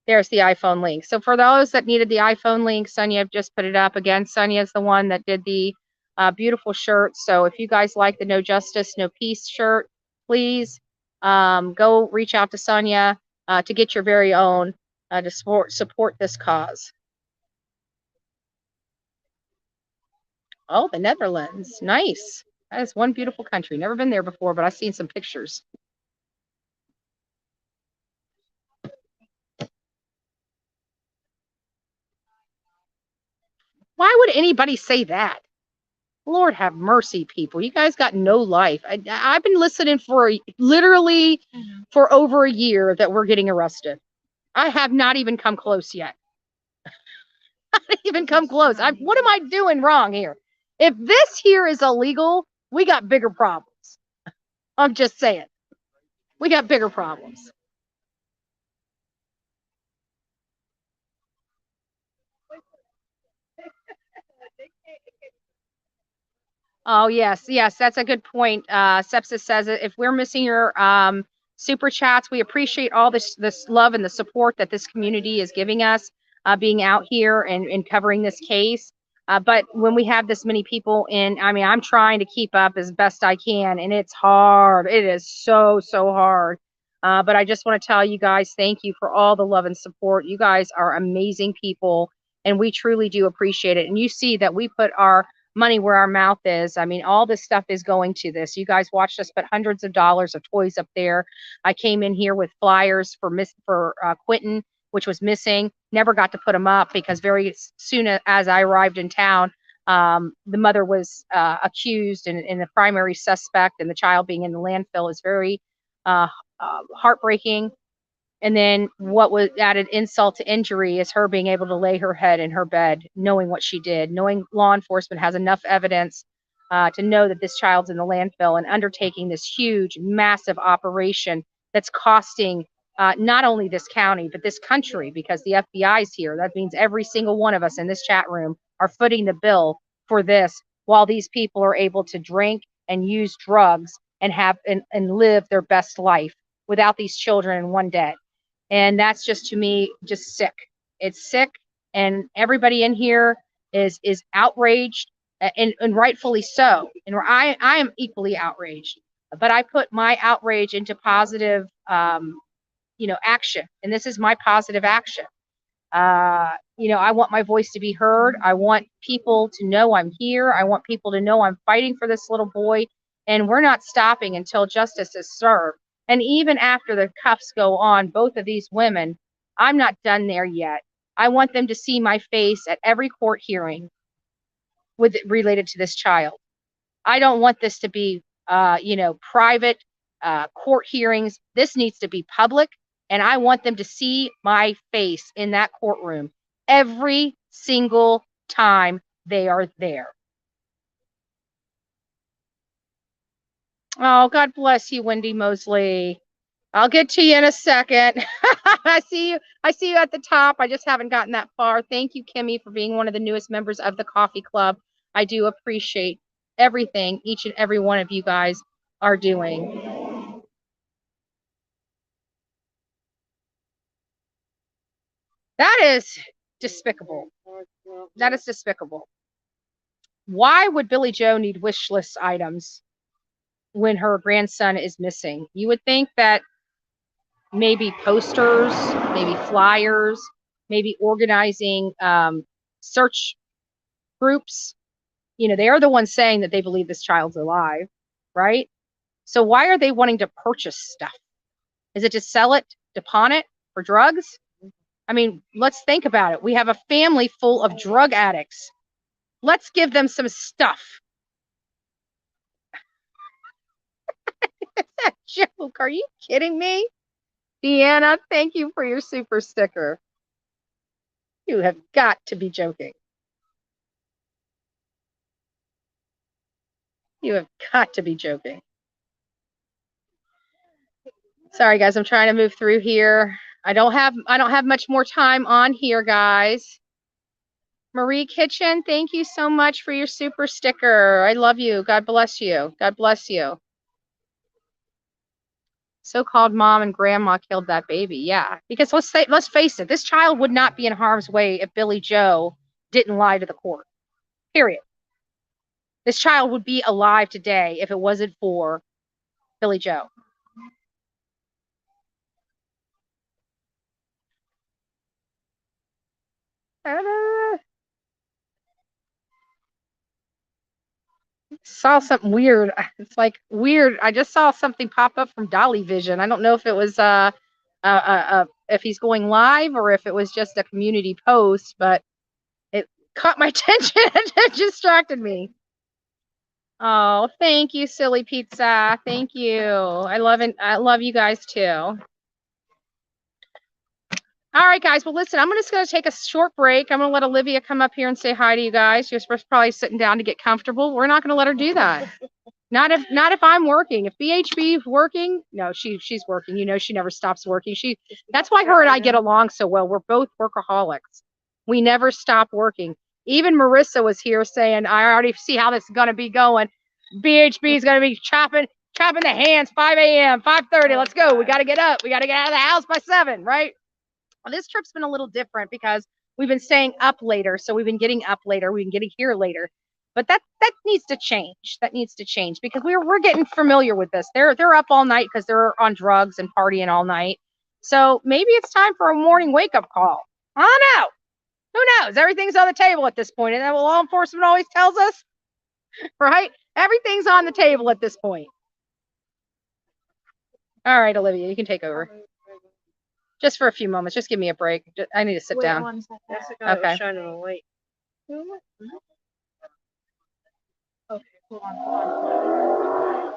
There's the iPhone link. So for those that needed the iPhone link, Sonia just put it up again. Sonia is the one that did the beautiful shirt. So if you guys like the No Justice, No Peace shirt, please go reach out to Sonia to get your very own to support this cause. Oh, the Netherlands. Nice. That is one beautiful country. Never been there before, but I've seen some pictures. Why would anybody say that? Lord have mercy, people. You guys got no life. I've been listening for literally for over a year that we're getting arrested. I have not even come close yet. Not even come close. What am I doing wrong here? If this here is illegal, we got bigger problems. I'm just saying. We got bigger problems. Oh, yes, that's a good point. Sepsis says if we're missing your super chats, we appreciate all this love and the support that this community is giving us, being out here and covering this case. But when we have this many people in, I mean, I'm trying to keep up as best I can, and it's hard. It is so hard. But I just want to tell you guys, thank you for all the love and support. You guys are amazing people, and we truly do appreciate it. And you see that we put our money where our mouth is. I mean, all this stuff is going to this. You guys watched us put hundreds of dollars of toys up there. I came in here with flyers for Quinton, which was missing. Never got to put them up because very soon as I arrived in town, the mother was accused and the primary suspect, and the child being in the landfill is very heartbreaking. And then what was added insult to injury is her being able to lay her head in her bed, knowing what she did, knowing law enforcement has enough evidence to know that this child's in the landfill, and undertaking this huge, massive operation that's costing not only this county, but this country, because the FBI is here. That means every single one of us in this chat room are footing the bill for this, while these people are able to drink and use drugs and have and live their best life without these children in one day. And that's just, to me, just sick. It's sick, and everybody in here is outraged, and rightfully so. And I am equally outraged, but I put my outrage into positive, action. And this is my positive action. I want my voice to be heard. I want people to know I'm here. I want people to know I'm fighting for this little boy, and we're not stopping until justice is served. And even after the cuffs go on both of these women, I'm not done there yet. I want them to see my face at every court hearing related to this child. I don't want this to be, private court hearings. This needs to be public, and I want them to see my face in that courtroom every single time they are there. Oh, God bless you, Wendy Mosley. I'll get to you in a second. I see you. I see you at the top. I just haven't gotten that far. Thank you, Kimmy, for being one of the newest members of the coffee club. I do appreciate everything each and every one of you guys are doing. That is despicable. That is despicable. Why would Billy Joe need wish list items when her grandson is missing? You would think that maybe posters, maybe flyers, maybe organizing search groups. You know, they are the ones saying that they believe this child's alive, right? So why are they wanting to purchase stuff? Is it to sell it, to pawn it for drugs? I mean, let's think about it. We have a family full of drug addicts. Let's give them some stuff. Is that a joke? Are you kidding me? Deanna, thank you for your super sticker. You have got to be joking. You have got to be joking. Sorry, guys, I'm trying to move through here. I don't have much more time on here, guys. Marie Kitchen, thank you so much for your super sticker. I love you. God bless you. God bless you. So-called mom and grandma killed that baby. Yeah, because let's face it, this child would not be in harm's way if Billy Joe didn't lie to the court. Period. This child would be alive today if it wasn't for Billy Joe. Saw something weird. It's like weird. I just saw something pop up from Dolly Vision. I don't know if it was if he's going live or if it was just a community post, but it caught my attention and it distracted me. Oh, thank you, Silly Pizza. Thank you. I love it. I love you guys too. All right, guys. Well, listen, I'm just going to take a short break. I'm going to let Olivia come up here and say hi to you guys. You're probably sitting down to get comfortable. We're not going to let her do that. Not if I'm working. If BHB is working, no, she's working. You know, she never stops working. That's why her and I get along so well. We're both workaholics. We never stop working. Even Marissa was here saying, I already see how this is going to be going. BHB is going to be chopping the hands 5 a.m., 5:30. Let's go. We got to get up. We got to get out of the house by 7, right? Well, this trip's been a little different because we've been staying up later. So we've been getting up later. We've been getting here later. But that needs to change. That needs to change because we're getting familiar with this. They're up all night because they're on drugs and partying all night. So maybe it's time for a morning wake up call. I don't know. Who knows? Everything's on the table at this point. And that what law enforcement always tells us, right? Everything's on the table at this point. All right, Olivia, you can take over. Just for a few moments. Just give me a break. I need to sit down. Okay. Shining a light. Okay, hold on.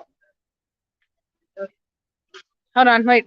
Hold on. Wait.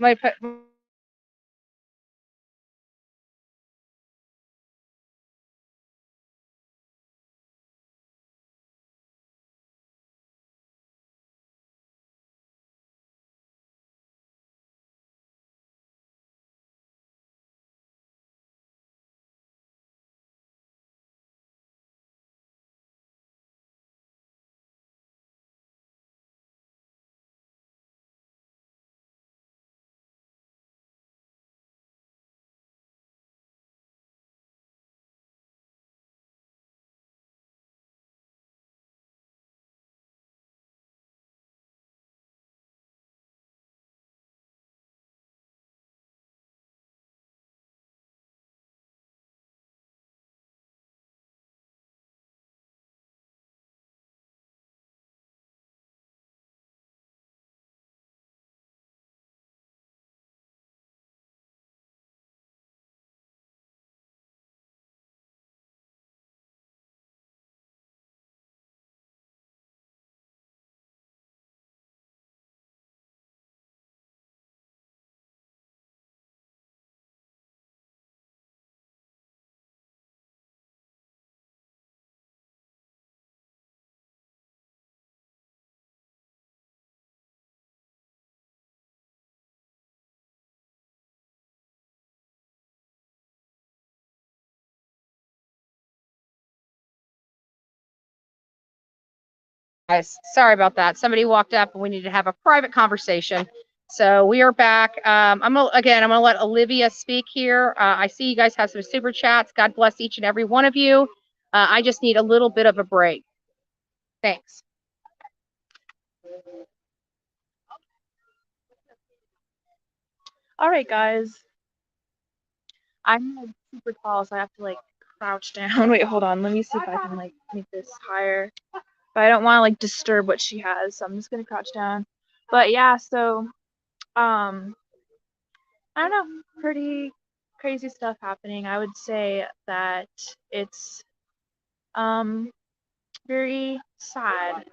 Guys, sorry about that. Somebody walked up and we needed to have a private conversation. So we are back. I'm gonna let Olivia speak here. I see you guys have some super chats. God bless each and every one of you. I just need a little bit of a break. Thanks. All right, guys. I'm like super tall, so I have to like crouch down. Wait, hold on. Let me see if I can like make this higher. But I don't want to like disturb what she has, so I'm just gonna crouch down. But yeah, so I don't know, pretty crazy stuff happening. I would say that it's very sad.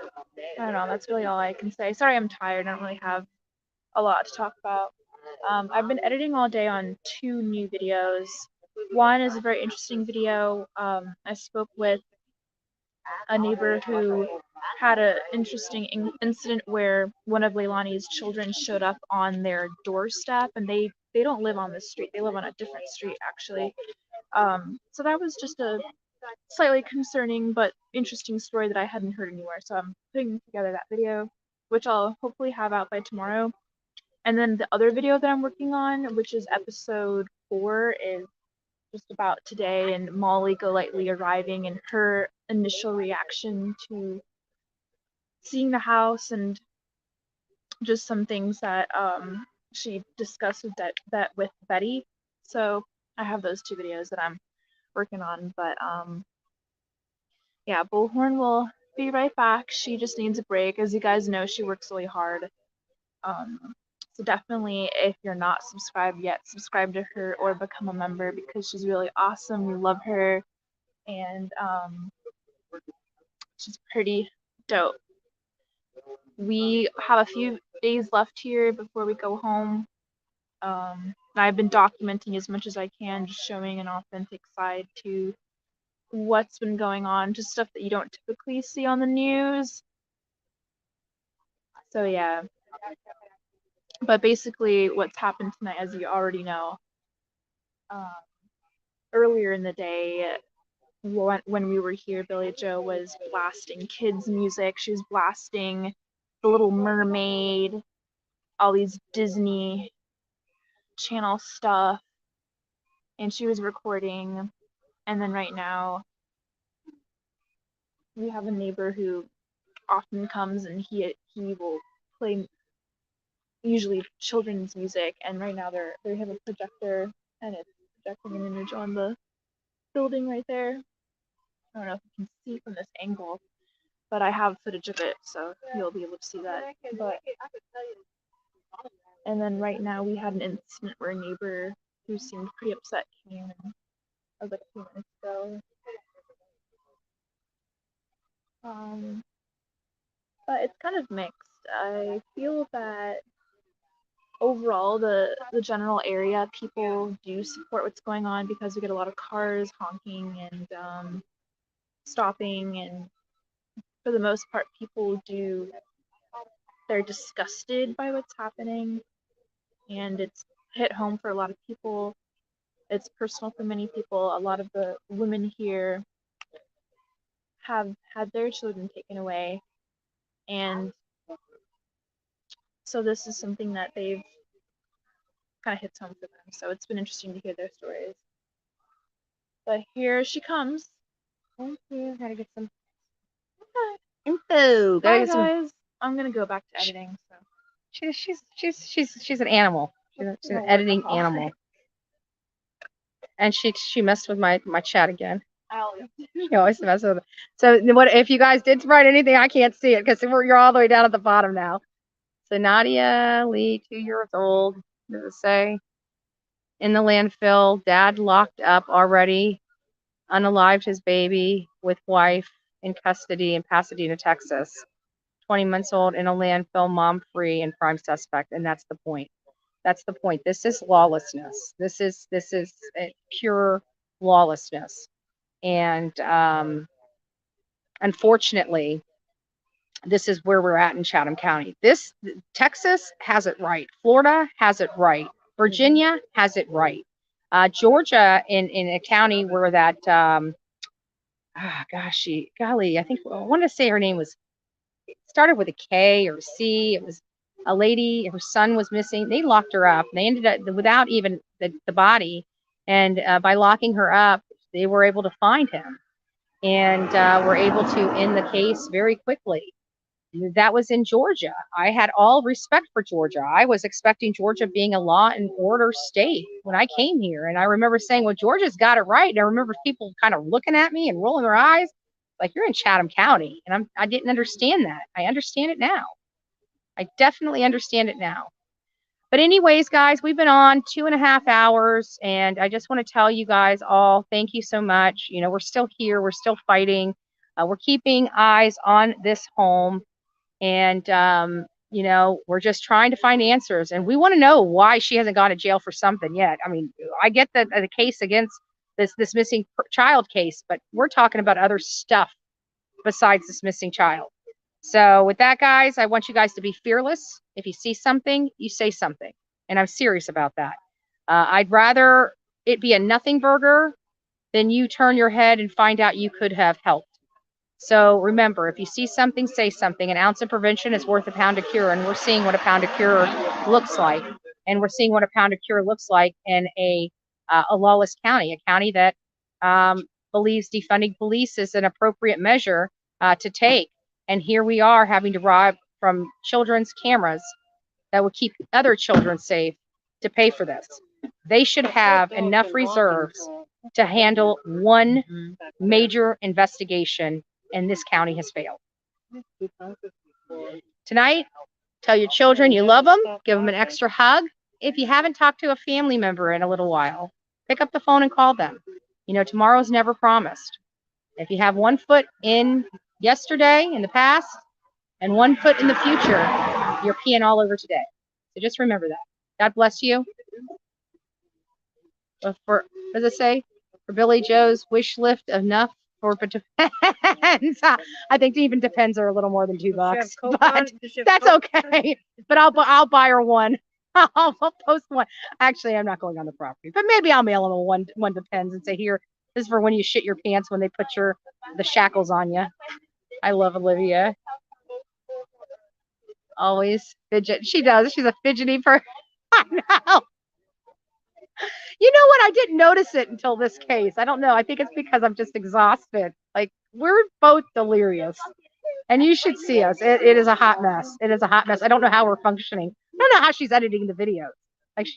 I don't know, that's really all I can say. Sorry, I'm tired. I don't really have a lot to talk about. I've been editing all day on 2 new videos. One is a very interesting video. I spoke with a neighbor who had an interesting incident where one of Leilani's children showed up on their doorstep, and they don't live on this street. They live on a different street, actually. So that was just a slightly concerning but interesting story that I hadn't heard anywhere. So I'm putting together that video, which I'll hopefully have out by tomorrow. And then the other video that I'm working on, which is episode 4, is just about today and Molly Golightly arriving and her initial reaction to seeing the house and just some things that she discussed with Betty. So I have those 2 videos that I'm working on. But yeah, Bullhorn will be right back. She just needs a break. As you guys know, she works really hard. So definitely, if you're not subscribed yet, subscribe to her or become a member because she's really awesome. We love her, and she's pretty dope. We have a few days left here before we go home. I've been documenting as much as I can, just showing an authentic side to what's been going on, just stuff that you don't typically see on the news. So yeah. But basically, what's happened tonight, as you already know, earlier in the day, when we were here, Billy Joe was blasting kids' music. She was blasting The Little Mermaid, all these Disney Channel stuff, and she was recording. And then right now, we have a neighbor who often comes and he will play usually children's music, and right now they have a projector and it's projecting an image on the building right there. I don't know if you can see from this angle, but I have footage of it, so you'll be able to see that. And then right now we had an incident where a neighbor who seemed pretty upset came in a few minutes ago. But it's kind of mixed. I feel that overall, the general area, people do support what's going on because we get a lot of cars honking and stopping, and for the most part, they're disgusted by what's happening, and it's hit home for a lot of people. It's personal for many people. A lot of the women here have had their children taken away, and so this is something that they've kind of hits home for them. So it's been interesting to hear their stories. But here she comes. Thank you. Gotta get some info. Gotta get guys. I'm gonna go back to editing. So She's an animal. She's an editing animal. And she messed with my chat again. She always messes with it. So what if you guys did write anything? I can't see it because you're all the way down at the bottom now. So Nadia Lee, 2 years old. Does it say? In the landfill, dad locked up already, unalived his baby with wife in custody in Pasadena, Texas. 20 months old in a landfill, mom free and prime suspect. And that's the point. That's the point. This is lawlessness. This is pure lawlessness. And unfortunately, this is where we're at in Chatham County. Texas has it right. Florida has it right. Virginia has it right. Georgia in a county where that I want to say her name was started with a K or a C. It was a lady, her son was missing. They locked her up. They ended up without even the body. And by locking her up, they were able to find him and were able to end the case very quickly. That was in Georgia. I had all respect for Georgia. I was expecting Georgia being a law and order state when I came here. And I remember saying, well, Georgia's got it right. And I remember people kind of looking at me and rolling their eyes like, you're in Chatham County. And I didn't understand that. I understand it now. I definitely understand it now. But anyways, guys, we've been on 2.5 hours. And I just want to tell you guys all, thank you so much. You know, we're still here. We're still fighting. We're keeping eyes on this home. And, you know, we're just trying to find answers. And we want to know why she hasn't gone to jail for something yet. I mean, I get the case against this missing child case, but we're talking about other stuff besides this missing child. So with that, guys, I want you guys to be fearless. If you see something, you say something. And I'm serious about that. I'd rather it be a nothing burger than you turn your head and find out you could have helped. So remember, if you see something, say something. An ounce of prevention is worth a pound of cure. And we're seeing what a pound of cure looks like. And we're seeing what a pound of cure looks like in a lawless county, a county that believes defunding police is an appropriate measure to take. And here we are having to rob from children's cameras that would keep other children safe to pay for this. They should have enough reserves to handle one major investigation, and this county has failed. Tonight, tell your children you love them, give them an extra hug. If you haven't talked to a family member in a little while, pick up the phone and call them. You know, tomorrow's never promised. If you have one foot in yesterday, in the past, and one foot in the future, you're peeing all over today. So just remember that. God bless you. For, what does it say? For Billy Joe's wish list enough for depends. I think even depends are a little more than $2, but that's okay. But I'll buy her one. I'll post one. Actually, I'm not going on the property, but maybe I'll mail them a one depends and say, here, this is for when you shit your pants when they put the shackles on you. I love Olivia. Always fidget. She does. She's a fidgety person. I know. You know what? I didn't notice it until this case. I don't know. I think it's because I'm just exhausted. Like, we're both delirious. And you should see us. It is a hot mess. It is a hot mess. I don't know how we're functioning. I don't know how she's editing the videos. Like,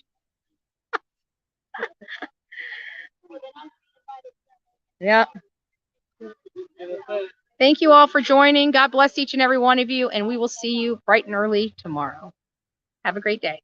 yeah. Thank you all for joining. God bless each and every one of you. And we will see you bright and early tomorrow. Have a great day.